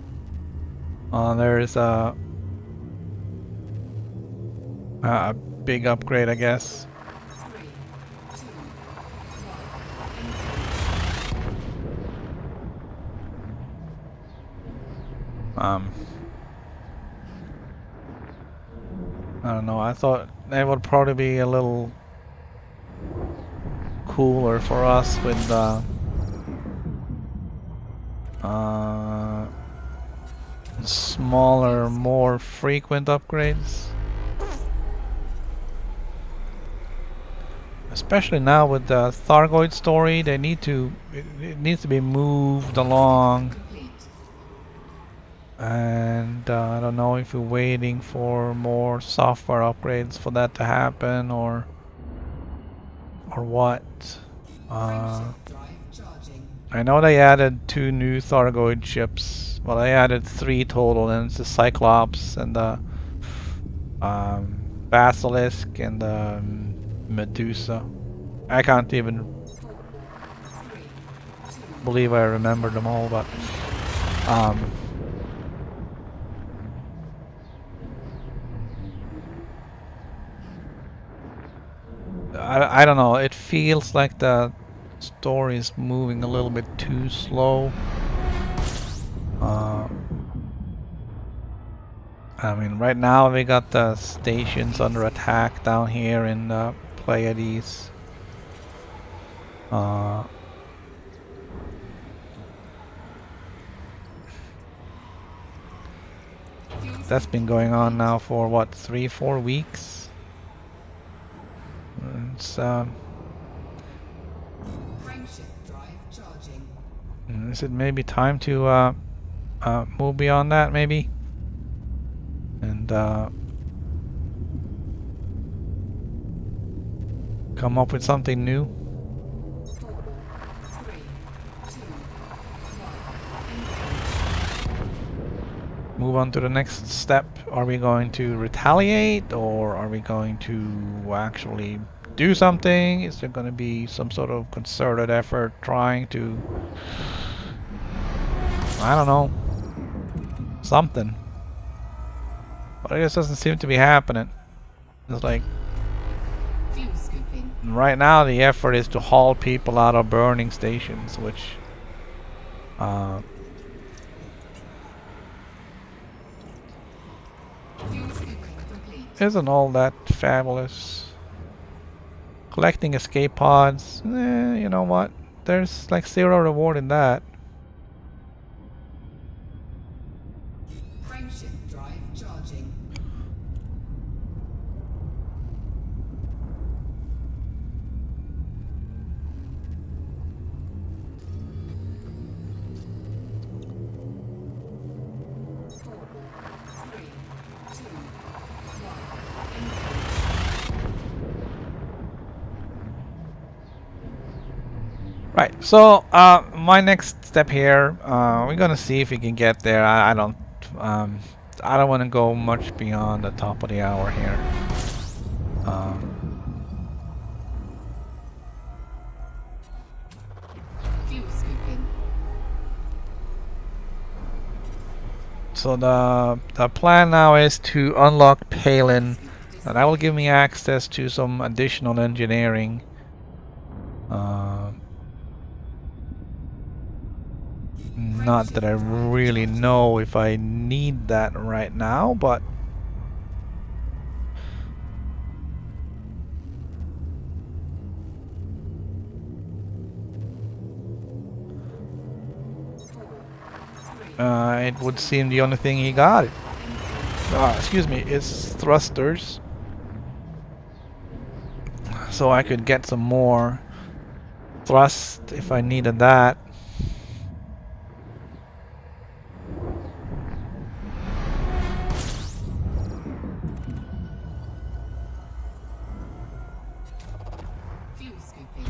there's a big upgrade, I guess. 3, 2, 1. I don't know. I thought it would probably be a little cooler for us with smaller, more frequent upgrades. Especially now with the Thargoid story, they need to it needs to be moved along. Complete. And I don't know if we're waiting for more software upgrades for that to happen or what. Frameshift drive charging. I know they added 2 new Thargoid ships. Well, they added 3 total, and it's the Cyclops and the Basilisk and the Medusa. I can't even 4, 3, 2, believe I remember them all, but I don't know. It feels like the story is moving a little bit too slow. I mean, right now we got the stations under attack down here in the Pleiades. That's been going on now for what, 3-4 weeks? It's frameshift drive charging. is it maybe time to move beyond that, maybe? And come up with something new? 4, 3, 2, 1. Move on to the next step. Are we going to retaliate, or are we going to actually do something? Is there going to be some sort of concerted effort trying to, I don't know, something? But it just doesn't seem to be happening. It's like Fuel scooping. right now the effort is to haul people out of burning stations, which Fuel scooping complete. isn't all that fabulous. Collecting escape pods, you know what? There's like 0 reward in that. Frameshift drive charging. Right, so my next step here, we're gonna see if we can get there. I don't want to go much beyond the top of the hour here. Fuel scooping. So the plan now is to unlock Palin, and that will give me access to some additional engineering. Not that I really know if I need that right now, but it would seem the only thing he got, excuse me, is thrusters. So I could get some more thrust if I needed that. Fuel scooping.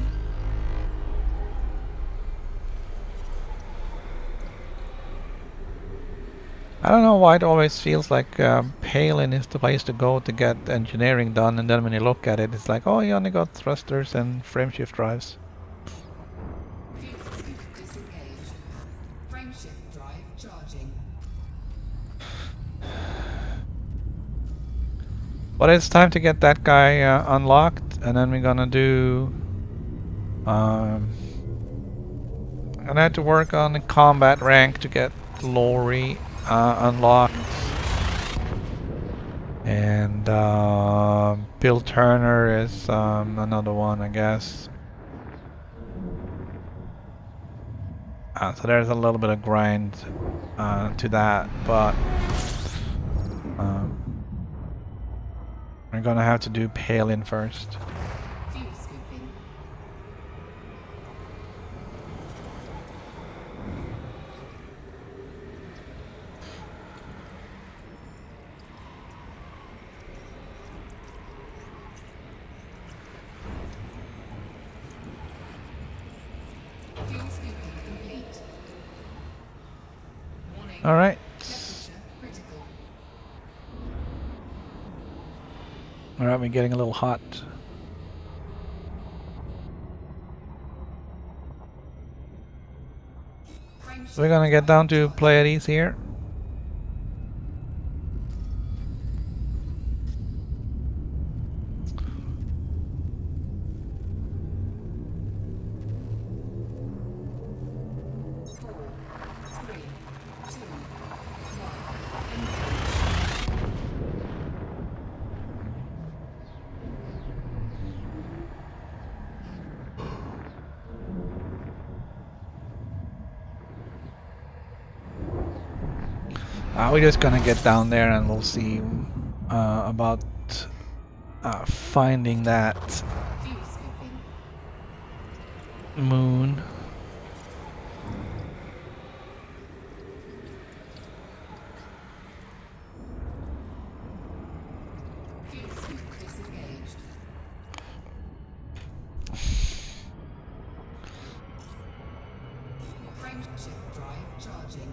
I don't know why it always feels like Palin is the place to go to get engineering done, and then when you look at it, it's like, oh, you only got thrusters and frameshift drives. Fuel scoop disengaged. Frameshift drive charging. But it's time to get that guy unlocked, and then we're gonna do... and I had to work on the combat rank to get Lori unlocked. And Bill Turner is another one, I guess. So there's a little bit of grind to that, but we're gonna have to do Palin first. Fuel scooping. Fuel scooping complete. Warning. All right. Temperature critical. All right, we're getting a little hot. So we're gonna get down to Pleiades here. We're just gonna get down there and we'll see about finding that Fuel scooping. moon. Fuel scoop disengaged. Frameshift drive charging.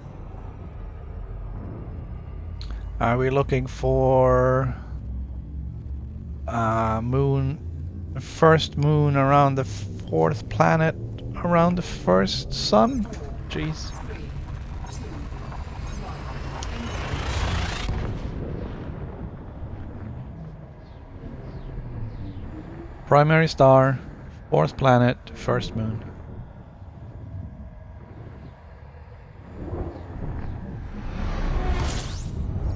Are we looking for moon, first moon around the fourth planet around the first sun? Jeez. 3, 2, 1. Primary star, fourth planet, first moon.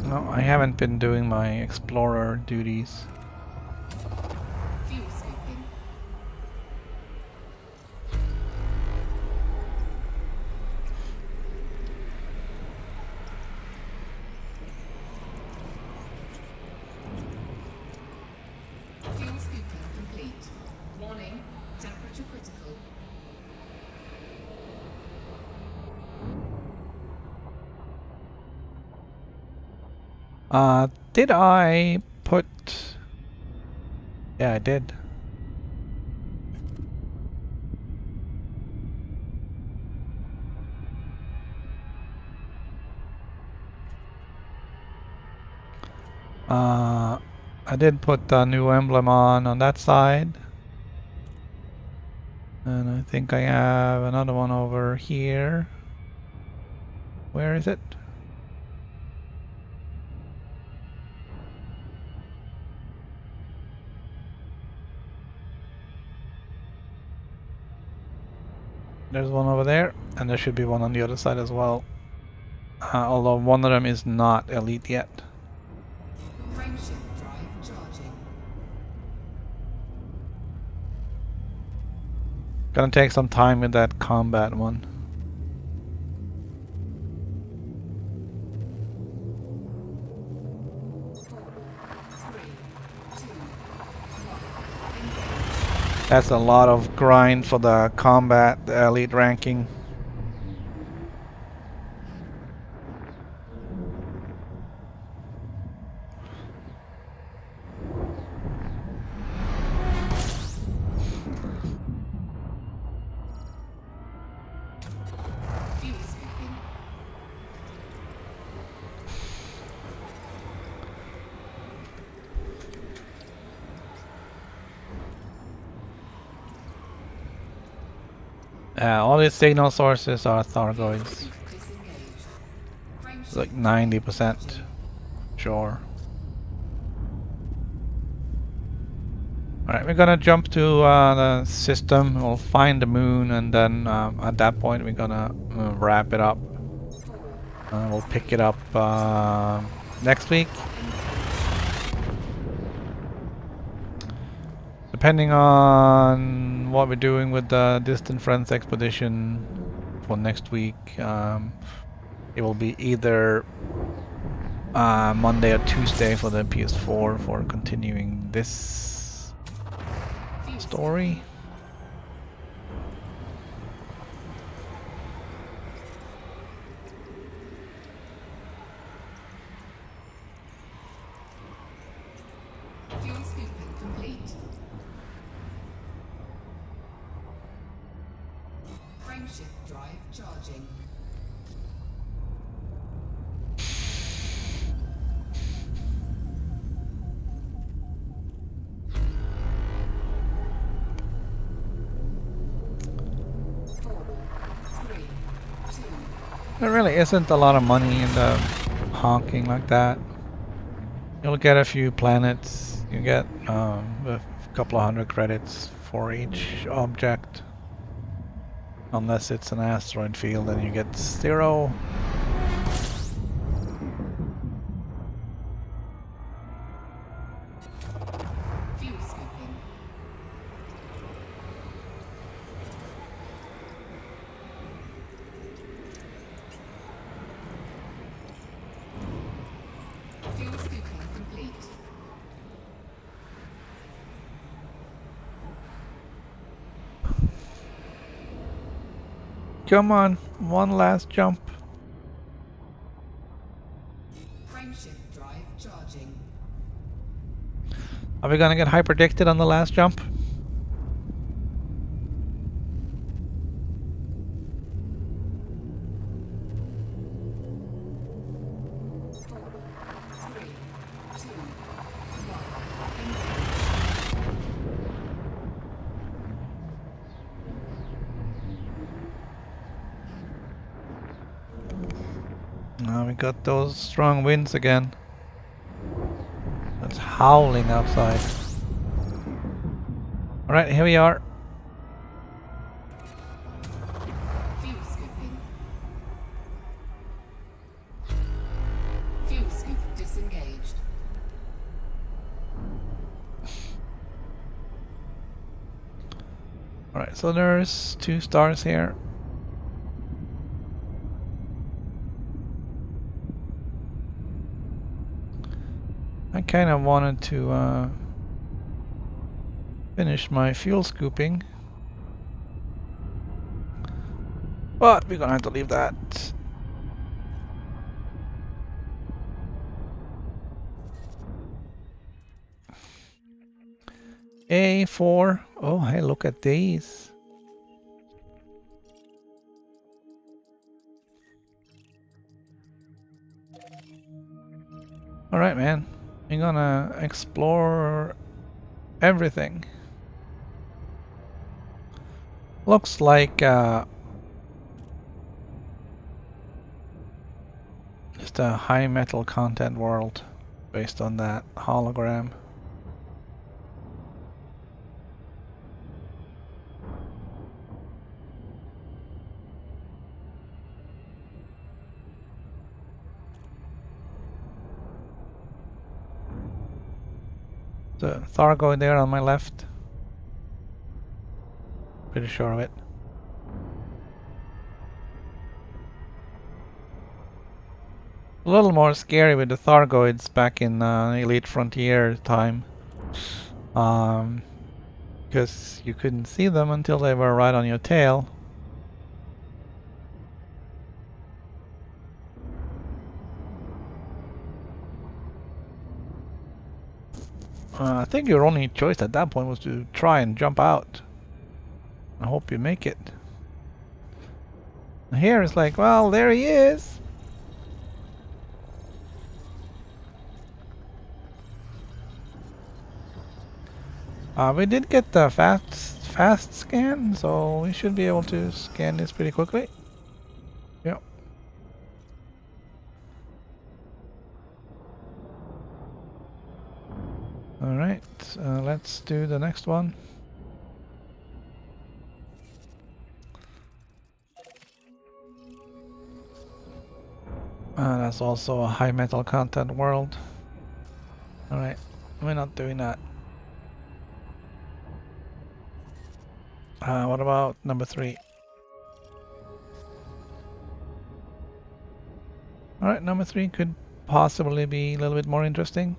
No, I haven't been doing my explorer duties. Fuel scooping. Fuel scooping complete. Warning, temperature critical. Did I put... Yeah, I did. I did put the new emblem on that side. And I think I have another one over here. Where is it? There's one over there, and there should be one on the other side as well. Although one of them is not elite yet. Frameshift drive charging. Gonna take some time with that combat one. That's a lot of grind for the combat, the elite ranking. Fuel scooping. All these signal sources are Thargoids. Disengaged. Like 90% sure. Alright, we're gonna jump to the system, we'll find the moon, and then at that point we're gonna wrap it up. We'll pick it up next week. Depending on what we're doing with the Distant Friends expedition for next week, it will be either Monday or Tuesday for the PS4 for continuing this story. Fuel scooping complete. Frameshift drive charging. There really isn't a lot of money in the honking like that. You'll get a few planets. You get a couple of 100 credits for each object. Unless it's an asteroid field, then you get 0. Fuel scooping. Fuel scooping complete. Come on, one last jump. Frameshift drive charging. Are we gonna get hyperdicted on the last jump? Now we got those strong winds again. It's howling outside. Alright, here we are. Fuel scooping. Fuel scoop disengaged. Alright, so there's 2 stars here. I kind of wanted to finish my fuel scooping, but we're gonna have to leave that. A4. Oh, hey, look at these. All right, man. I'm gonna explore everything. Looks like just a high metal content world based on that hologram. The Thargoid there on my left. Pretty sure of it. A little more scary with the Thargoids back in Elite Frontier time. Because you couldn't see them until they were right on your tail. I think your only choice at that point was to try and jump out. I hope you make it. Here it's like, well, there he is. We did get the fast scan, so we should be able to scan this pretty quickly. Yep. Alright, let's do the next one. That's also a high metal content world. Alright, we're not doing that. What about number 3? Alright, number 3 could possibly be a little bit more interesting.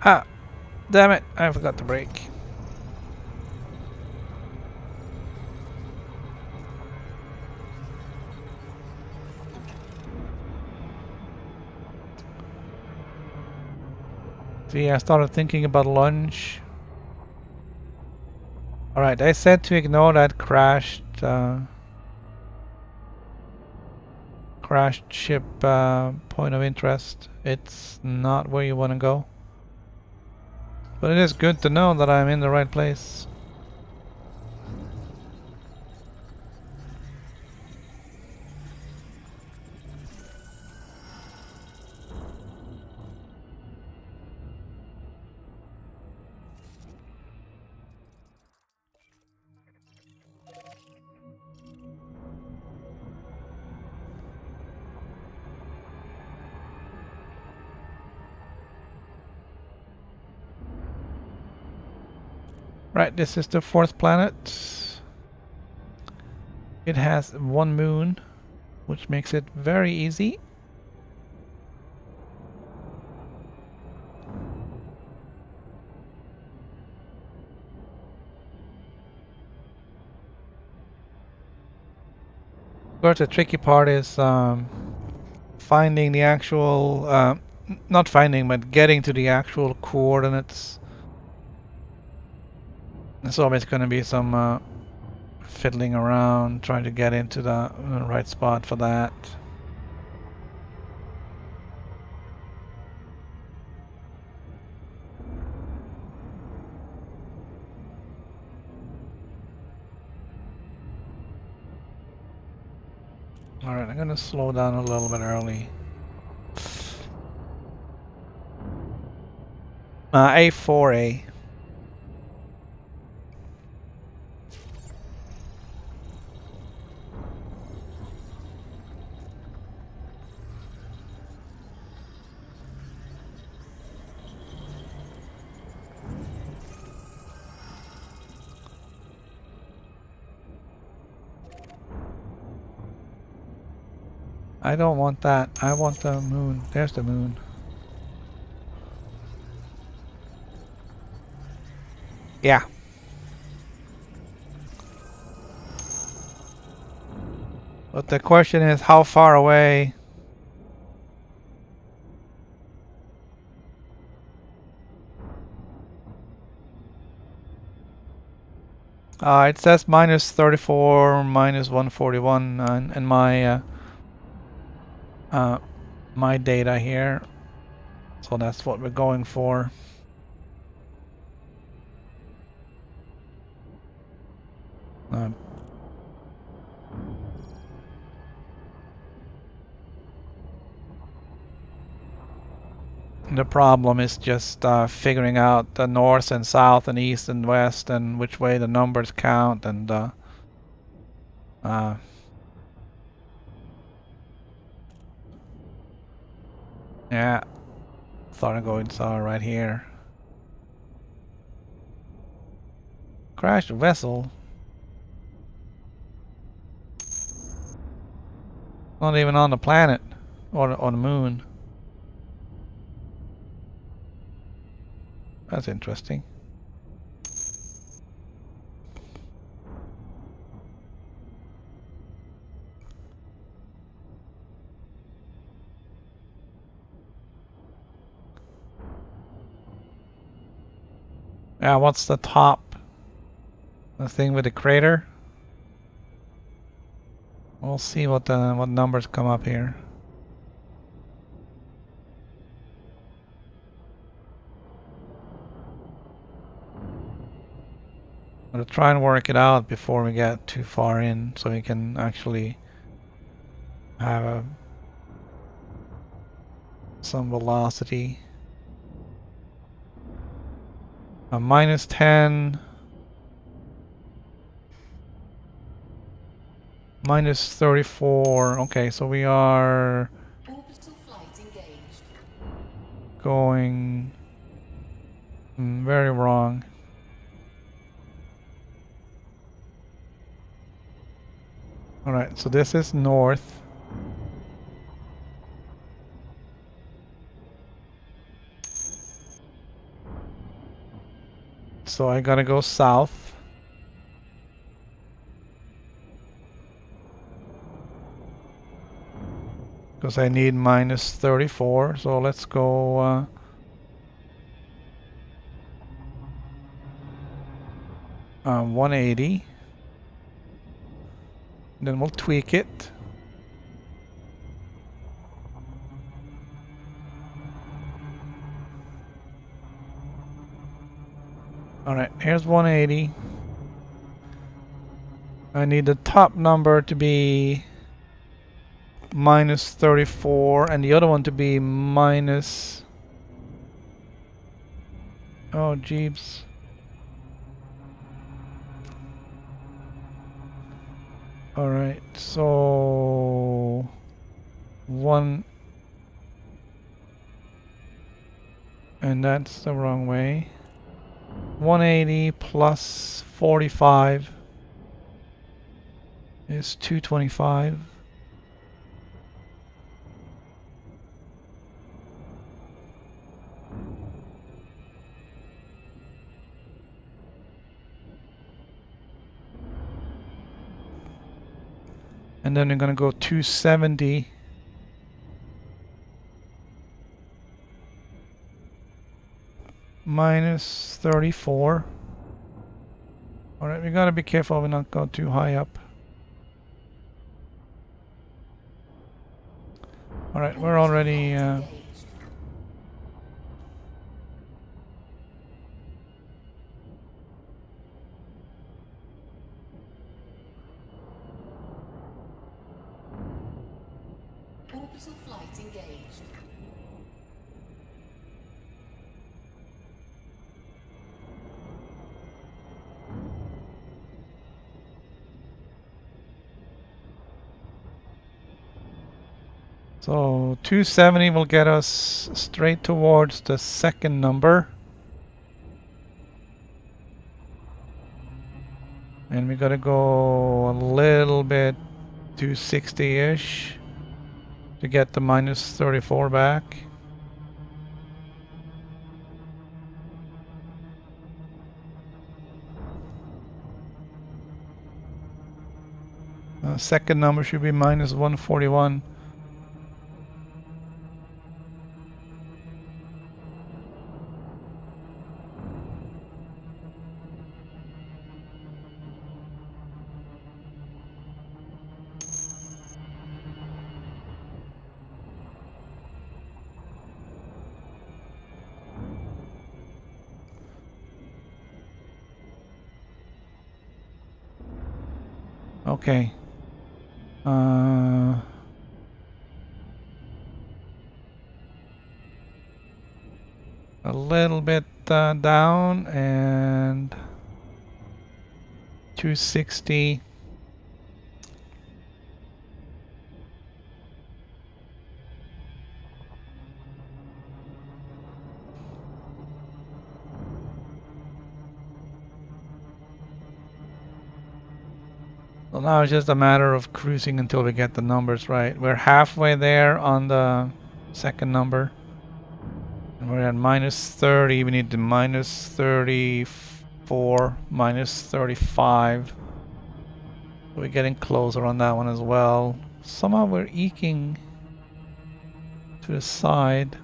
Ah, damn it, I forgot to brake. See, I started thinking about lunch. Alright, I said to ignore that crashed ship point of interest. It's not where you want to go. But it is good to know that I'm in the right place. Right, this is the 4th planet. It has 1 moon, which makes it very easy. Of course, the tricky part is finding the actual, not finding, but getting to the actual coordinates. There's always going to be some fiddling around, trying to get into the right spot for that. Alright, I'm going to slow down a little bit early. A4A. I don't want that. I want the moon. There's the moon. Yeah. But the question is, how far away? It says minus 34, minus 141 in my my data here. So that's what we're going for. The problem is just figuring out the north and south and east and west and which way the numbers count and yeah, thought I'd go inside right here. Crash the vessel. Not even on the planet or the moon. That's interesting. Yeah, what's the top? The thing with the crater? We'll see what numbers come up here. I'm gonna try and work it out before we get too far in, so we can actually have some velocity. A minus 10, minus 34. Okay, so we are Orbital flight engaged. going very wrong. Alright, so this is north. So I gotta go south. Because I need minus 34, so let's go 180. Then we'll tweak it. Alright, here's 180. I need the top number to be minus 34 and the other one to be minus... Oh, jeeps. Alright, so... one... And that's the wrong way. 180 plus 45 is 225. And then we're gonna go 270. Minus 34. Alright, we gotta be careful we not go too high up. Alright, we're already... Orbital flight engaged. So 270 will get us straight towards the second number. And we gotta go a little bit 260-ish to get the minus 34 back. Second number should be minus 141. Okay. A little bit down and 260. So now it's just a matter of cruising until we get the numbers right. We're halfway there on the second number. And we're at minus 30. We need the minus 34, minus 35. We're getting closer on that one as well. Somehow we're eking to the side.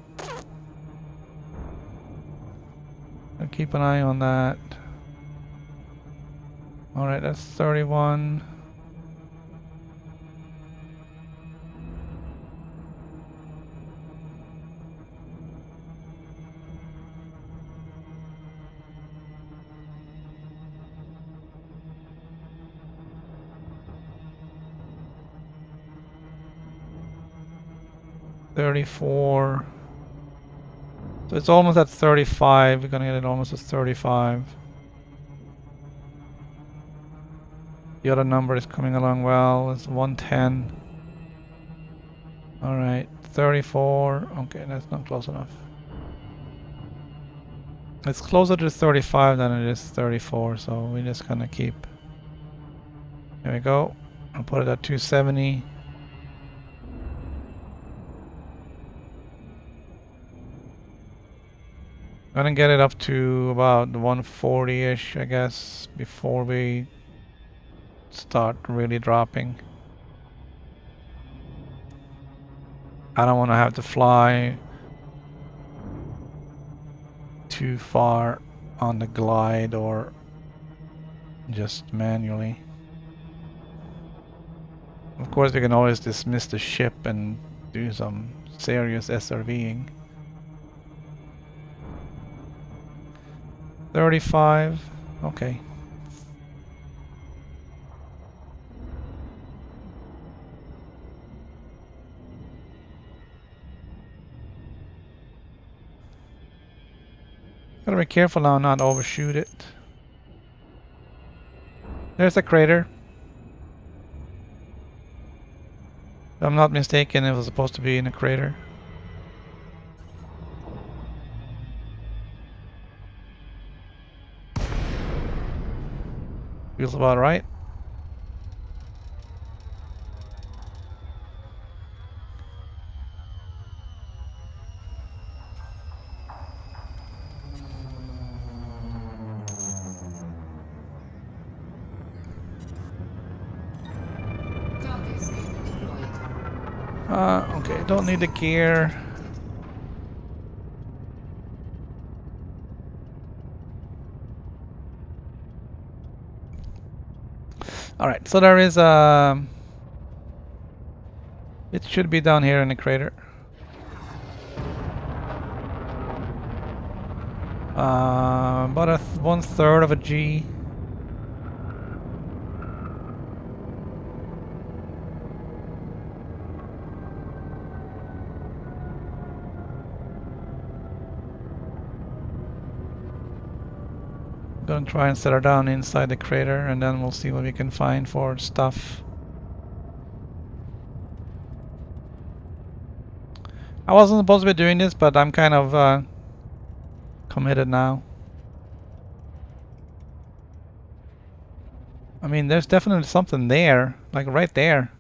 I'll keep an eye on that. Alright, that's 31. $34. So it's almost at 35. We're gonna get it almost at 35. The other number is coming along well. It's 110. Alright, 34. Okay, that's not close enough. It's closer to 35 than it is 34, so we're just gonna keep. There we go. I'll put it at 270. Gonna get it up to about 140-ish, I guess, before we start really dropping. I don't want to have to fly too far on the glide or just manually. Of course, we can always dismiss the ship and do some serious SRVing. 35, okay. Gotta be careful now not overshoot it. There's a crater. If I'm not mistaken, it was supposed to be in a crater. Feels about right. Okay, don't need the gear. Alright, so there is a... It should be down here in the crater. About a 1/3 of a G. Gonna try and set her down inside the crater, and then we'll see what we can find for stuff. I wasn't supposed to be doing this, but I'm kind of committed now. I mean, there's definitely something there, like right there.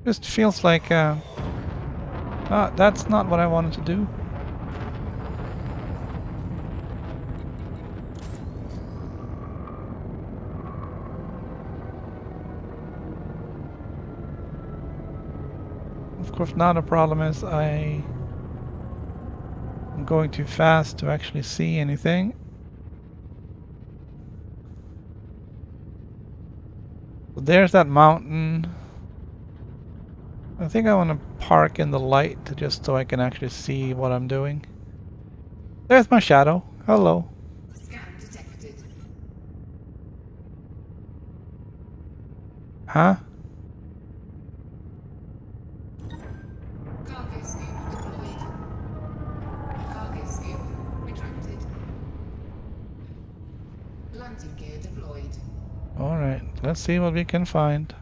Just feels like that's not what I wanted to do. Of course, now the problem is I'm going too fast to actually see anything. So there's that mountain. I think I want to park in the light just so I can actually see what I'm doing. There's my shadow. Hello. Scan detected. Huh? Cargo scoop deployed. Cargo scoop retracted. Landing gear deployed. Alright, let's see what we can find.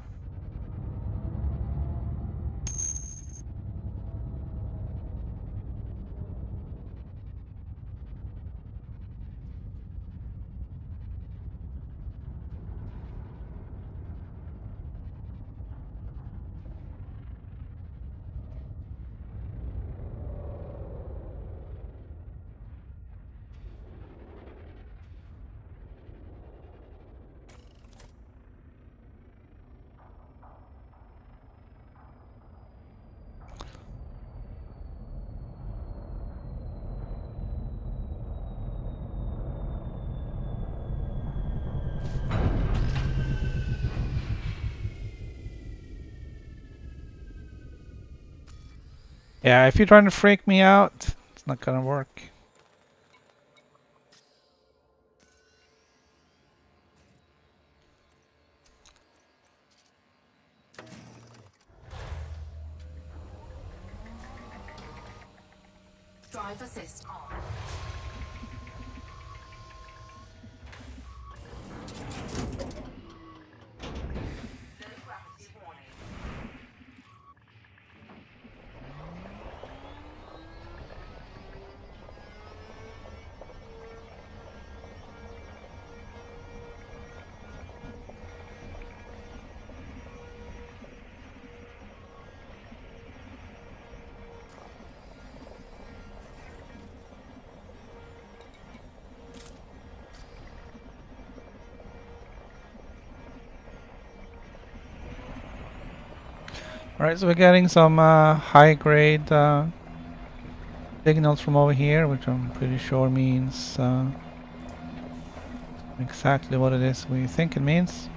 Yeah, if you're trying to freak me out, it's not gonna work. Drive assist on. Low gravity warning. Alright, so we're getting some high grade signals from over here, which I'm pretty sure means exactly what it is we think it means.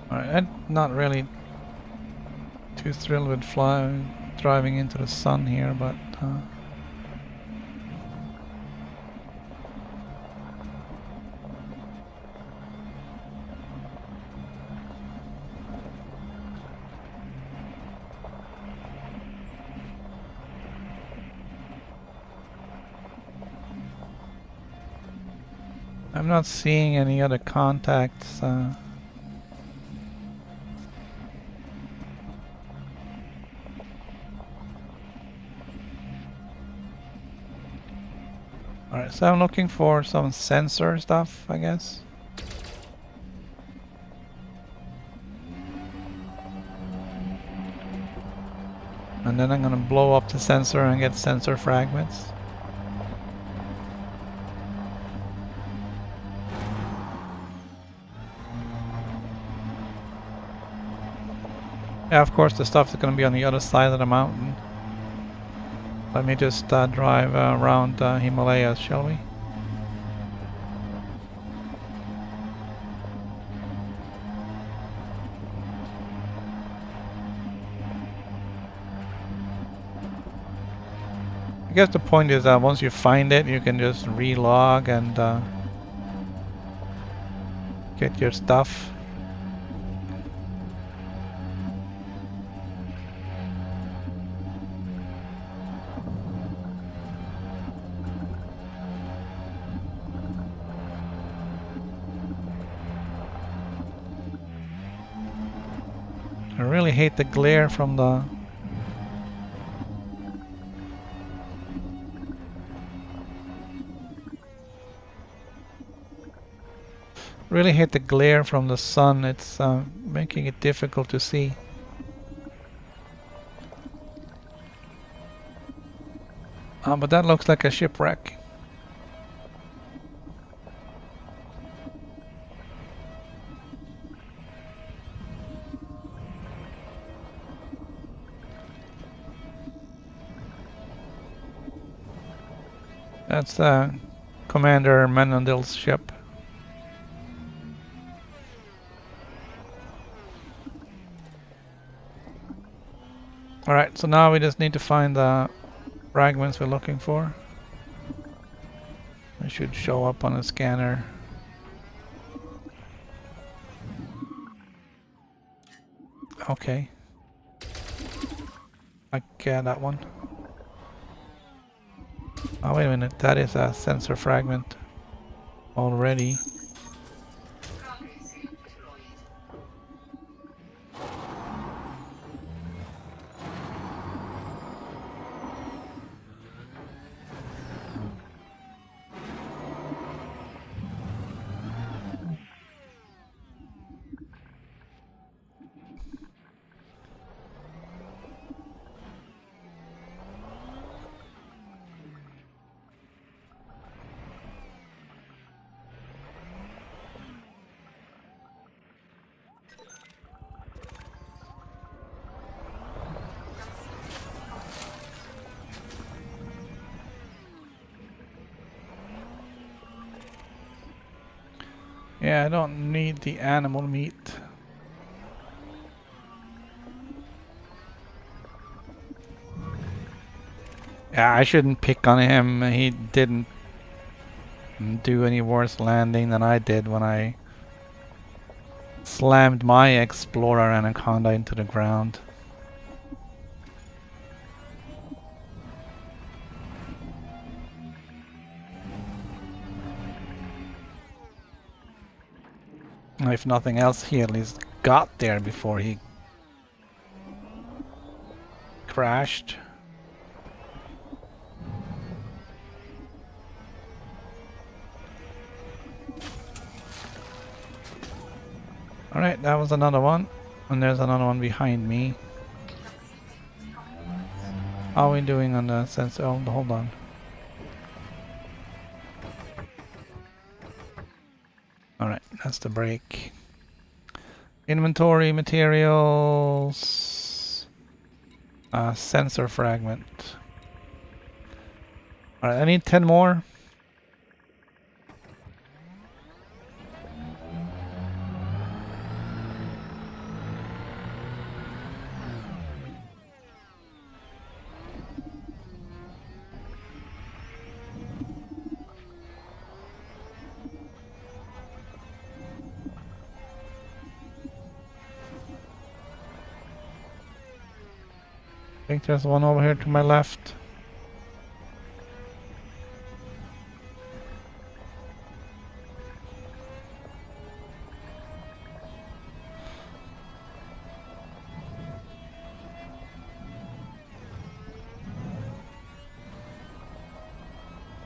Alright, I'm not really too thrilled with driving into the sun here, but I'm not seeing any other contacts. Alright, so I'm looking for some sensor stuff, I guess. And then I'm gonna blow up the sensor and get sensor fragments. Yeah, of course the stuff is gonna be on the other side of the mountain. Let me just drive around Himalayas, shall we? I guess the point is that once you find it, you can just relog and get your stuff. I really hate the glare from the... Really hate the glare from the sun. It's making it difficult to see. But that looks like a shipwreck. That's Commander Menandil's ship. Alright, so now we just need to find the fragments we're looking for. They should show up on a scanner. Okay. Like that one. Oh, wait a minute, that is a sensor fragment already. Cargo suit deployed. Yeah, I don't need the animal meat. Yeah, I shouldn't pick on him. He didn't do any worse landing than I did when I slammed my Explorer Anaconda into the ground. If nothing else, he at least got there before he crashed. Alright, that was another one. And there's another one behind me. How are we doing on the sensor? Oh, hold on. Alright, that's the brake. Inventory, materials, sensor fragment. Alright, I need 10 more. I think there's one over here to my left.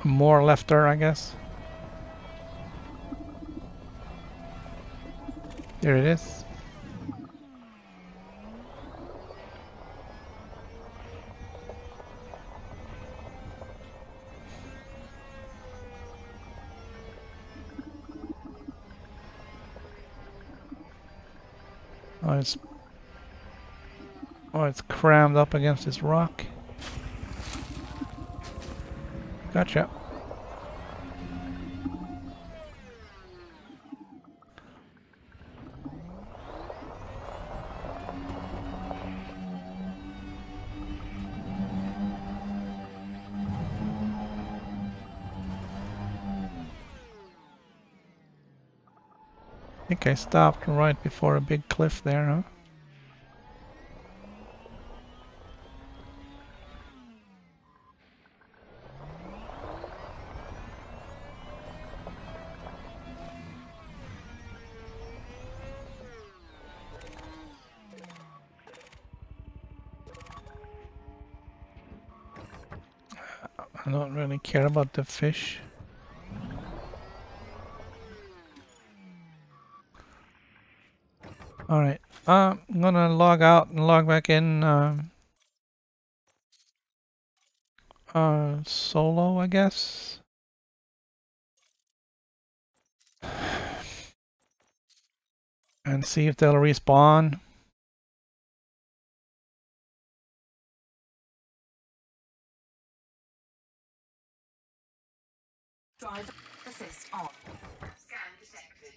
More left there, I guess. There it is. Oh, it's crammed up against this rock. Gotcha. I think I stopped right before a big cliff there, huh? I don't really care about the fish. Alright, I'm gonna log out and log back in solo, I guess. And see if they'll respawn. Drive assist on. Scan detected.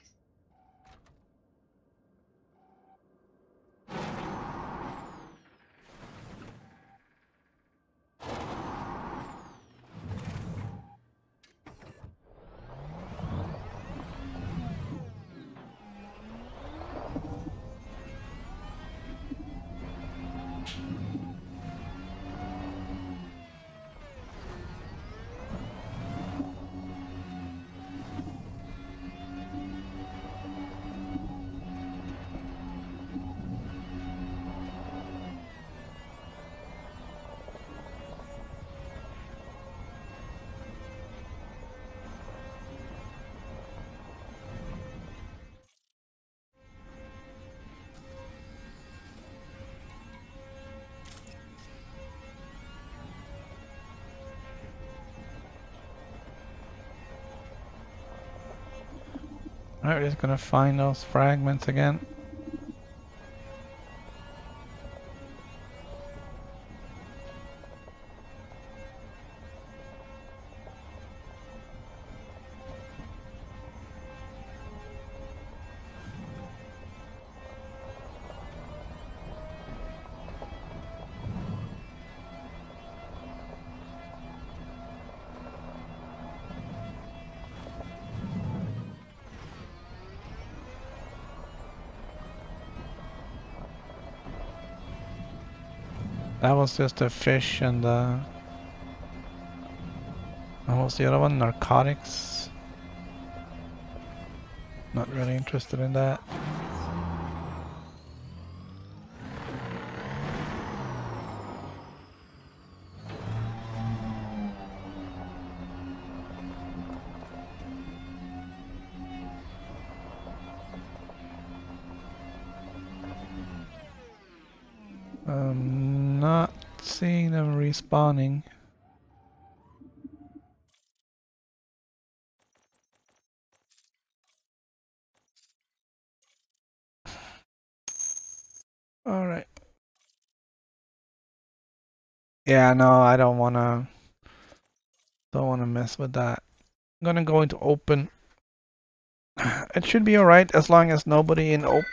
Alright, we're just gonna find those fragments again. That was just a fish and what was the other one? Narcotics. Not really interested in that. Not seeing them respawning. Alright. Yeah, no, I don't wanna mess with that. I'm gonna go into open. It should be alright as long as nobody in open.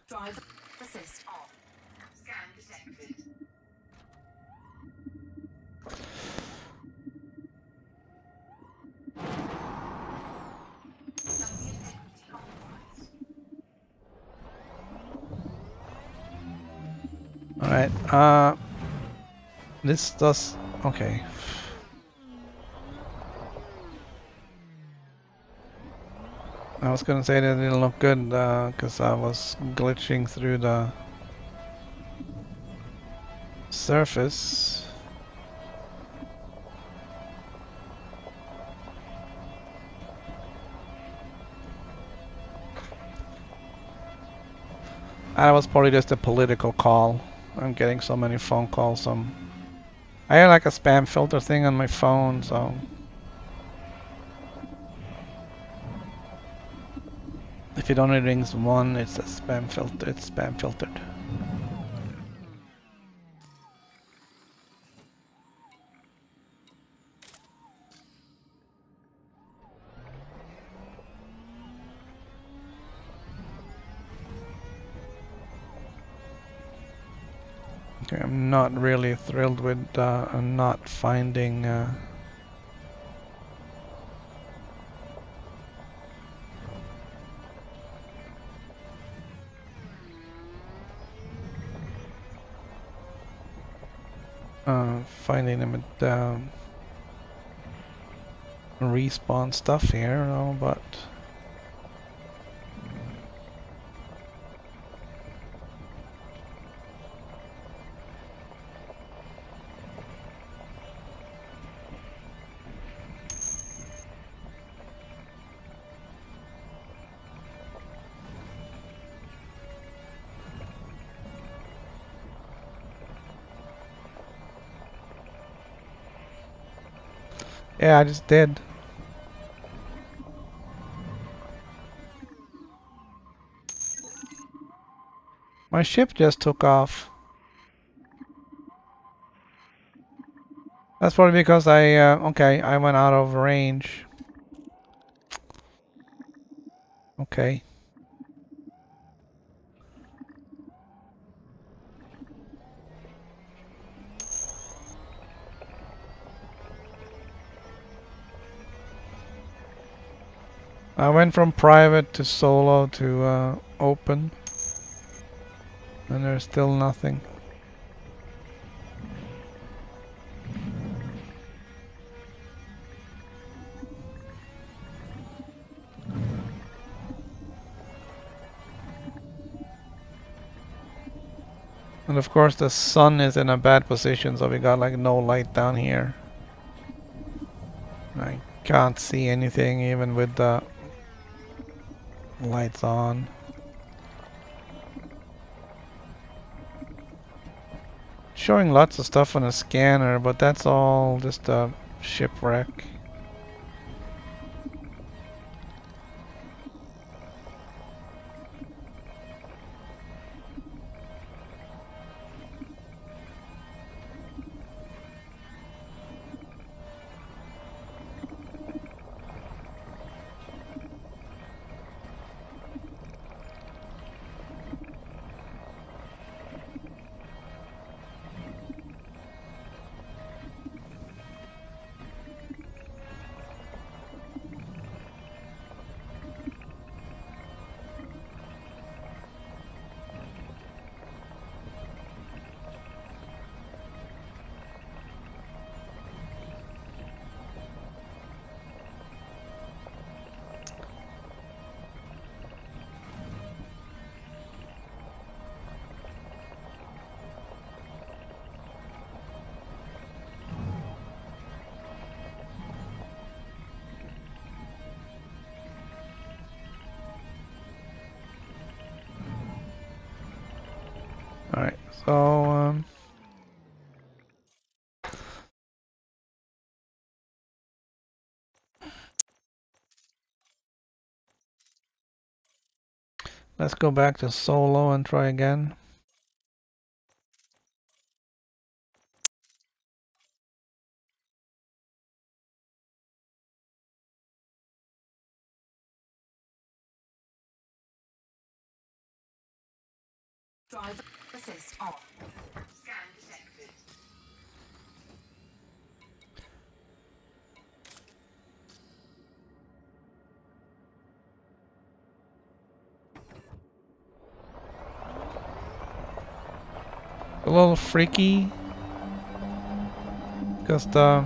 Drive assist on. Scan detected. Alright, this does okay. I was gonna say that it didn't look good because I was glitching through the surface. That was probably just a political call. I'm getting so many phone calls. I have like a spam filter thing on my phone, so if it only rings one, it's a spam filter. It's spam filtered. Okay, I'm not really thrilled with not finding finding them at respawn stuff here, no, but Yeah, I just did. My ship just took off. That's probably because okay, I went out of range. Okay. I went from private to solo to open, and there's still nothing. And of course the sun is in a bad position, so we got like no light down here. I can't see anything even with the lights on. Showing lots of stuff on a scanner, but that's all just a shipwreck. Alright, so let's go back to solo and try again. Driver assist on. Scan detected. A little freaky because the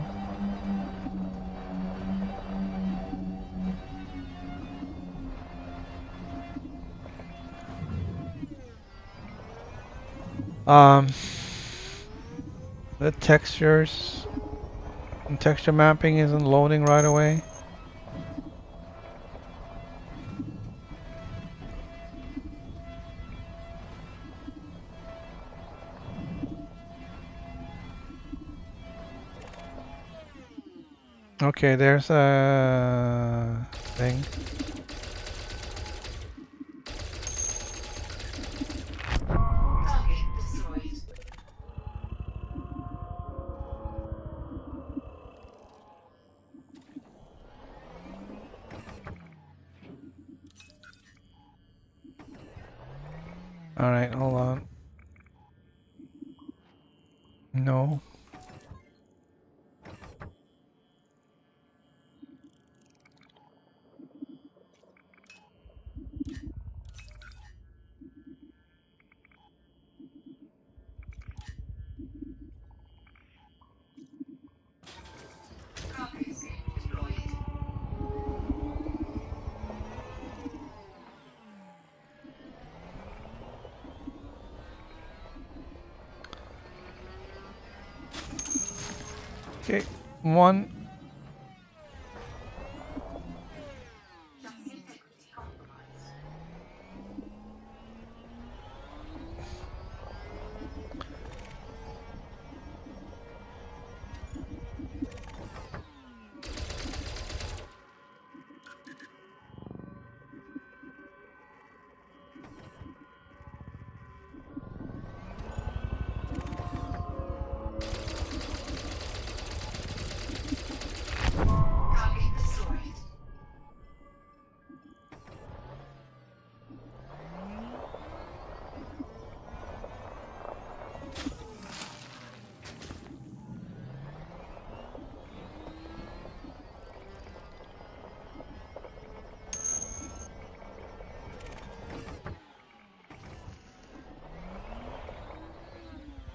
um the textures and texture mapping isn't loading right away. Okay, there's a thing. Target destroyed. Alright, hold on. No. Carcass deployed. Okay, one. Chassis integrity compromised.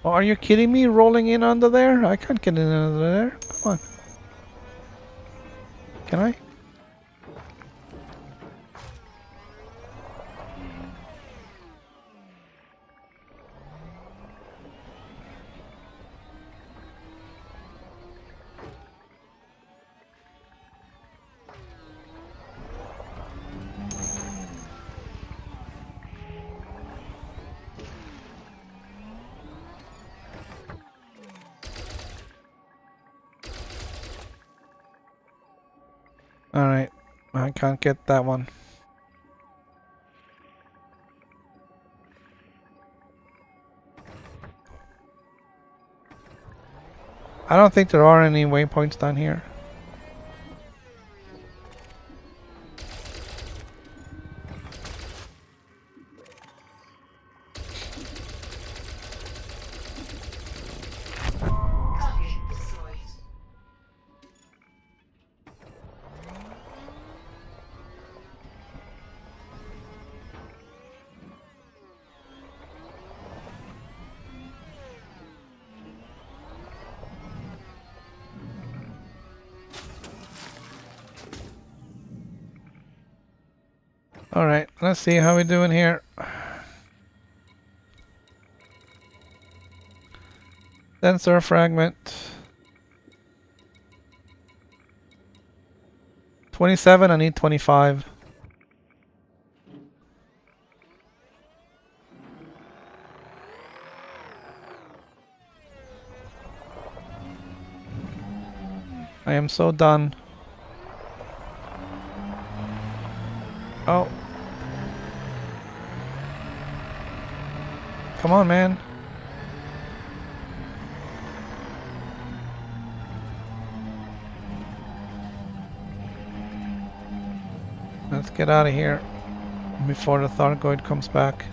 Oh, are you kidding me? Rolling in under there? I can't get in under there. Come on. Can I? Alright, I can't get that one. I don't think there are any waypoints down here. Target destroyed. Alright, let's see how we're doing here. Sensor fragment. 27, I need 25. I am so done. Oh. Come on, man. Let's get out of here before the Thargoid comes back.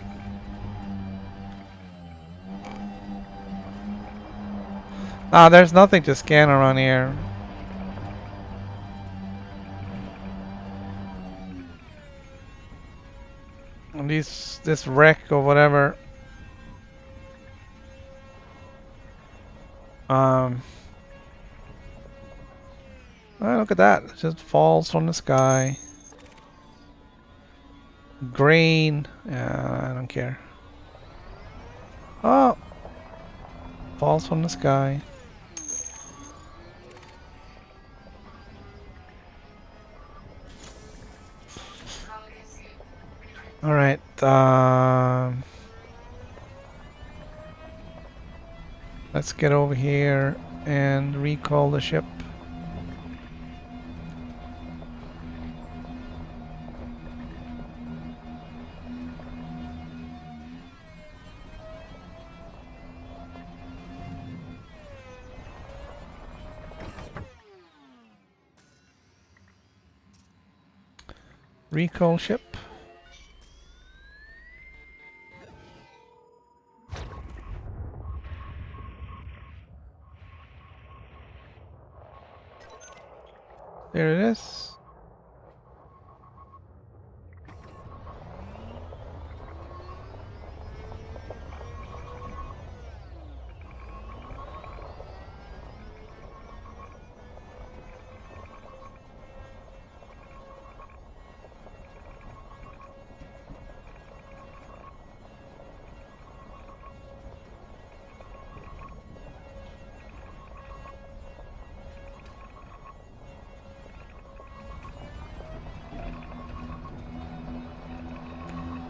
Ah, there's nothing to scan around here. And this wreck or whatever. Oh, look at that. It just falls from the sky. Grain. I don't care. Oh! Falls from the sky. Alright. Let's get over here and recall the ship. Recall ship. There it is.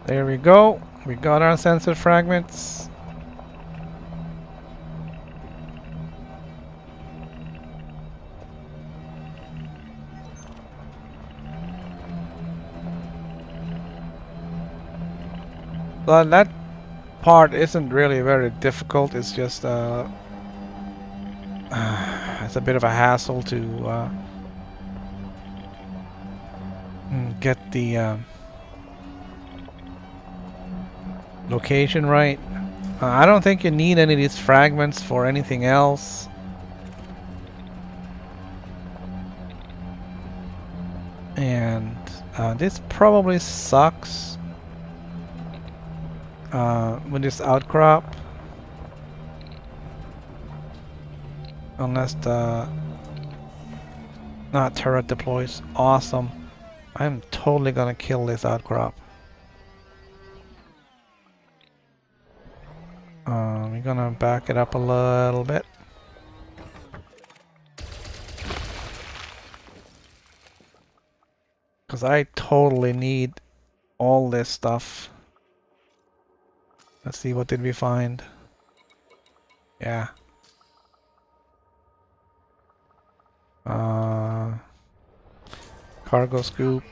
There we go. We got our sensor fragments. But that part isn't really very difficult. It's just it's a bit of a hassle to get the location right. I don't think you need any of these fragments for anything else. And this probably sucks with this outcrop. Unless the turret deploys. Awesome. I'm totally gonna kill this outcrop. We're gonna back it up a little bit. Because I totally need all this stuff. Let's see, what did we find? Yeah. Cargo scoop.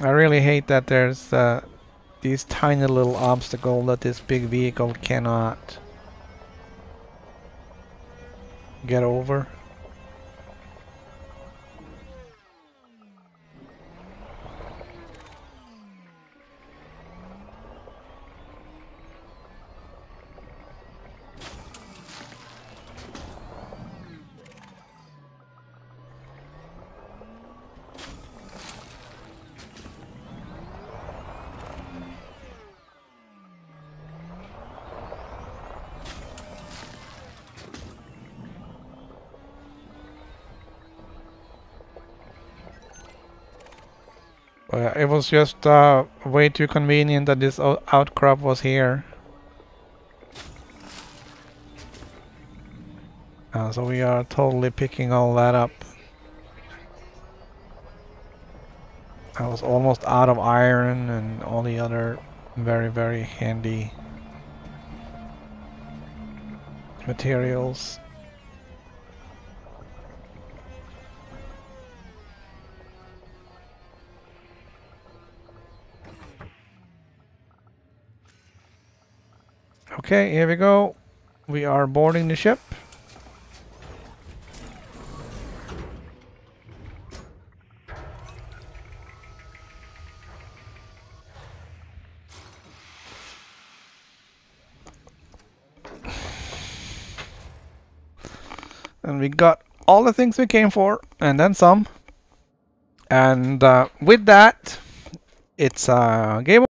I really hate that there's these tiny little obstacles that this big vehicle cannot get over. It was just way too convenient that this outcrop was here. So we are totally picking all that up. I was almost out of iron and all the other very, very handy materials. Okay, here we go. We are boarding the ship. And we got all the things we came for, and then some. And with that, it's game over.